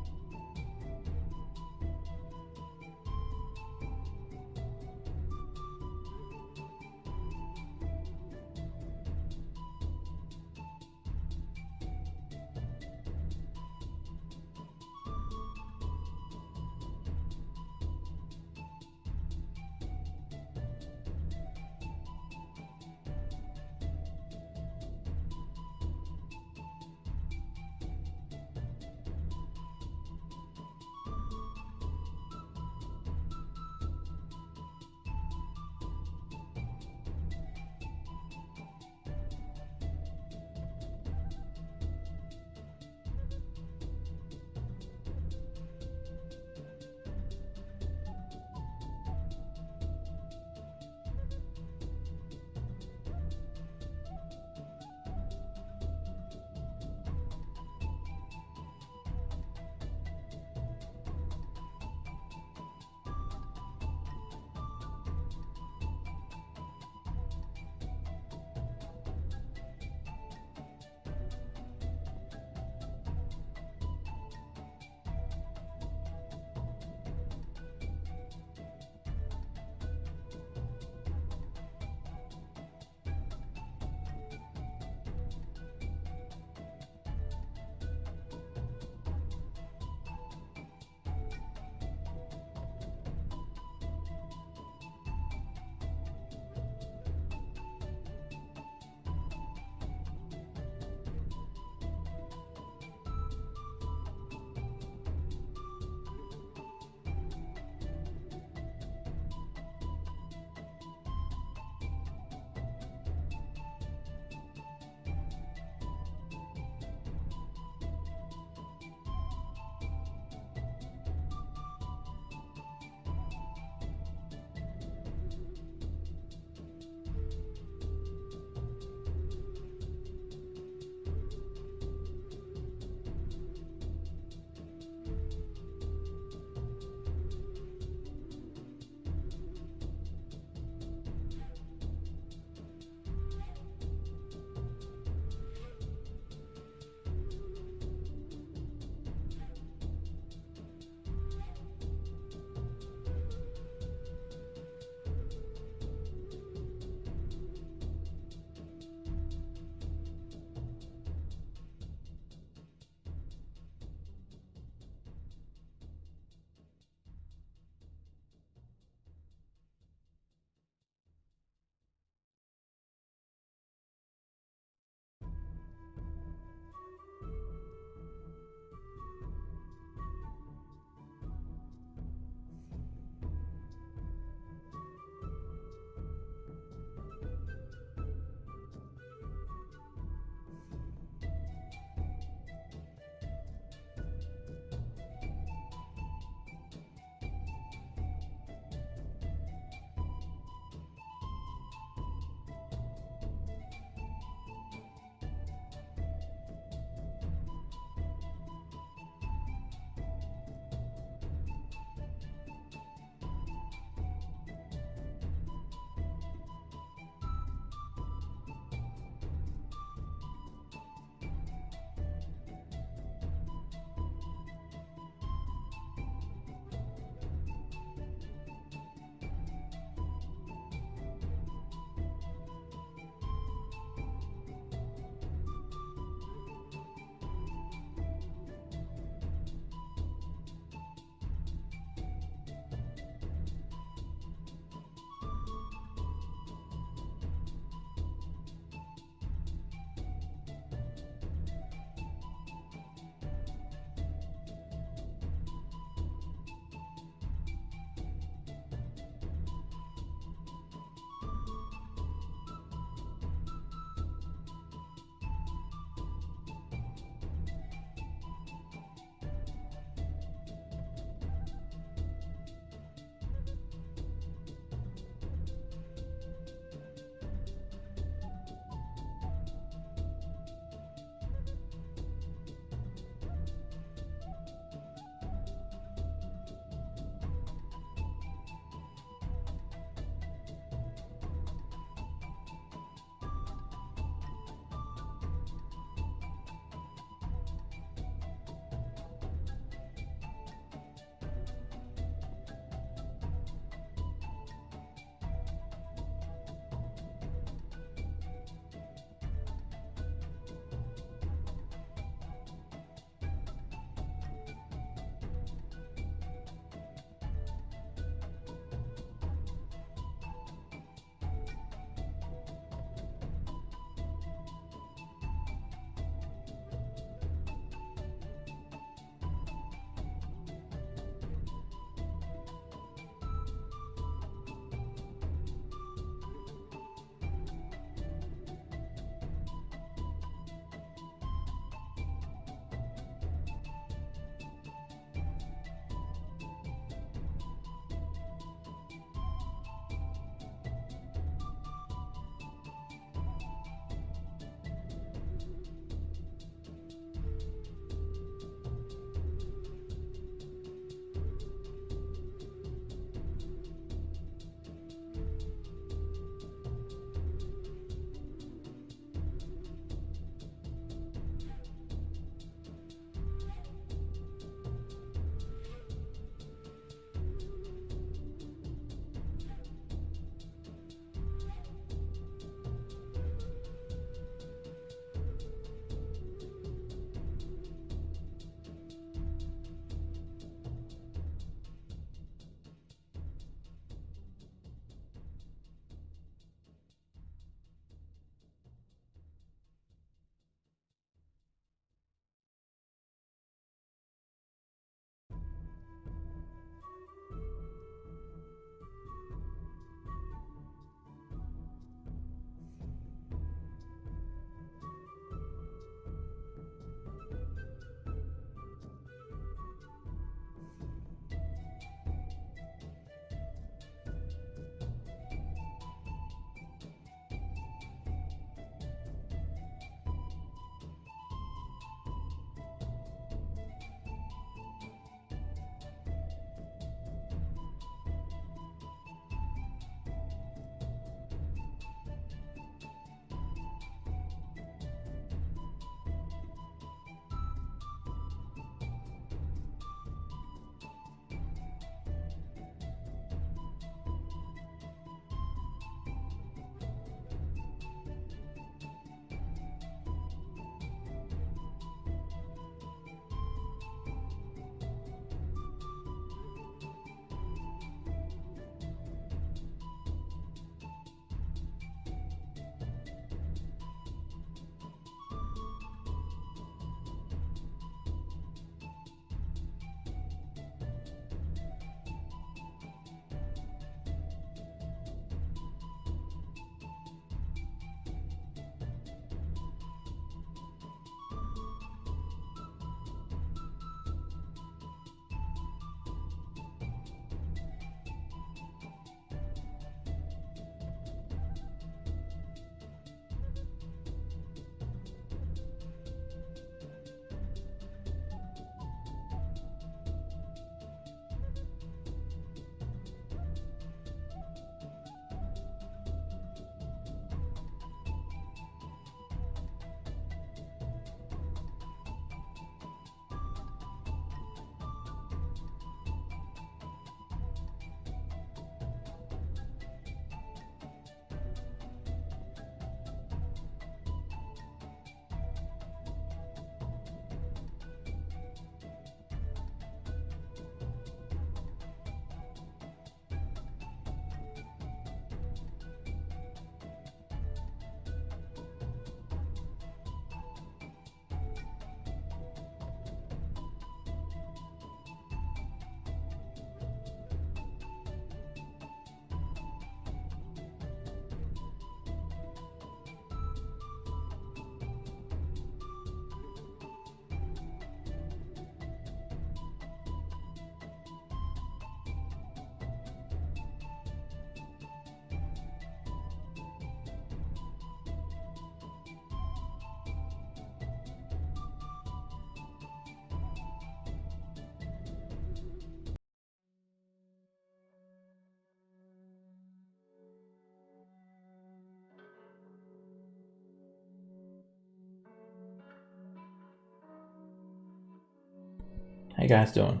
How you guys doing?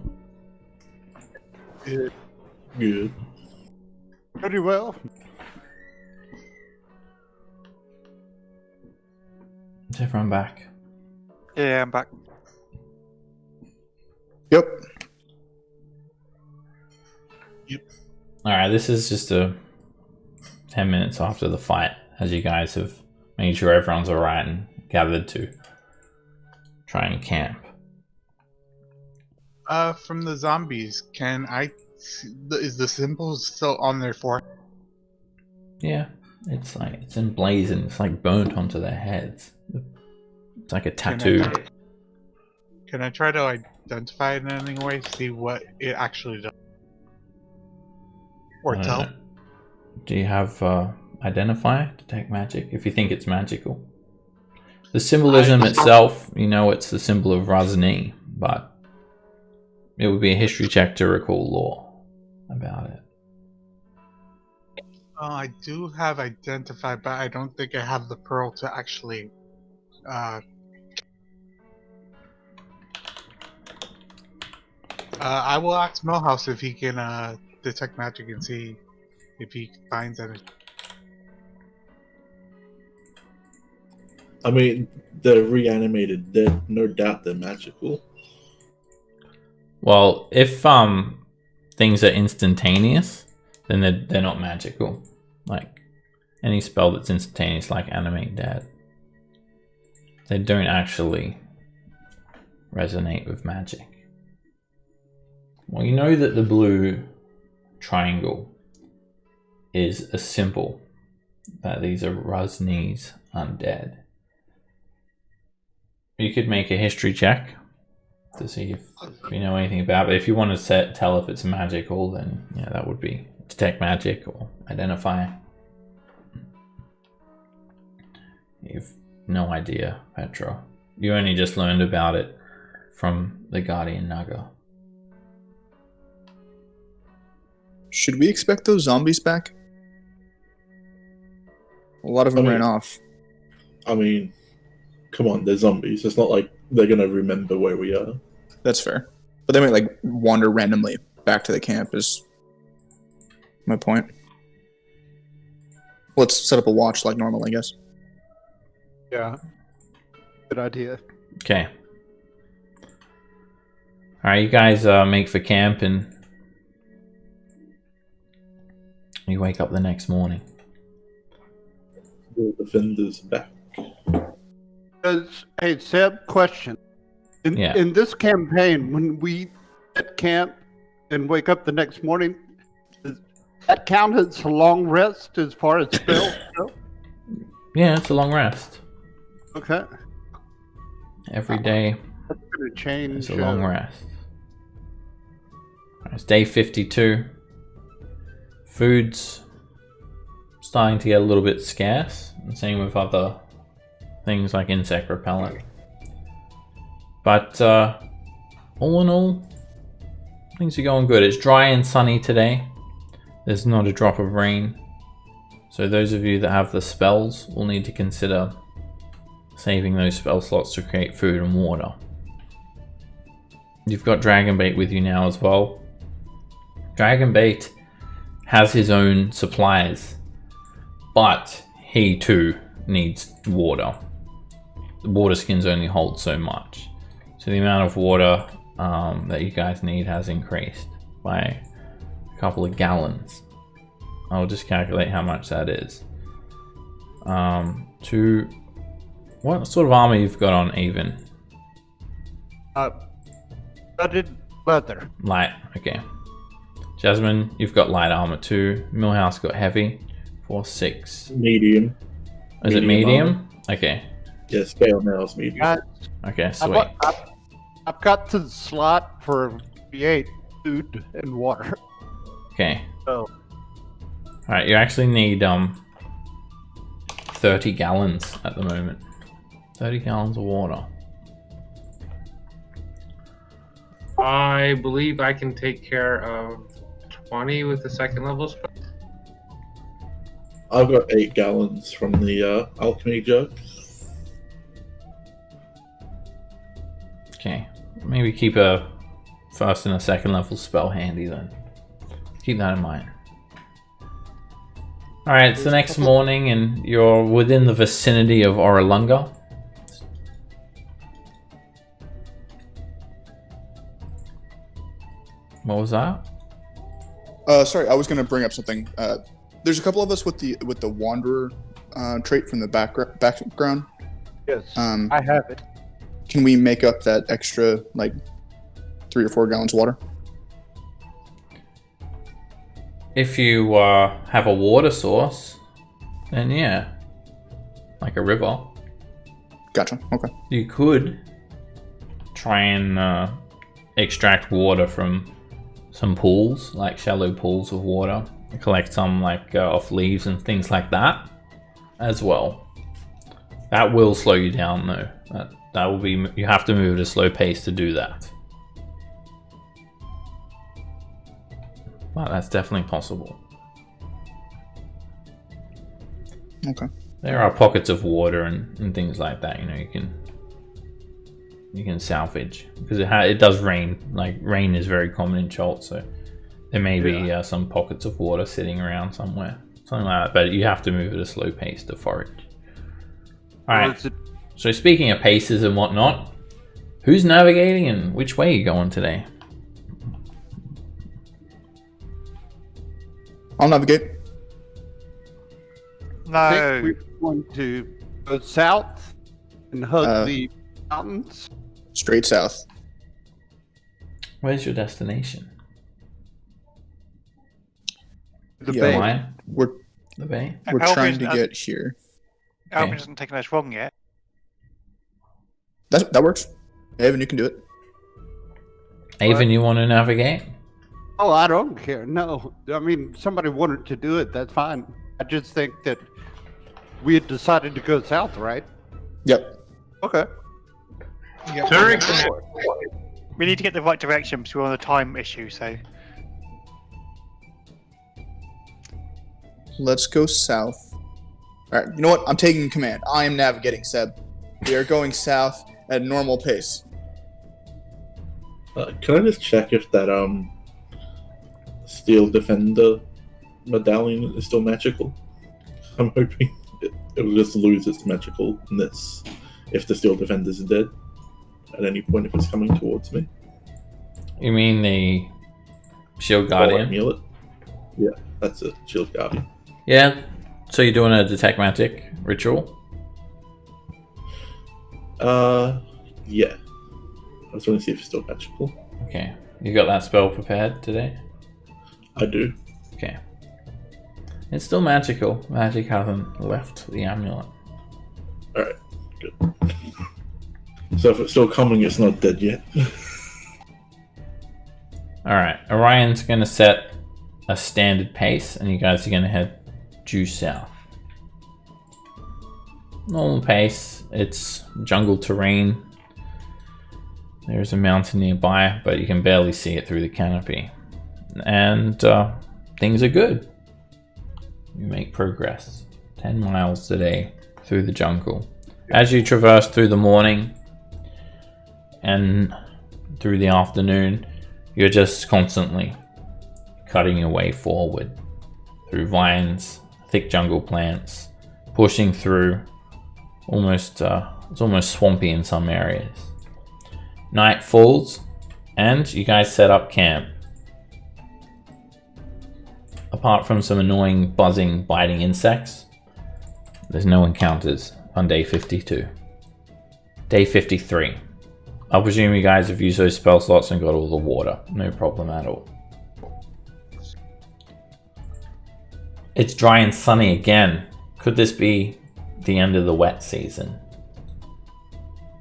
Good. Good. Pretty well. Is everyone back? Yeah, I'm back. Yep. Alright, this is just 10 minutes after the fight, as you guys have made sure everyone's alright and gathered to try and camp. From the zombies, can I? Is the symbols still on their forehead? Yeah, it's emblazoned, it's like burnt onto their heads. It's like a tattoo. Can I try to identify it in any way? See what it actually does, or tell? know. Do you have identify, detect magic, if you think it's magical? The symbolism itself, you know it's the symbol of Razni, but it would be a history check to recall lore about it. I do have identify, but I don't think I have the pearl to actually. I will ask Millhouse if he can detect magic and see if he finds anything. I mean, they're reanimated dead. No doubt they're magical. Well, if things are instantaneous, then they're not magical. Like any spell that's instantaneous, like animate dead, they don't actually resonate with magic. Well, you know that the blue triangle is a symbol that these are Razni's undead. You could make a history check to see if you know anything about it. If you want to tell if it's magical, then yeah, that would be detect magic or identify. You've no idea, Petro. You only just learned about it from the Guardian Naga. Should we expect those zombies back? A lot of them ran off. I mean, come on, they're zombies. It's not like they're gonna remember where we are. That's fair. But they might like wander randomly back to the camp is my point. Let's set up a watch like normal, I guess. Yeah. Good idea. Okay. Alright, you guys make for camp and you wake up the next morning. The defenders back. Hey, Seb, question. Yeah. In this campaign, when we at camp and wake up the next morning, does that count as a long rest as far as spells go? Yeah, it's a long rest. Okay. Every day That's going to change. is a long rest. It's day 52. Food's starting to get a little bit scarce, and same with other things like insect repellent. But all in all, things are going good. It's dry and sunny today. There's not a drop of rain. So those of you that have the spells will need to consider saving those spell slots to create food and water. You've got Dragonbait with you now as well. Dragonbait has his own supplies, but he too needs water. The water skins only hold so much. So the amount of water that you guys need has increased by a couple of gallons. I'll just calculate how much that is. What sort of armor you've got on, even? Studded leather. Light, okay. Jasmine, you've got light armor too. Millhouse got heavy. 4, 6. Medium. Is it medium? Okay. Yeah, scale now is medium. Okay, sweet. I've got the slot for V8 food and water. Okay. So. Alright, you actually need 30 gallons at the moment. 30 gallons of water. I believe I can take care of 20 with the second level spell. I've got 8 gallons from the alchemy jug. Okay. Maybe keep a first and a second level spell handy then. Keep that in mind. Alright, it's the next morning and you're within the vicinity of Orolunga. What was that? Sorry, I was going to bring up something. There's a couple of us with the Wanderer trait from the background. Yes, I have it. Can we make up that extra, like, 3 or 4 gallons of water? If you have a water source, then yeah. Like a river. Gotcha, okay. You could try and extract water from some pools, like shallow pools of water. Collect some like off leaves and things like that as well. That will slow you down though. That will be, you have to move at a slow pace to do that. But that's definitely possible. Okay. There are pockets of water and things like that, you know, you can salvage because it does rain. Like rain is very common in Chult, so there may be some pockets of water sitting around somewhere, something like that. But you have to move at a slow pace to forage. All right. So speaking of paces and whatnot, who's navigating and which way are you going today? I'll navigate. I No. think we're going to go south and hug the mountains. Straight south. Where's your destination? The Yeah, bay. Mine? We're The bay? trying to get here. Alvin hasn't taken us wrong yet. That works. Evan, you can do it. Avon, you want to navigate? Oh, I don't care. No, I mean, somebody wanted to do it. That's fine. I just think that we had decided to go south, right? Yep. Okay. Turek, We need to get the right direction because we're on a time issue, so. Let's go south. All right, you know what? I'm taking command. I am navigating, Seb. We are going south at a normal pace. Can I just check if that Steel Defender medallion is still magical? I'm hoping it will just lose its magicalness if the Steel Defender is dead at any point if it's coming towards me. You mean the Shield Or Guardian? amulet? Yeah, that's it. Shield Guardian. Yeah. So you're doing a detect magic ritual? Yeah. I was going to see if it's still magical. Okay. You got that spell prepared today? I do. Okay. It's still magical. Magic hasn't left the amulet. Alright, good. So if it's still coming, it's not dead yet. Alright. Orion's going to set a standard pace and you guys are going to head due south. Normal pace. It's jungle terrain. There's a mountain nearby, but you can barely see it through the canopy. And things are good. You make progress. 10 miles today through the jungle. As you traverse through the morning and through the afternoon, you're just constantly cutting your way forward through vines, thick jungle plants, pushing through. It's almost swampy in some areas. Night falls, and you guys set up camp. Apart from some annoying buzzing, biting insects, there's no encounters on day 52. Day 53. I presume you guys have used those spell slots and got all the water. No problem at all. It's dry and sunny again. Could this be the end of the wet season?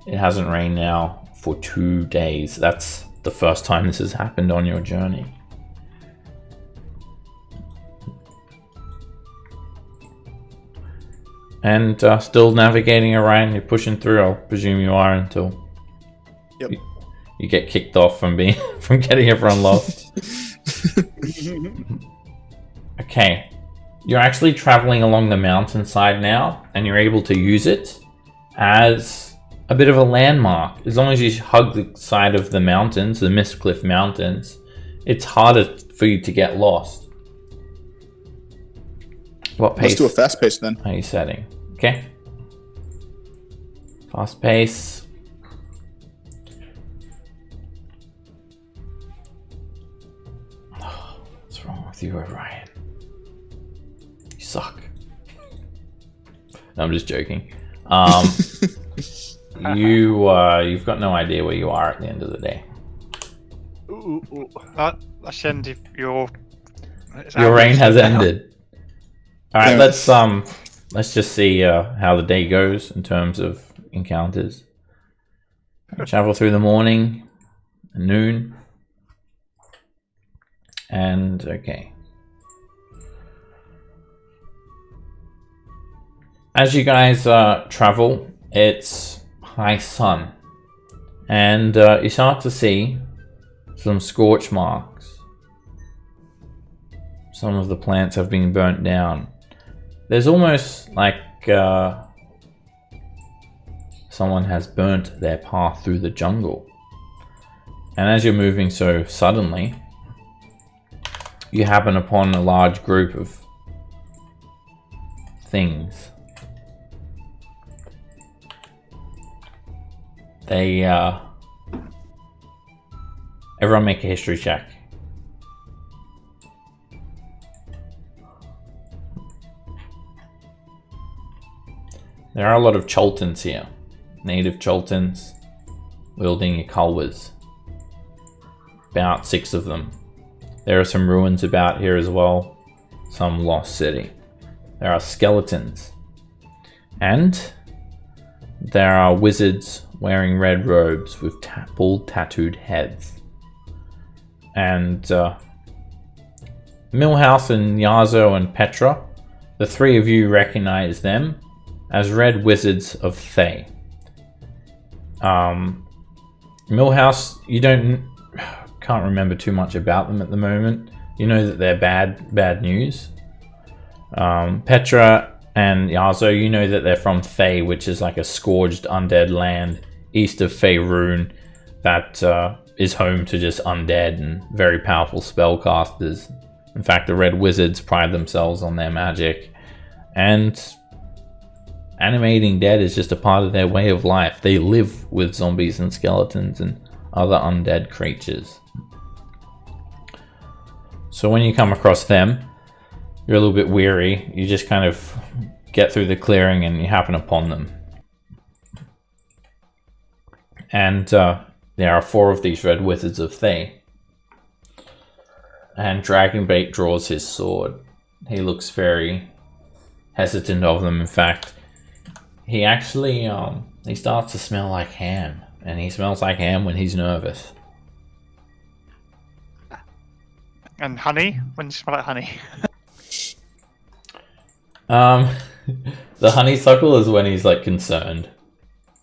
It hasn't rained now for 2 days. That's the first time this has happened on your journey. And still navigating around, you're pushing through. I'll presume you are until you get kicked off from being from getting everyone lost. Okay, you're actually traveling along the mountainside now, and you're able to use it as a bit of a landmark. As long as you hug the side of the mountains, the Mistcliff Mountains, it's harder for you to get lost. What pace? Let's do a fast pace then. Are you setting? Okay. Fast pace. What's wrong with you, Orion? You suck. No, I'm just joking. You've got no idea where you are at the end of the day. Let's end if your reign has ended. All right, Yeah. let's just see how the day goes in terms of encounters. Travel through the morning, noon, and okay. As you guys travel, it's high sun, and you start to see some scorch marks. Some of the plants have been burnt down. There's almost like someone has burnt their path through the jungle. And as you're moving so suddenly, you happen upon a large group of things. They, everyone make a history check. There are a lot of Choltons here. Native Choltons wielding Ikalwas. About 6 of them. There are some ruins about here as well. Some lost city. There are skeletons. And there are wizards wearing red robes with bald tattooed heads. And Millhouse and Yazo and Petra, the 3 of you recognize them as red wizards of Thay. Millhouse, you can't remember too much about them at the moment. You know that they're bad news. Petra and Yazo, you know that they're from Thay, which is like a scourged undead land east of Faerun that is home to just undead and very powerful spellcasters. In fact, the red wizards pride themselves on their magic, and animating dead is just a part of their way of life. They live with zombies and skeletons and other undead creatures. So when you come across them, you're a little bit weary. You just kind of get through the clearing and you happen upon them. And there are 4 of these red wizards of Thay. And Dragonbait draws his sword. He looks very hesitant of them. In fact, he actually he starts to smell like ham, and he smells like ham when he's nervous. And honey? When does it smell like honey? The honeysuckle is when he's like concerned,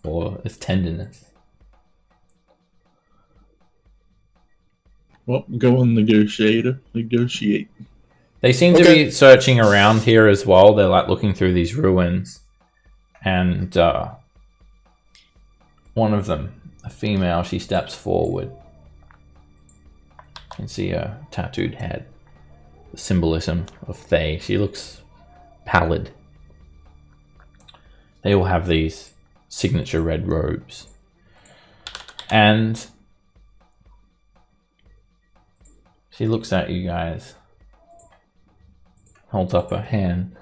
or his tenderness. Well, go on, negotiator. Negotiate. They seem to be searching around here as well. They're like looking through these ruins. And one of them, a female, she steps forward. You can see a tattooed head. The symbolism of Thay. She looks pallid. They all have these signature red robes. And she looks at you guys. Holds up her hand.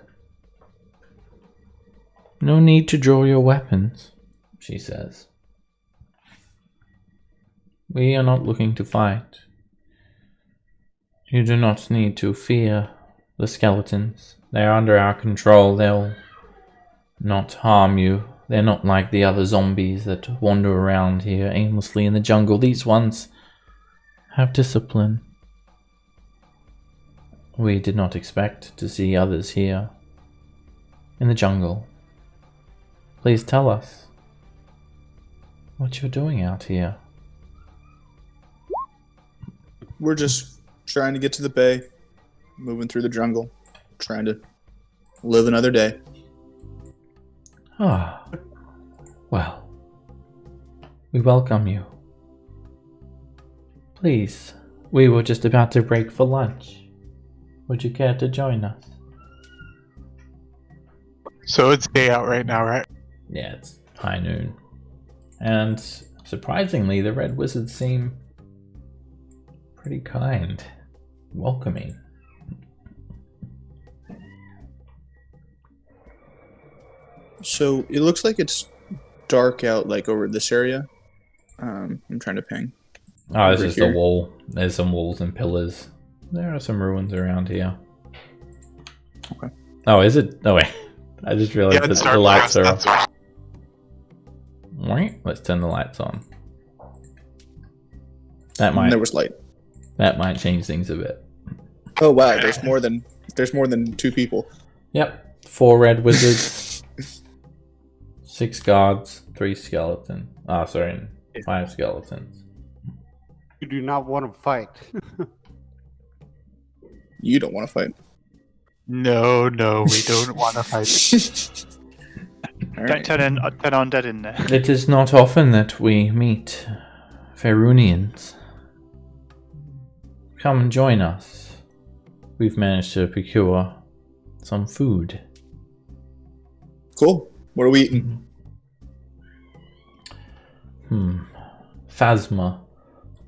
No need to draw your weapons, she says. We are not looking to fight. You do not need to fear the skeletons. They are under our control. They'll not harm you. They're not like the other zombies that wander around here aimlessly in the jungle. These ones have discipline. We did not expect to see others here in the jungle. Please tell us what you're doing out here. We're just trying to get to the bay, moving through the jungle, trying to live another day. Ah, well, We welcome you. Please, we were just about to break for lunch. Would you care to join us? So it's day out right now, right? Yeah, it's high noon. And surprisingly, the Red Wizards seem pretty kind, welcoming. So it looks like it's dark out, like over this area. I'm trying to ping. Oh, this Over is here. the wall. There's some walls and pillars. There are some ruins around here. Okay. Oh, is it? Oh, wait. I just realized Yeah, that it's the dark. lights are That's off. Right, let's turn the lights on. That And there might was light. change things a bit. Oh wow, there's more than 2 people. Yep, 4 red wizards, 6 guards, 3 skeletons. Ah, sorry, 5 skeletons. You do not want to fight. You don't want to fight. No, we don't want to fight. All Don't right. turn undead in there. It is not often that we meet Faerunians. Come and join us. We've managed to procure some food. Cool. What are we eating? Phasma,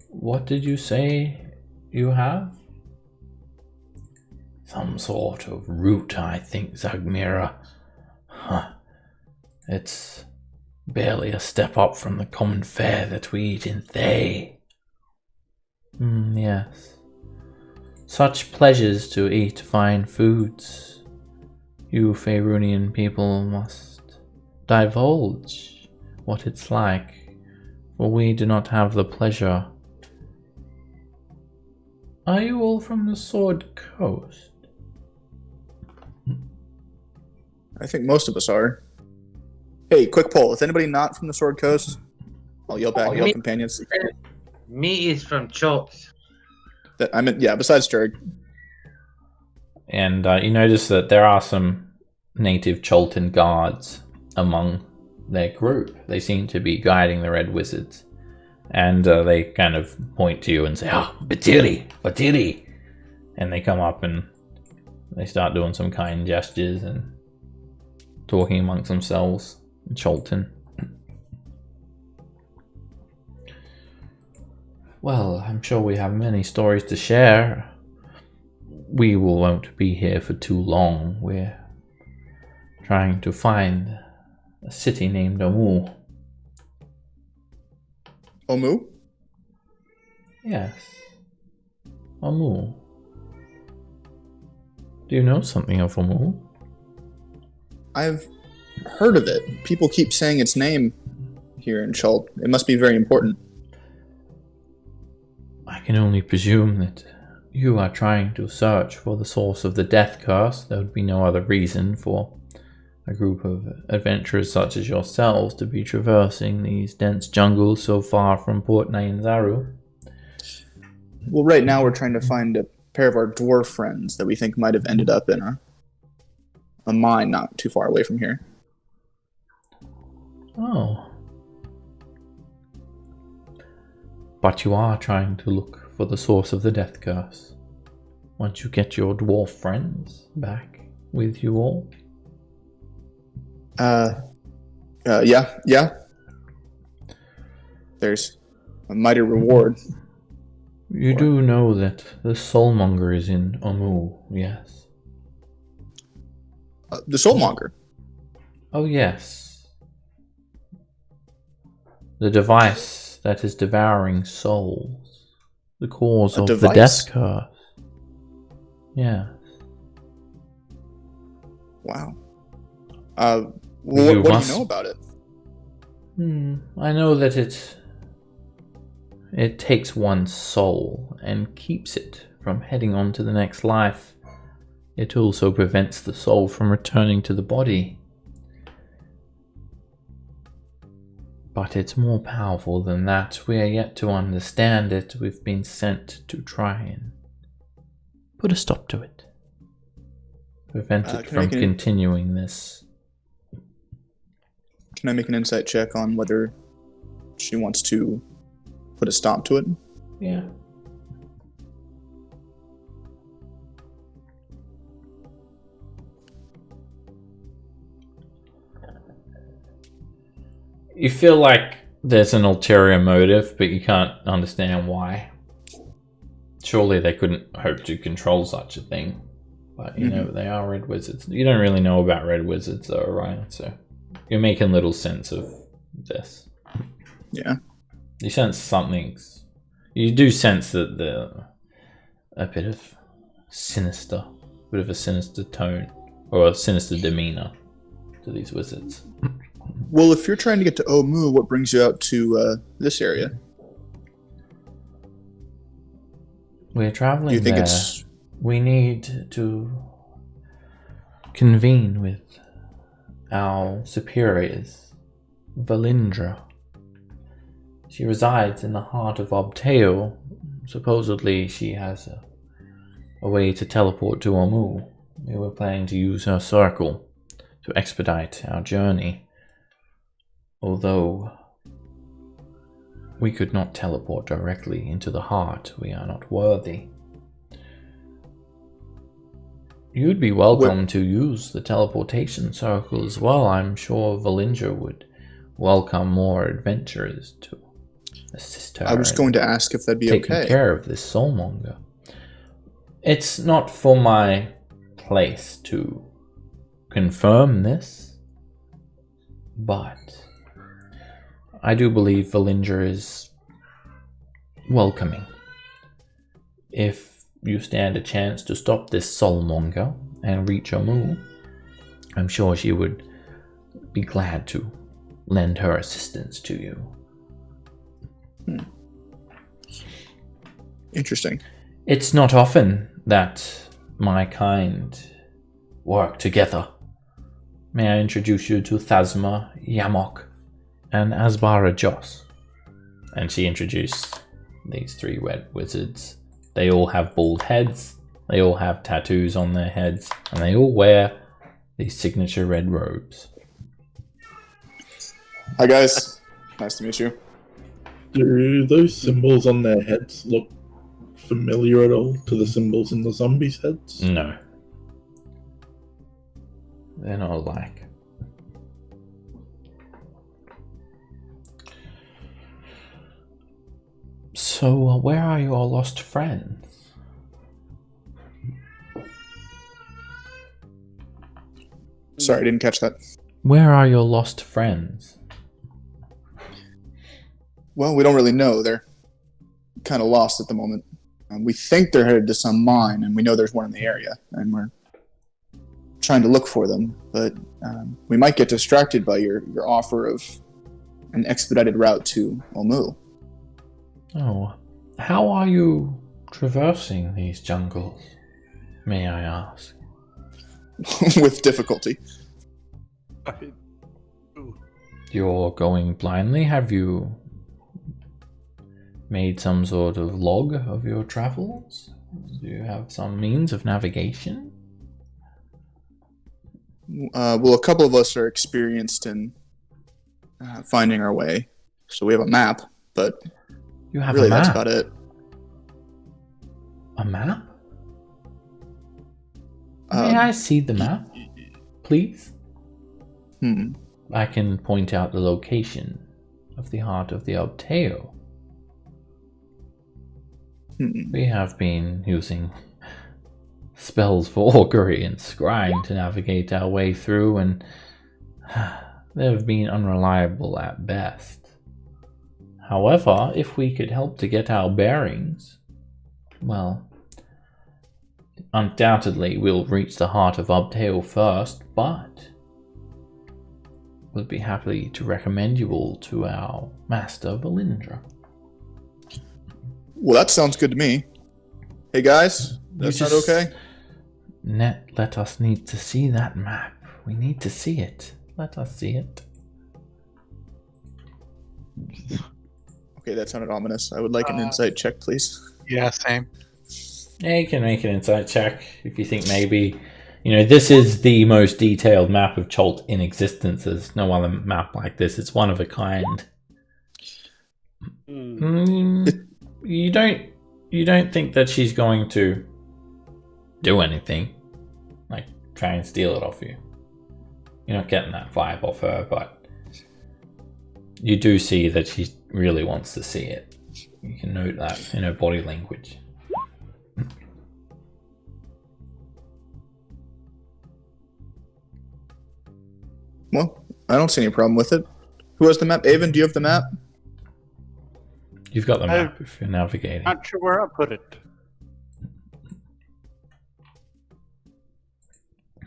what did you say you have? Some sort of root, I think, Zagmira. Huh. It's barely a step up from the common fare that we eat in Thay. Yes. Such pleasures to eat fine foods. You Faerunian people must divulge what it's like, for we do not have the pleasure. Are you all from the Sword Coast? I think most of us are. Hey, quick poll. Is anybody not from the Sword Coast? I'll yell back, yell companions. Me is from Chulps. Besides Jurg. And you notice that there are some native Cholton guards among their group. They seem to be guiding the Red Wizards. And they kind of point to you and say, Batiri, Batiri. And they come up and they start doing some kind gestures and talking amongst themselves in Cholton. Well, I'm sure we have many stories to share. We won't be here for too long. We're trying to find a city named Omu. Omu? Yes. Omu. Do you know something of Omu? I've heard of it. People keep saying its name here in Chult. It must be very important. I can only presume that you are trying to search for the source of the death curse. There would be no other reason for a group of adventurers such as yourselves to be traversing these dense jungles so far from Port Nyanzaru. Well, right now we're trying to find a pair of our dwarf friends that we think might have ended up in a mine not too far away from here. Oh. But you are trying to look for the source of the death curse. Once you get your dwarf friends back with you all. Yeah. There's a mighty reward. You do know that the Soulmonger is in Omu, yes? The Soulmonger? Oh, yes. The device that is devouring souls. The cause of the death curse. Yeah. Wow. What do you know about it? I know that it takes one's soul and keeps it from heading on to the next life. It also prevents the soul from returning to the body. But it's more powerful than that. We are yet to understand it. We've been sent to try and put a stop to it. Prevent it from continuing this. Can I make an insight check on whether she wants to put a stop to it. Yeah. You feel like there's an ulterior motive, but you can't understand why. Surely they couldn't hope to control such a thing. But, you know, they are red wizards. You don't really know about red wizards, though, right? So you're making little sense of this. Yeah. You sense something's... You do sense that they're a bit of sinister. A bit of a sinister tone. Or a sinister demeanor to these wizards. Well, if you're trying to get to Omu, what brings you out to this area? We're traveling Do you think there. it's... We need to convene with our superiors, Valindra. She resides in the heart of Obteo. Supposedly she has a way to teleport to Omu. We were planning to use her circle to expedite our journey. Although we could not teleport directly into the heart, we are not worthy. You'd be welcome to use the teleportation circle as well. I'm sure Valindra would welcome more adventurers to assist her. I was going to ask if that'd be taking okay. care of this soulmonger. It's not for my place to confirm this, but I do believe Valindra is welcoming. If you stand a chance to stop this soulmonger and reach Omu, I'm sure she would be glad to lend her assistance to you. Interesting. It's not often that my kind work together. May I introduce you to Thasma, Yamok, and Asbara Joss. And she introduced these three red wizards. They all have bald heads, they all have tattoos on their heads, and they all wear these signature red robes. Hi guys, nice to meet you. Do those symbols on their heads look familiar at all to the symbols in the zombies' heads? No. They're not alike. So, where are your lost friends? Sorry, I didn't catch that. Where are your lost friends? Well, we don't really know. They're kind of lost at the moment. We think they're headed to some mine, and we know there's one in the area, and we're trying to look for them. But we might get distracted by your offer of an expedited route to Omu. Oh, how are you traversing these jungles, may I ask? With difficulty. You're going blindly? Have you made some sort of log of your travels? Do you have some means of navigation? Well, a couple of us are experienced in finding our way, so we have a map, but You have really a map? that's about it. A map? May I see the map, please? I can point out the location of the heart of the Obteo. We have been using spells for augury and scrying to navigate our way through, and they have been unreliable at best. However, if we could help to get our bearings, well, undoubtedly we'll reach the heart of Obteo first, but we'll be happy to recommend you all to our master, Valindra. Well, that sounds good to me. Hey guys, that's not okay? Let us need to see that map. We need to see it. Let us see it. Okay, that sounded ominous. I would like an insight check, please. Yeah, same. Yeah, you can make an insight check if you think maybe, this is the most detailed map of Cholt in existence. There's no other map like this. It's one of a kind. You don't think that she's going to do anything, like try and steal it off you. You're not getting that vibe off her, but you do see that she really wants to see it. You can note that in her body language. Well, I don't see any problem with it. Who has the map? Avon, do you have the map? You've got the map if you're navigating. Not sure where I put it.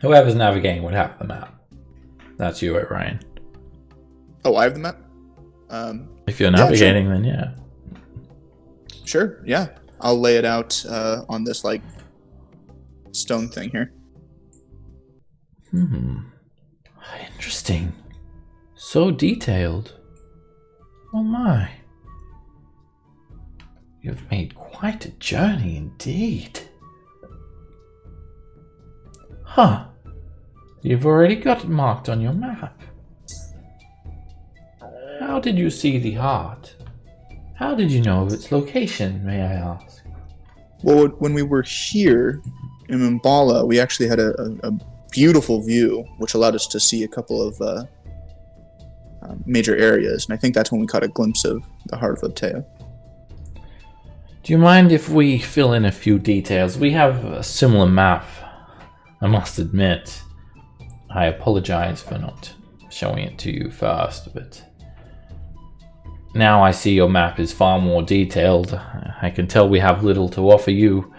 Whoever's navigating would have the map. That's you, Ryan. Oh, I have the map? If you're navigating, then yeah. Sure, yeah. I'll lay it out on this, like, stone thing here. Interesting. So detailed. Oh my. You've made quite a journey indeed. Huh. You've already got it marked on your map. How did you see the heart? How did you know of its location, may I ask? Well, when we were here in Mbala, we actually had a beautiful view, which allowed us to see a couple of major areas, and I think that's when we caught a glimpse of the Heart of Obteo. Do you mind if we fill in a few details? We have a similar map, I must admit. I apologize for not showing it to you first, but now I see your map is far more detailed. I can tell we have little to offer you.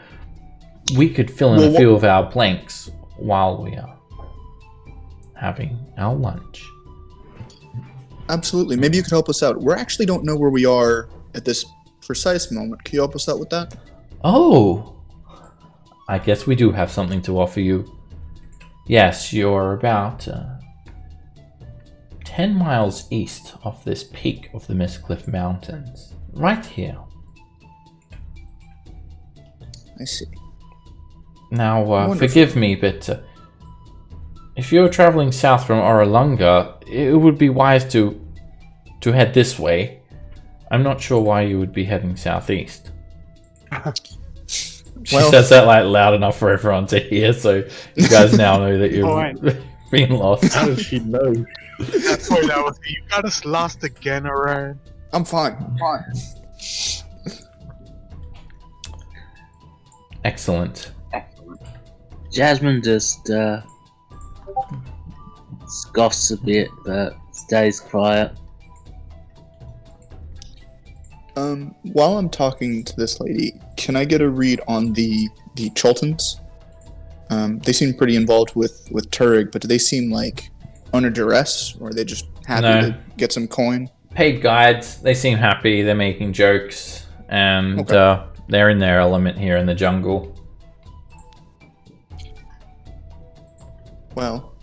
We could fill in a few of our blanks while we are having our lunch. Absolutely. Maybe you could help us out. We actually don't know where we are at this precise moment. Can you help us out with that? Oh! I guess we do have something to offer you. Yes, you're about 10 miles east of this peak of the Mistcliff Mountains. Right here. I see. Now, forgive me, but if you're traveling south from Orolunga, it would be wise to head this way. I'm not sure why you would be heading southeast. She says that like loud enough for everyone to hear, so you guys now know that you're being lost. How does she know? That's why that was. You got us lost again, Orion. I'm fine. Excellent. Jasmine just scoffs a bit, but stays quiet. While I'm talking to this lady, can I get a read on the Choltons? They seem pretty involved with Turig, but do they seem like under duress, or are they just happy to get some coin? Paid guides, they seem happy, they're making jokes, and they're in their element here in the jungle. Well,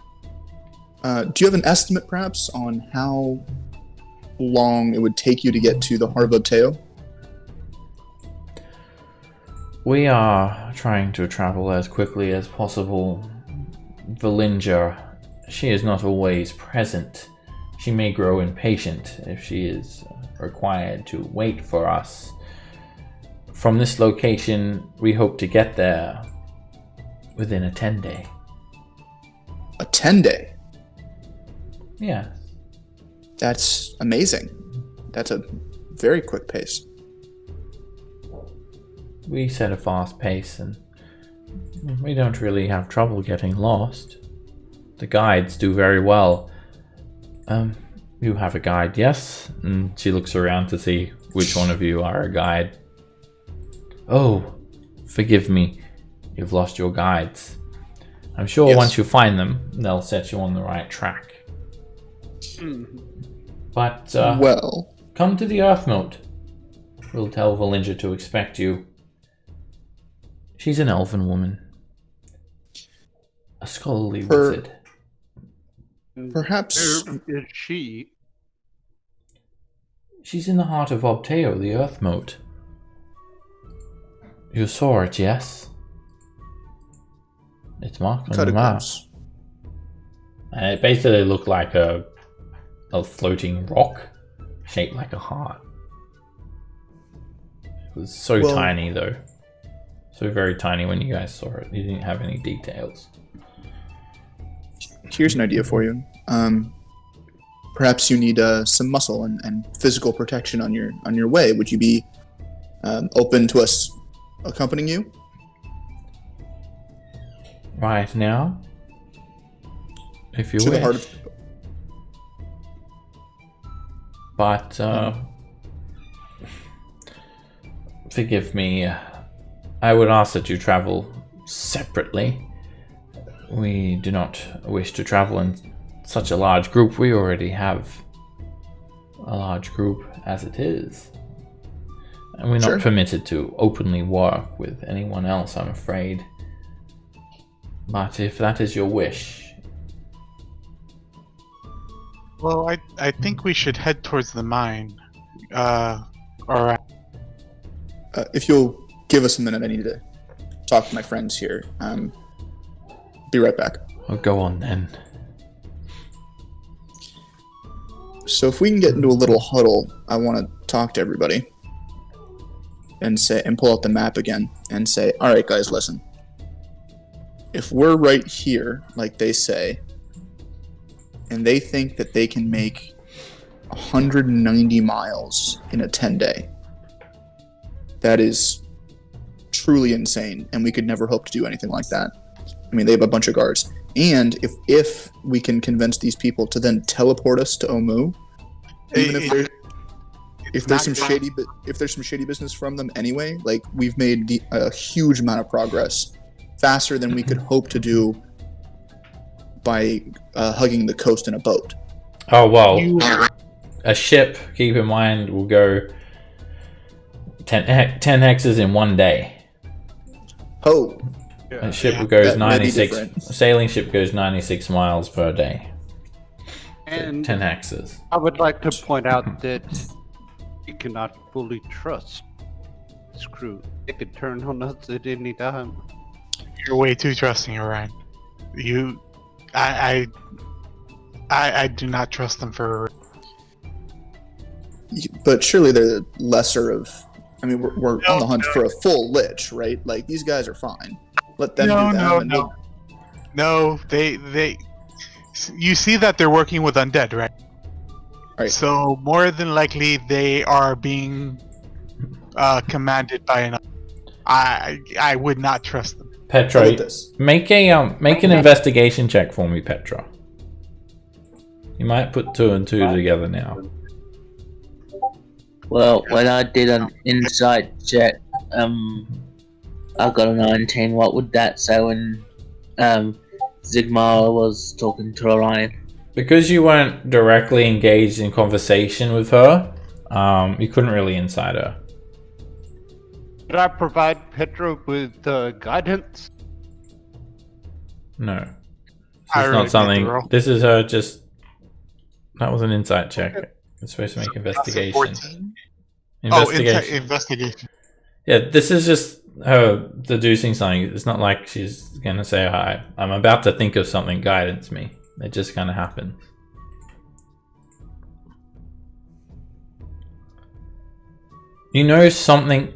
do you have an estimate, perhaps, on how long it would take you to get to the Heart of Obteo? We are trying to travel as quickly as possible. Valinja, she is not always present. She may grow impatient if she is required to wait for us. From this location, we hope to get there within a 10-day. A 10-day? Yes. That's amazing. That's a very quick pace. We set a fast pace and we don't really have trouble getting lost. The guides do very well. You have a guide, yes? And she looks around to see which one of you are a guide. Oh, forgive me. You've lost your guides. I'm sure once you find them, they'll set you on the right track. But, come to the Earth Moat. We'll tell Valinja to expect you. She's an elven woman. A scholarly wizard. Perhaps... Where is she? She's in the heart of Obteo, the Earth Moat. You saw it, yes? It's marked on the map. And it basically looked like a floating rock shaped like a heart. was so Well- tiny, though. So very tiny when you guys saw it. You didn't have any details. Here's an idea for you. Perhaps you need some muscle and physical protection on your way. Would you be open to us accompanying you? Right now? If you To the wish. heart of But, forgive me. I would ask that you travel separately. We do not wish to travel in such a large group. We already have a large group as it is. And we're Sure. not permitted to openly work with anyone else, I'm afraid. But if that is your wish, Well, I think we should head towards the mine. Alright. if you'll give us a minute, I need to talk to my friends here. Be right back. I'll go on then. So if we can get into a little huddle, I want to talk to everybody and pull out the map again and say, all right, guys, listen. If we're right here, like they say, and they think that they can make 190 miles in a 10-day, that is truly insane, and we could never hope to do anything like that. I mean, they have a bunch of guards. And if we can convince these people to then teleport us to Omu, even if there's some shady business from them anyway, like we've made a huge amount of progress, faster than we could hope to do by hugging the coast in a boat. Oh, well, a ship, keep in mind, will go 10 hexes in one day. Oh. A ship goes That might be 96. different. A sailing ship goes 96 miles per day. And 10 hexes. I would like to point out that you cannot fully trust this crew. They could turn on us at any time. You're way too trusting, Orion. I do not trust them for. But surely they're the lesser of. I mean, we're on the hunt for a full lich, right? Like these guys are fine. Let them do them. No. They. You see that they're working with undead, right? Right. So more than likely they are being commanded by an. I would not trust them. Petra, How about this? make an investigation check for me, Petra. You might put 2 and 2 together now. Well, when I did an insight check, I got a 19. What would that say when Zigmar was talking to Orion? Because you weren't directly engaged in conversation with her, you couldn't really insight her. Could I provide Petra with guidance? No. I It's already not did something. the roll. This is her just. That was an insight check. It's supposed to make investigation. 14? Investigation. Investigation. Yeah, this is just her deducing something. It's not like she's gonna say, "Hi, I'm about to think of something. Guidance me." It just kind of happens. You know something,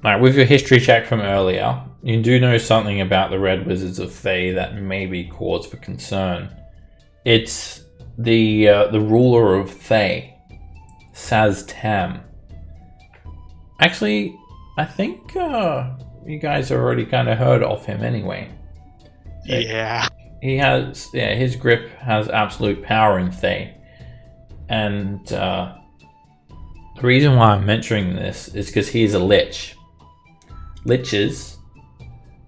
like with your history check from earlier, you do know something about the Red Wizards of Thay that may be cause for concern. It's the ruler of Thay, Saz-Tam. Actually, I think you guys have already kind of heard of him anyway. Yeah. He has, his grip has absolute power in Thay. And the reason why I'm mentioning this is because he is a lich. Liches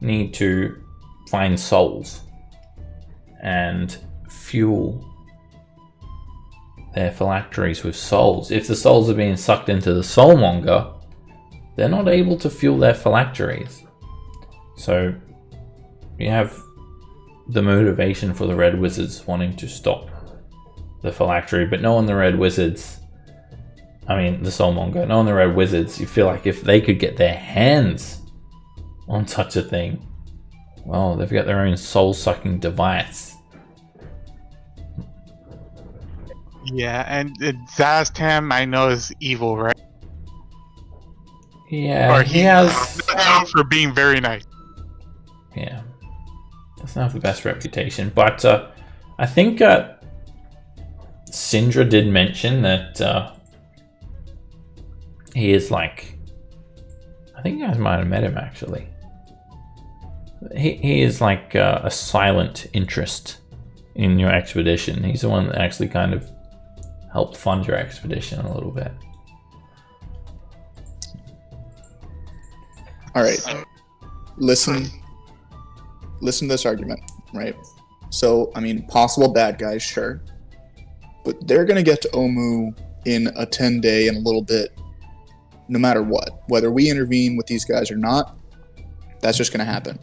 need to find souls and fuel their phylacteries with souls. If the souls are being sucked into the soulmonger, they're not able to fuel their phylacteries. So you have the motivation for the Red Wizards wanting to stop the phylactery, but knowing the Red Wizards, I mean the soulmonger, knowing the Red Wizards, you feel like if they could get their hands on such a thing, well, they've got their own soul-sucking device. Yeah, and Zaz-Tam I know is evil, right? Yeah, Or he has. known for being very nice. Yeah, doesn't have the best reputation, but I think Syndra did mention that he is like. I think you guys might have met him actually. He is like a silent interest in your expedition. He's the one that actually kind of helped fund your expedition a little bit. All right. Listen to this argument, right? So, I mean, possible bad guys, sure. But they're going to get to Omu in a 10-day and a little bit, no matter what. Whether we intervene with these guys or not, that's just going to happen.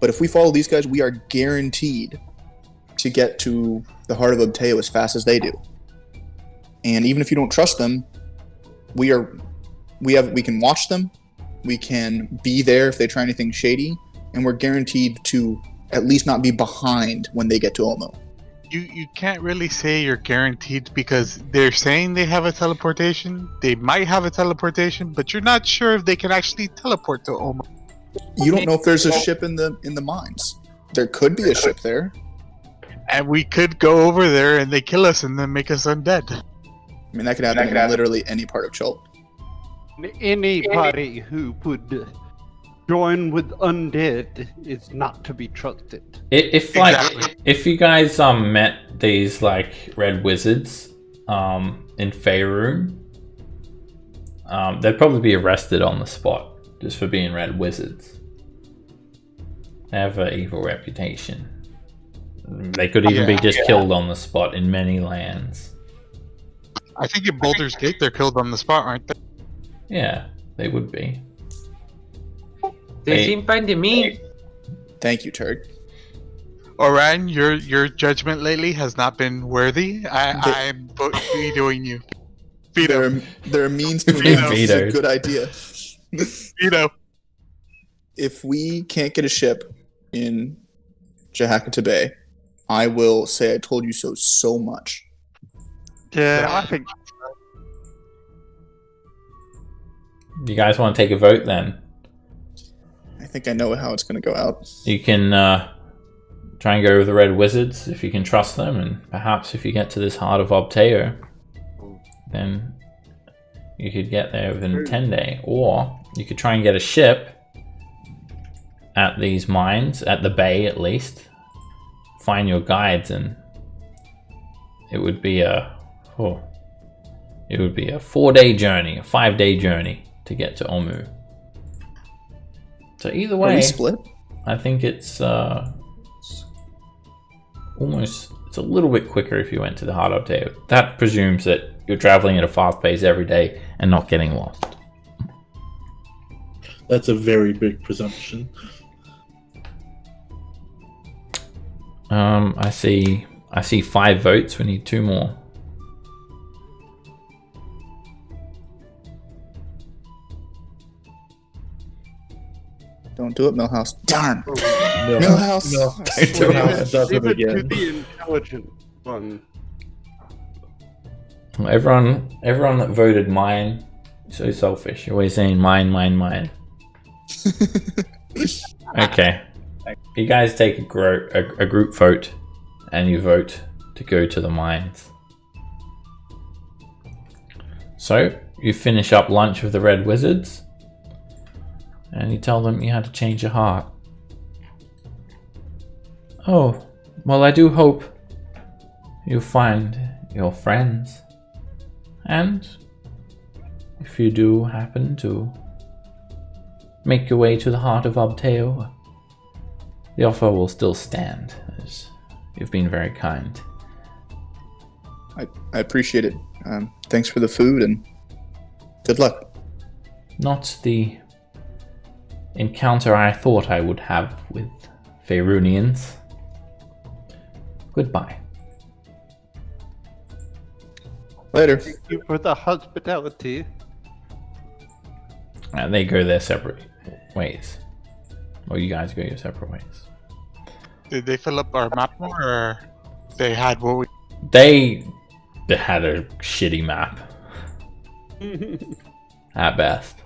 But if we follow these guys, we are guaranteed to get to the heart of Obteo as fast as they do. And even if you don't trust them, we can watch them. We can be there if they try anything shady, and we're guaranteed to at least not be behind when they get to Omo. You can't really say you're guaranteed because they're saying they have a teleportation. They might have a teleportation, but you're not sure if they can actually teleport to Omo. You don't know if there's a ship in the mines. There could be a ship there. And we could go over there and they kill us and then make us undead. I mean, that could happen in literally any part of Chult. Anybody who would join with undead is not to be trusted. If you guys met these like red wizards in Faerun, they'd probably be arrested on the spot just for being red wizards. They have an evil reputation. They could even be just killed on the spot in many lands. I think in Baldur's Gate they're killed on the spot, aren't they? Yeah, they would be. They seem fine to me. Thank you, Turk. Oran, your judgment lately has not been worthy. I'm vetoing you. Veto. There are means to an end. This is a good idea. Veto. If we can't get a ship in Jahakata Bay, I will say I told you so much. Yeah, I think. You guys want to take a vote then? I think I know how it's going to go out. You can try and go with the red wizards if you can trust them, and perhaps if you get to this heart of Obteo, then you could get there within 10 days. Or you could try and get a ship at these mines, at the bay at least. Find your guides, and it would be a 4-day journey, a 5-day journey to get to Omu. So either way, split? I think it's almost a little bit quicker if you went to the heart of Obteo. That presumes that you're traveling at a fast pace every day and not getting lost. That's a very big presumption. I see 5 votes. We need 2 more. Don't do it, Millhouse. Darn. Millhouse. Millhouse. Does it Leave it to again. the intelligent one. Well, everyone that voted mine, so selfish. You're always saying mine, mine, mine. Okay. You guys take a group vote, and you vote to go to the mines. So, you finish up lunch with the Red Wizards, and you tell them you had to change your heart. Oh, well, I do hope you'll find your friends. And if you do happen to make your way to the heart of Obteo, the offer will still stand, as you've been very kind. I appreciate it. Thanks for the food and good luck. Not the encounter I thought I would have with Faerunians. Goodbye. Later. Thank you for the hospitality. And they go their separate ways. Or you guys go your separate ways. Did they fill up our map more, or they had what we... They had a shitty map. At best.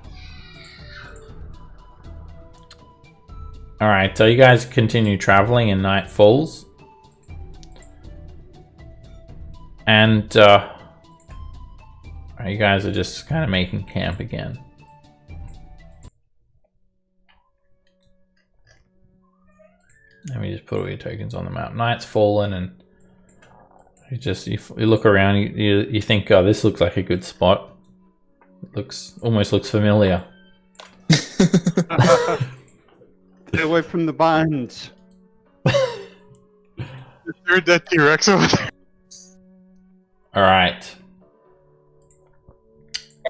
Alright, so you guys continue traveling and night falls. And you guys are just kind of making camp again. Let me just put all your tokens on the map. Night's fallen, and you look around. You think, oh, this looks like a good spot. It almost looks familiar. Stay away from the vines. There's that T-Rex over there. All right.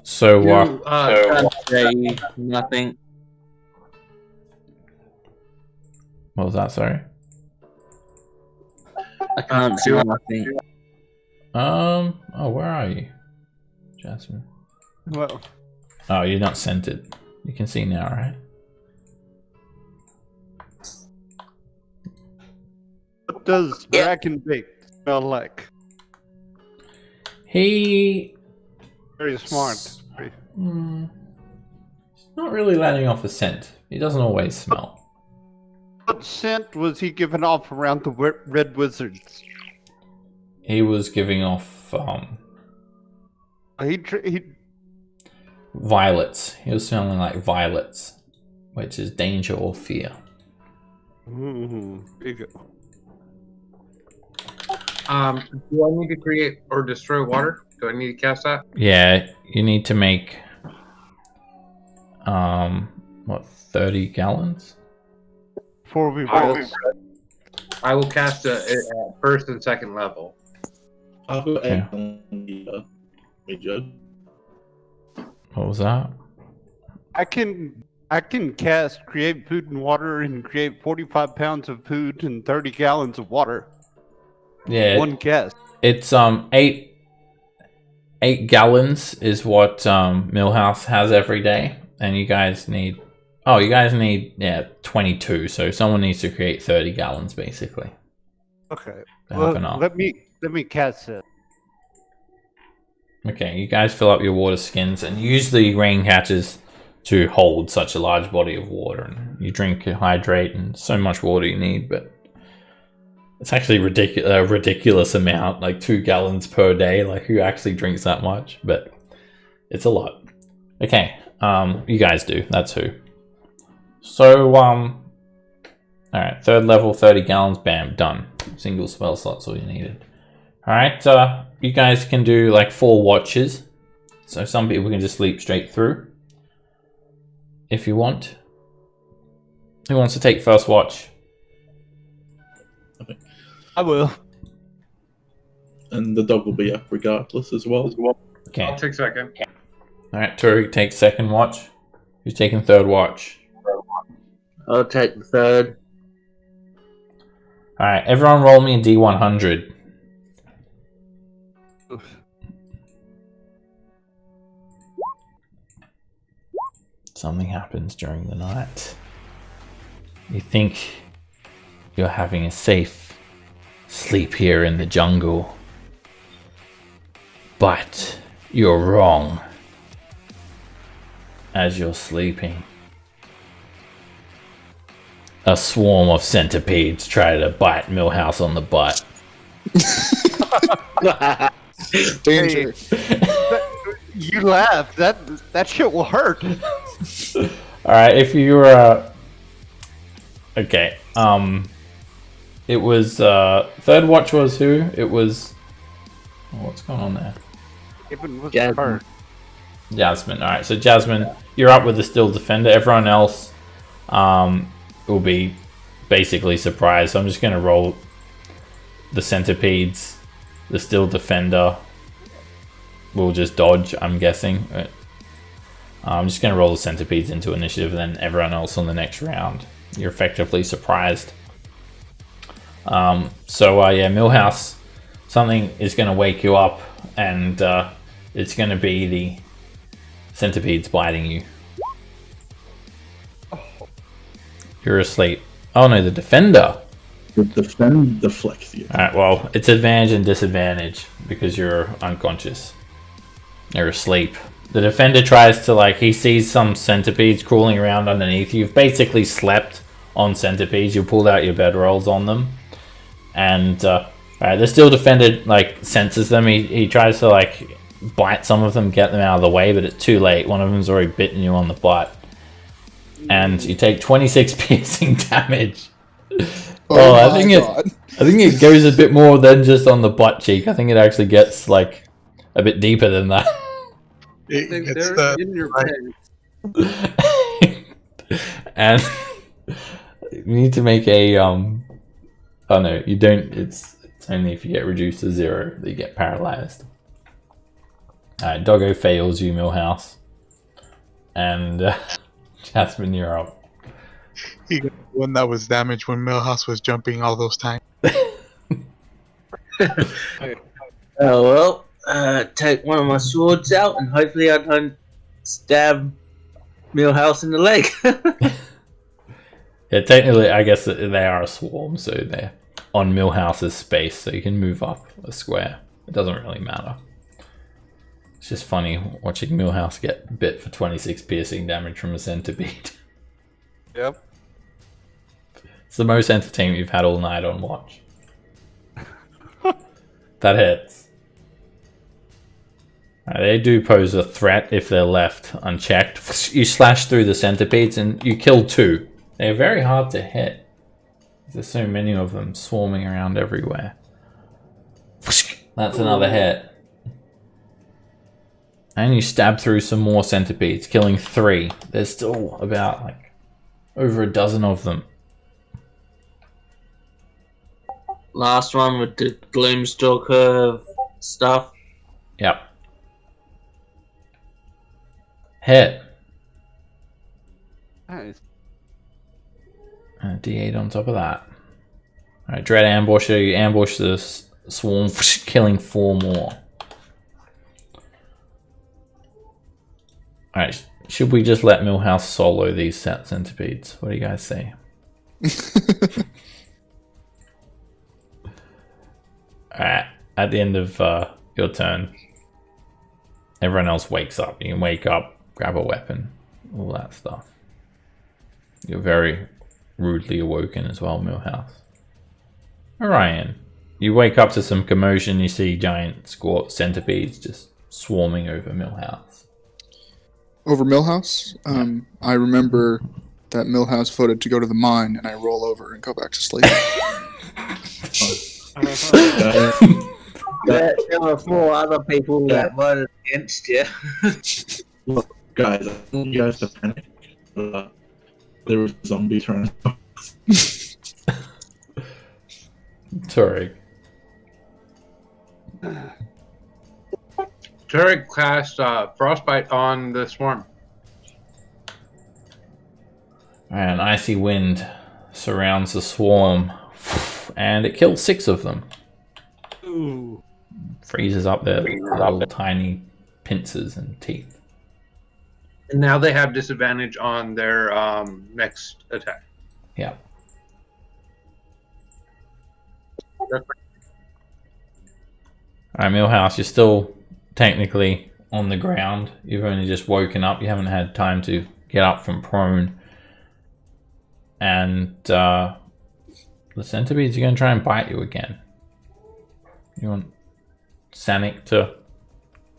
So Can't say nothing. what was that? Sorry. I can't say nothing. Oh, where are you, Jasmine? Well, Oh, you're not scented. You can see now, right? what does Dragon Bake smell like? He Very smart. he's not really letting off a scent. He doesn't always smell. What scent was he giving off around the Red Wizards? He was giving off He violets. He was smelling like violets, which is danger or fear. There you go. Do I need to create or destroy water? Do I need to cast that? Yeah, you need to make 30 gallons? Before we roll. I will cast it at first and second level. I've got Yeah. 8 on the major. What was that? I can cast create food and water and create 45 pounds of food and 30 gallons of water. Yeah, One cast. it's 8 gallons is what Millhouse has every day, and you guys need 22. So someone needs to create 30 gallons basically. Okay. to Well, have enough. let me cast it. Okay, you guys fill up your water skins and use the rain catchers to hold such a large body of water, and you drink, hydrate, and so much water you need, but it's actually a ridiculous amount, like 2 gallons per day. Like, who actually drinks that much? But it's a lot. Okay, you guys do. That's who. So, alright, 3rd level, 30 gallons, bam, done. Single spell slot's all you needed. Alright, you guys can do like 4 watches. So some people can just sleep straight through. If you want. Who wants to take first watch? I will. And the dog will be up regardless as well. Okay. I'll take second. Alright, Turi takes 2nd watch. Who's taking 3rd watch? I'll take the 3rd. Alright, everyone roll me a D100. Something happens during the night. You think you're having a safe sleep here in the jungle, but you're wrong. As you're sleeping, a swarm of centipedes try to bite Millhouse on the butt. Danger. You laugh. That shit will hurt. Alright, if you were okay. It was 3rd watch was who? It was what's going on there? Even with Jasmine. her. Jasmine. Alright, so Jasmine, you're up with the Still Defender. Everyone else will be basically surprised. So I'm just gonna roll the centipedes. The Still Defender will just dodge, I'm guessing. I'm just going to roll the centipedes into initiative, and then everyone else on the next round. You're effectively surprised. Yeah, Millhouse, something is going to wake you up, and it's going to be the centipedes biting you. You're asleep. Oh no, the Defender. The defend deflects you. Alright, well, it's advantage and disadvantage because you're unconscious. You're asleep. The Defender tries to, he sees some centipedes crawling around underneath you. You've basically slept on centipedes. You pulled out your bedrolls on them, and they're still defended. Like senses them. He tries to like bite some of them, get them out of the way, but it's too late. One of them's already bitten you on the butt, and you take 26 piercing damage. Oh, I my think God. I think it goes a bit more than just on the butt cheek. I think it actually gets like a bit deeper than that. It, think it's they're the in your right- pants. And you need to make a oh no, you don't. It's only if you get reduced to 0 that you get paralyzed. Alright, Doggo fails you, Millhouse. And Jasmine, you're up. he got the one that was damaged when Millhouse was jumping all those times. Oh well, take one of my swords out and hopefully I don't stab Millhouse in the leg. Yeah, technically, I guess they are a swarm, so they're on Millhouse's space, so you can move up a square. It doesn't really matter. It's just funny watching Millhouse get bit for 26 piercing damage from a centipede. Yep. It's the most entertainment you've had all night on watch. That hits. They do pose a threat if they're left unchecked. You slash through the centipedes and you kill 2. They're very hard to hit. There's so many of them swarming around everywhere. That's another hit. And you stab through some more centipedes, killing 3. There's still about like over a dozen of them. Last one with the Gloomstalker stuff. Yep. Hit. Nice. D8 on top of that. Alright, Dread Ambusher, you ambush this swarm, killing 4 more. Alright, should we just let Millhouse solo these centipedes? What do you guys say? Alright, at the end of your turn, everyone else wakes up. You can wake up, grab a weapon, all that stuff. You're very rudely awoken as well, Millhouse. Orion, you wake up to some commotion. You see giant centipedes just swarming over Millhouse. Over Millhouse, I remember that Millhouse voted to go to the mine, and I roll over and go back to sleep. There were 4 other people that voted against you. Look, guys, I want you guys to panic. There was a zombie trying to... Turek. Turek cast Frostbite on the swarm. An icy wind surrounds the swarm, and it kills 6 of them. Ooh. Freezes up their little tiny pincers and teeth. And now they have disadvantage on their next attack. Yeah. Alright, Millhouse, you're still technically on the ground. You've only just woken up. You haven't had time to get up from prone. And the centipedes are going to try and bite you again. You want Sanic to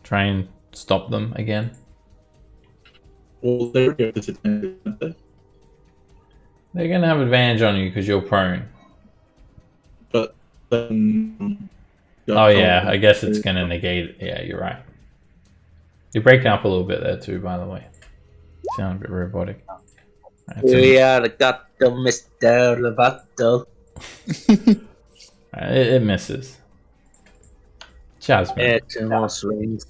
try and stop them again? Well, they already have disadvantage, aren't they? They're going to have advantage on you because you're prone. But then... Oh yeah, I guess it's going to negate it. Yeah, you're right. You're breaking up a little bit there too, by the way. Sound a bit robotic. Right, We are the Gato Mr. Lovato. it misses. Jasmine. Yeah, 2 more swings.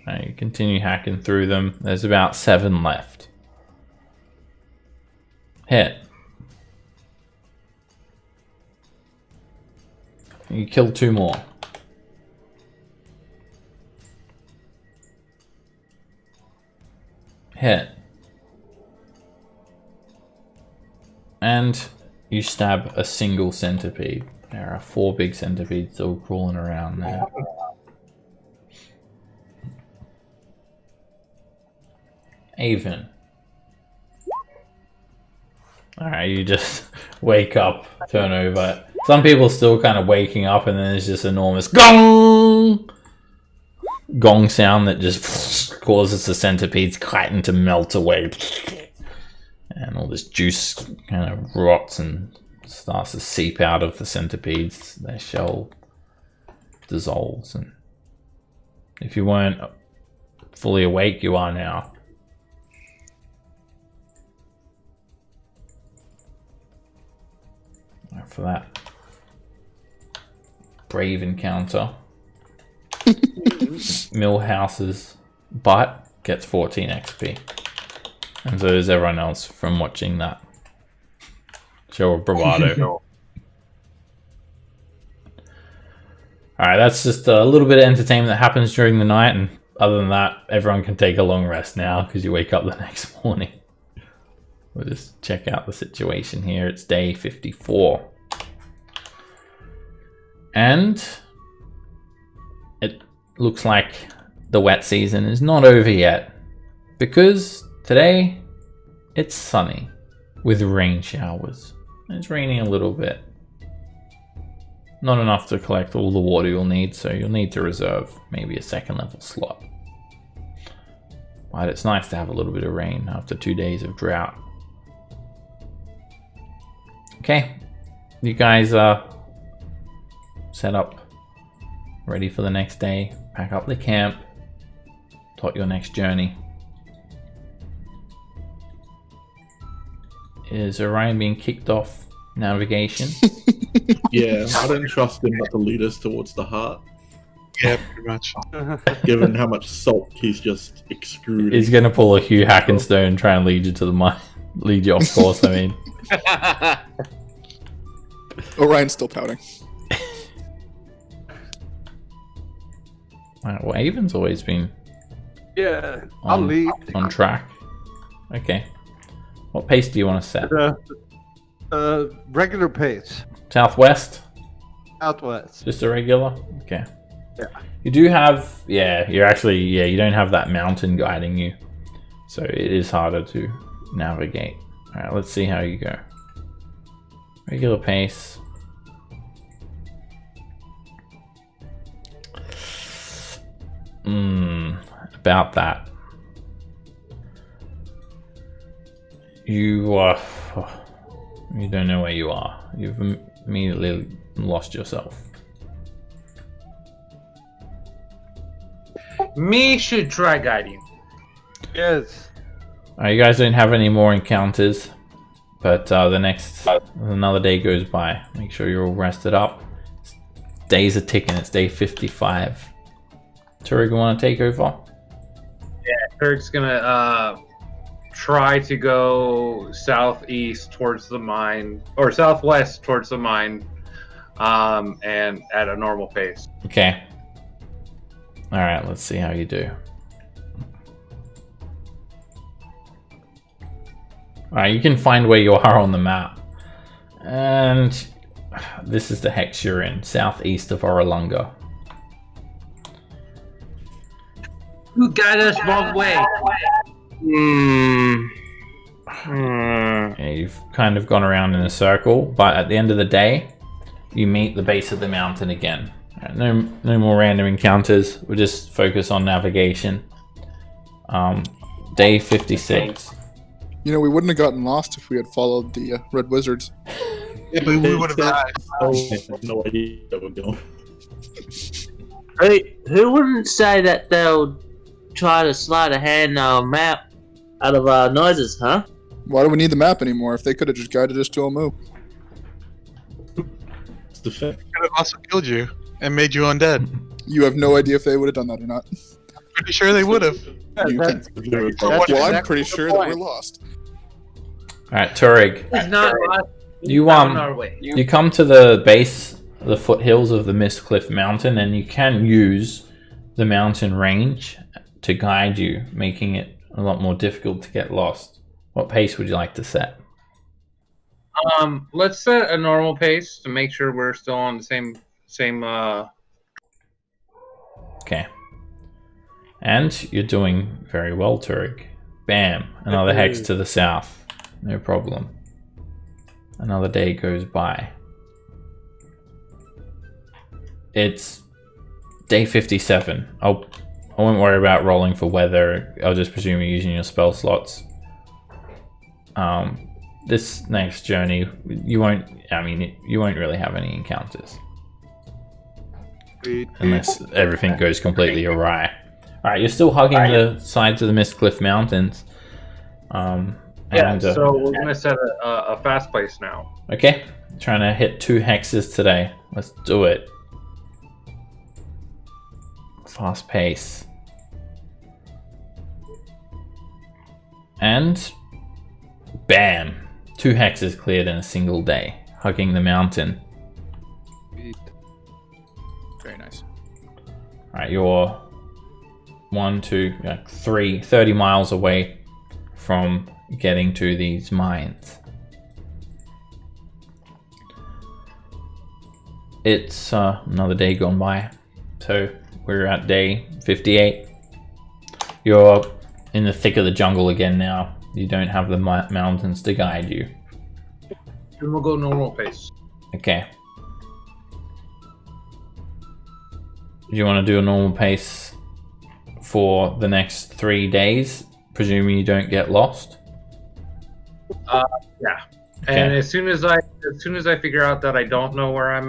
Right, you continue hacking through them. There's about 7 left. Hit. You kill 2 more. Hit. And you stab a single centipede. There are 4 big centipedes still crawling around there. Avon. Alright, you just wake up, turn over. Some people still kind of waking up, and then there's just enormous gong sound that just causes the centipede's chitin to melt away. And all this juice kind of rots and starts to seep out of the centipedes. Their shell dissolves, and if you weren't fully awake, you are now. For that brave encounter, Millhouse's butt gets 14 XP, and so does everyone else from watching that show of bravado. Alright, that's just a little bit of entertainment that happens during the night, and other than that, everyone can take a long rest now because you wake up the next morning. We'll just check out the situation here. It's day 54. And it looks like the wet season is not over yet, because today it's sunny with rain showers. It's raining a little bit. Not enough to collect all the water you'll need, so you'll need to reserve maybe a second level slot. But it's nice to have a little bit of rain after 2 days of drought. Okay, you guys are set up, ready for the next day. Pack up the camp, plot your next journey. Is Orion being kicked off navigation? Yeah, I don't trust him not to lead us towards the heart. Yeah, pretty much. Given how much salt he's just extruded. He's gonna pull a Hugh Hackenstone and try and lead you to the mine. Lead you off course, I mean. Orion's still pouting. Well, Avon's always been Yeah, I'll on, lead. on track. Okay. What pace do you want to set? Regular pace. Southwest? Southwest. Just a regular? Okay. Yeah. You do have, you don't have that mountain guiding you. So it is harder to navigate. Alright, let's see how you go. Regular pace. About that. You don't know where you are. You've immediately lost yourself. Me should try guiding. Yes. You guys don't have any more encounters, but another day goes by. Make sure you're all rested up. Days are ticking. It's day 55. Turg, want to take over? Yeah, Turk's gonna try to go southeast towards the mine, or southwest towards the mine, and at a normal pace. Okay. All right. Let's see how you do. All right. You can find where you are on the map, and this is the hex you're in, southeast of Orolunga. You got us wrong way. Yeah, you've kind of gone around in a circle, but at the end of the day, you meet the base of the mountain again. Right, no more random encounters. We'll just focus on navigation. Day 56. You know, we wouldn't have gotten lost if we had followed the Red Wizards. Yeah, but we would have died. Oh, I have no idea where we're going. Who wouldn't say that they'll try to sleight of hand our map out of our noises, huh? Why do we need the map anymore if they could have just guided us to a moo? It's the fact. Could have also killed you and made you undead. You have no idea if they would have done that or not. Pretty sure they would have. You That's- can- Well, I'm pretty sure that we're lost. All right, Turig. It's not us. You On our way. You come to the base, the foothills of the Mistcliff Mountain, and you can use the mountain range to guide you, making it a lot more difficult to get lost. What pace would you like to set? Let's set a normal pace to make sure we're still on the same. Okay. And you're doing very well, Turig. Bam. Another hex to the south. No problem. Another day goes by. It's day 57. I won't worry about rolling for weather. I'll just presume you're using your spell slots. This next journey, you won't really have any encounters. Unless everything goes completely awry. Alright, you're still hugging the sides of the Mistcliff Mountains. So we're going to set a fast pace now. Okay, trying to hit 2 hexes today. Let's do it. Fast pace. And bam! 2 hexes cleared in a single day. Hugging the mountain. Very nice. Alright, you're 30 miles away from getting to these mines. It's another day gone by. So we're at day 58. You're in the thick of the jungle again now. You don't have the mountains to guide you. Then we'll go normal pace. Okay. Do you want to do a normal pace for the next 3 days, presuming you don't get lost? Yeah. Okay. And as soon as I figure out that I don't know where I'm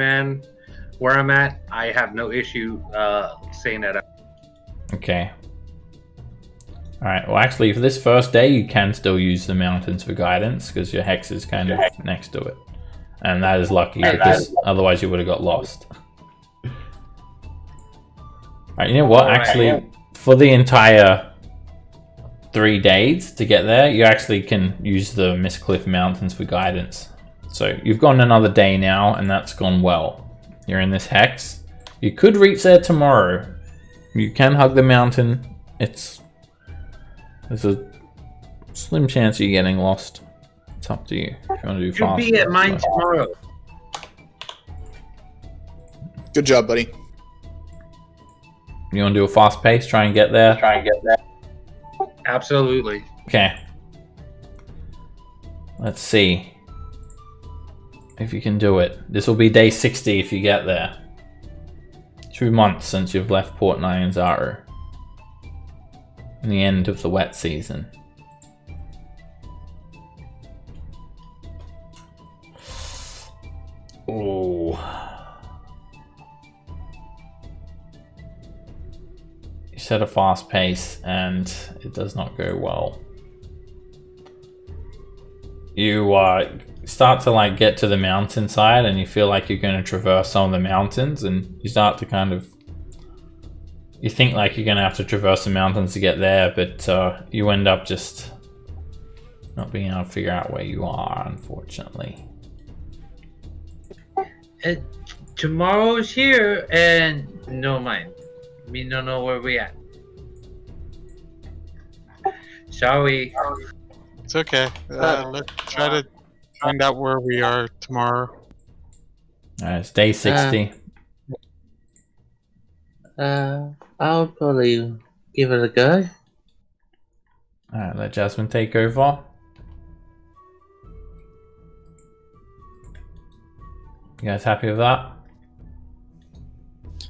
at, I have no issue saying that. Okay. Alright, well actually for this first day you can still use the mountains for guidance because your hex is kind of next to it. And that is lucky because otherwise you would have got lost. Alright, you know what? Actually, for the entire 3 days to get there, you actually can use the Mistcliff Mountains for guidance. So you've gone another day now and that's gone well. You're in this hex. You could reach there tomorrow. You can hug the mountain. There's a slim chance of you getting lost. It's up to you. If you want to do fast. Be at mine tomorrow. Good job, buddy. You want to do a fast pace? Try and get there? Absolutely. Okay. Let's see if you can do it. This will be day 60 if you get there. 2 months since you've left Port Nyanzaru. In the end of the wet season. Oh. You set a fast pace and it does not go well. You start to get to the mountainside and you feel like you're going to traverse some of the mountains and you start to you think like you're going to have to traverse the mountains to get there, but you end up just not being able to figure out where you are, unfortunately. Tomorrow's here and no mind. We don't know where we at. Sorry. It's okay. Let's try to find out where we are tomorrow. It's day 60. I'll probably give it a go. Alright, let Jasmine take over. You guys happy with that?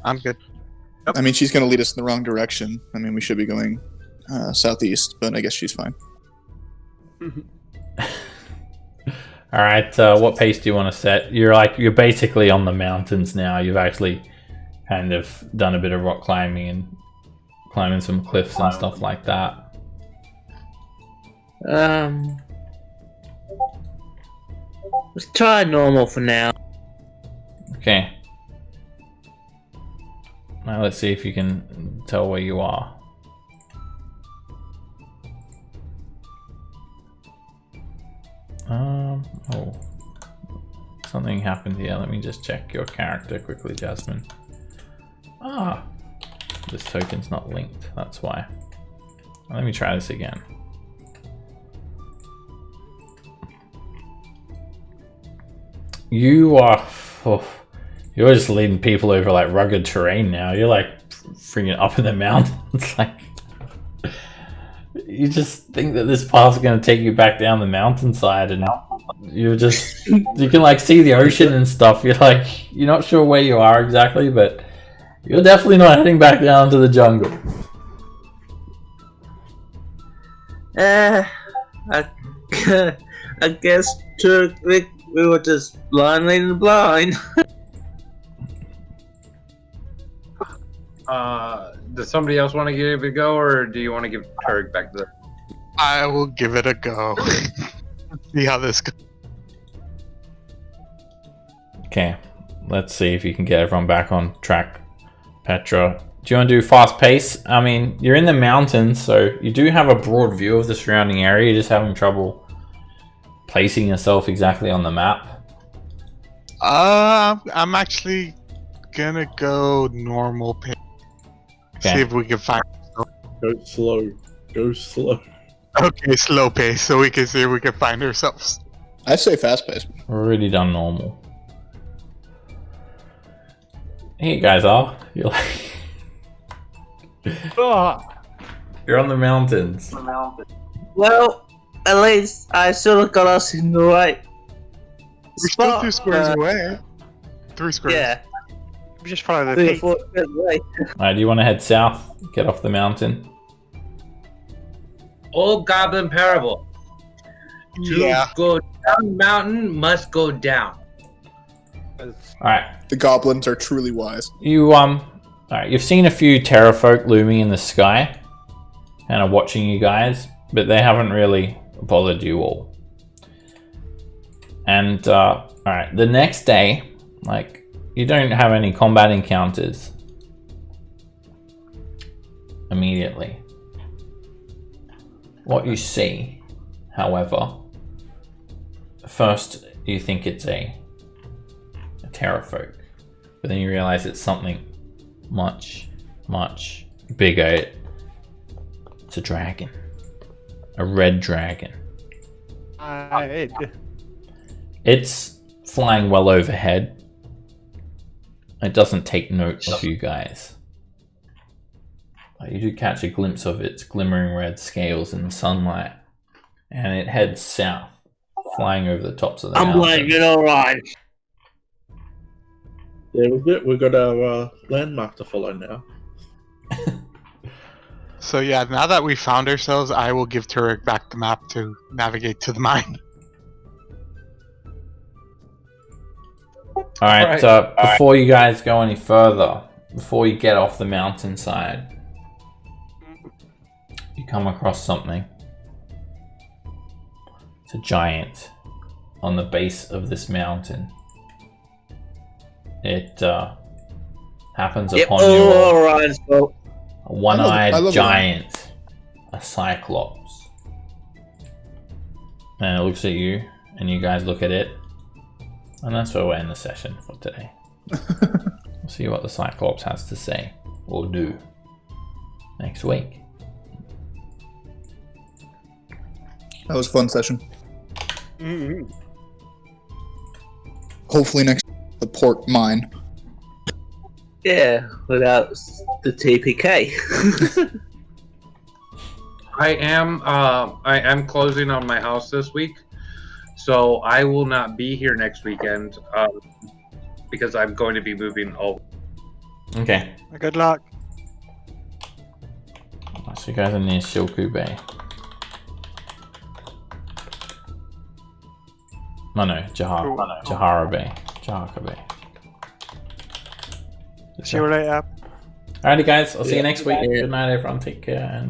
I'm good. I mean, she's going to lead us in the wrong direction. I mean, we should be going southeast, but I guess she's fine. Alright, what pace do you want to set? You're basically on the mountains now. You've actually kind of done a bit of rock climbing and climbing some cliffs and stuff like that. Let's try normal for now. Okay. Now let's see if you can tell where you are. Oh. Something happened here. Let me just check your character quickly, Jasmine. Ah, this token's not linked, that's why. Let me try this again. You are... you're just leading people over rugged terrain now. You're freaking up in the mountains. You just think that this path's going to take you back down the mountainside and You're just, you can like see the ocean and stuff. You're like, you're not sure where you are exactly, but you're definitely not heading back down to the jungle. I, I guess we were just blind leading the blind. Does somebody else want to give it a go, or do you want to give Turk back the? I will give it a go. See how this goes. Okay, let's see if you can get everyone back on track. Petra, do you want to do fast pace? I mean, you're in the mountains, so you do have a broad view of the surrounding area. You're just having trouble placing yourself exactly on the map. I'm actually gonna go normal pace. Okay. See if we can find. Go slow. Go slow. Okay, slow pace, so we can see if we can find ourselves. I say fast pace. We're already done normal. Here you guys are. You're like, you're on the mountains. Well, at least I sort of got us in the right We're still spot. 2 squares away. 3 squares. Yeah, We just follow the 3 or peak. 4 squares away. Alright, do you want to head south? Get off the mountain? Old Goblin Parable. To Yeah. go down mountain must go down. Alright, The goblins are truly wise. you alright, you've seen a few terrafolk looming in the sky, kind of watching you guys, but they haven't really bothered you all. And alright, the next day, like, you don't have any combat encounters immediately. What you see, however, first you think it's a terrafolk, but then you realize it's something much, much bigger. It's a dragon. A red dragon. It's flying well overhead. It doesn't take note of you guys. You do catch a glimpse of its glimmering red scales in the sunlight, and it heads south, flying over the tops of the I'm mountains. blanking, alright. Yeah, we've got our landmark to follow now. So yeah, now that we found ourselves, I will give Turek back the map to navigate to the mine. Alright, before you guys go any further, before you get off the mountainside, you come across something. It's a giant on the base of this mountain. It happens upon your alright, so I one-eyed love giant, a cyclops. And it looks at you, and you guys look at it. And that's where we're in the session for today. We'll see what the cyclops has to say or do next week. That was a fun session. Hopefully next the port mine. yeah, without the TPK. I am closing on my house this week, so I will not be here next weekend because I'm going to be moving over. Okay, Good luck. so you guys are near Shilku Bay. No, Jahara Bay. Jahaka Bay. See you later. Alrighty guys, I'll see you next week. Yeah. Good night everyone, take care and bye.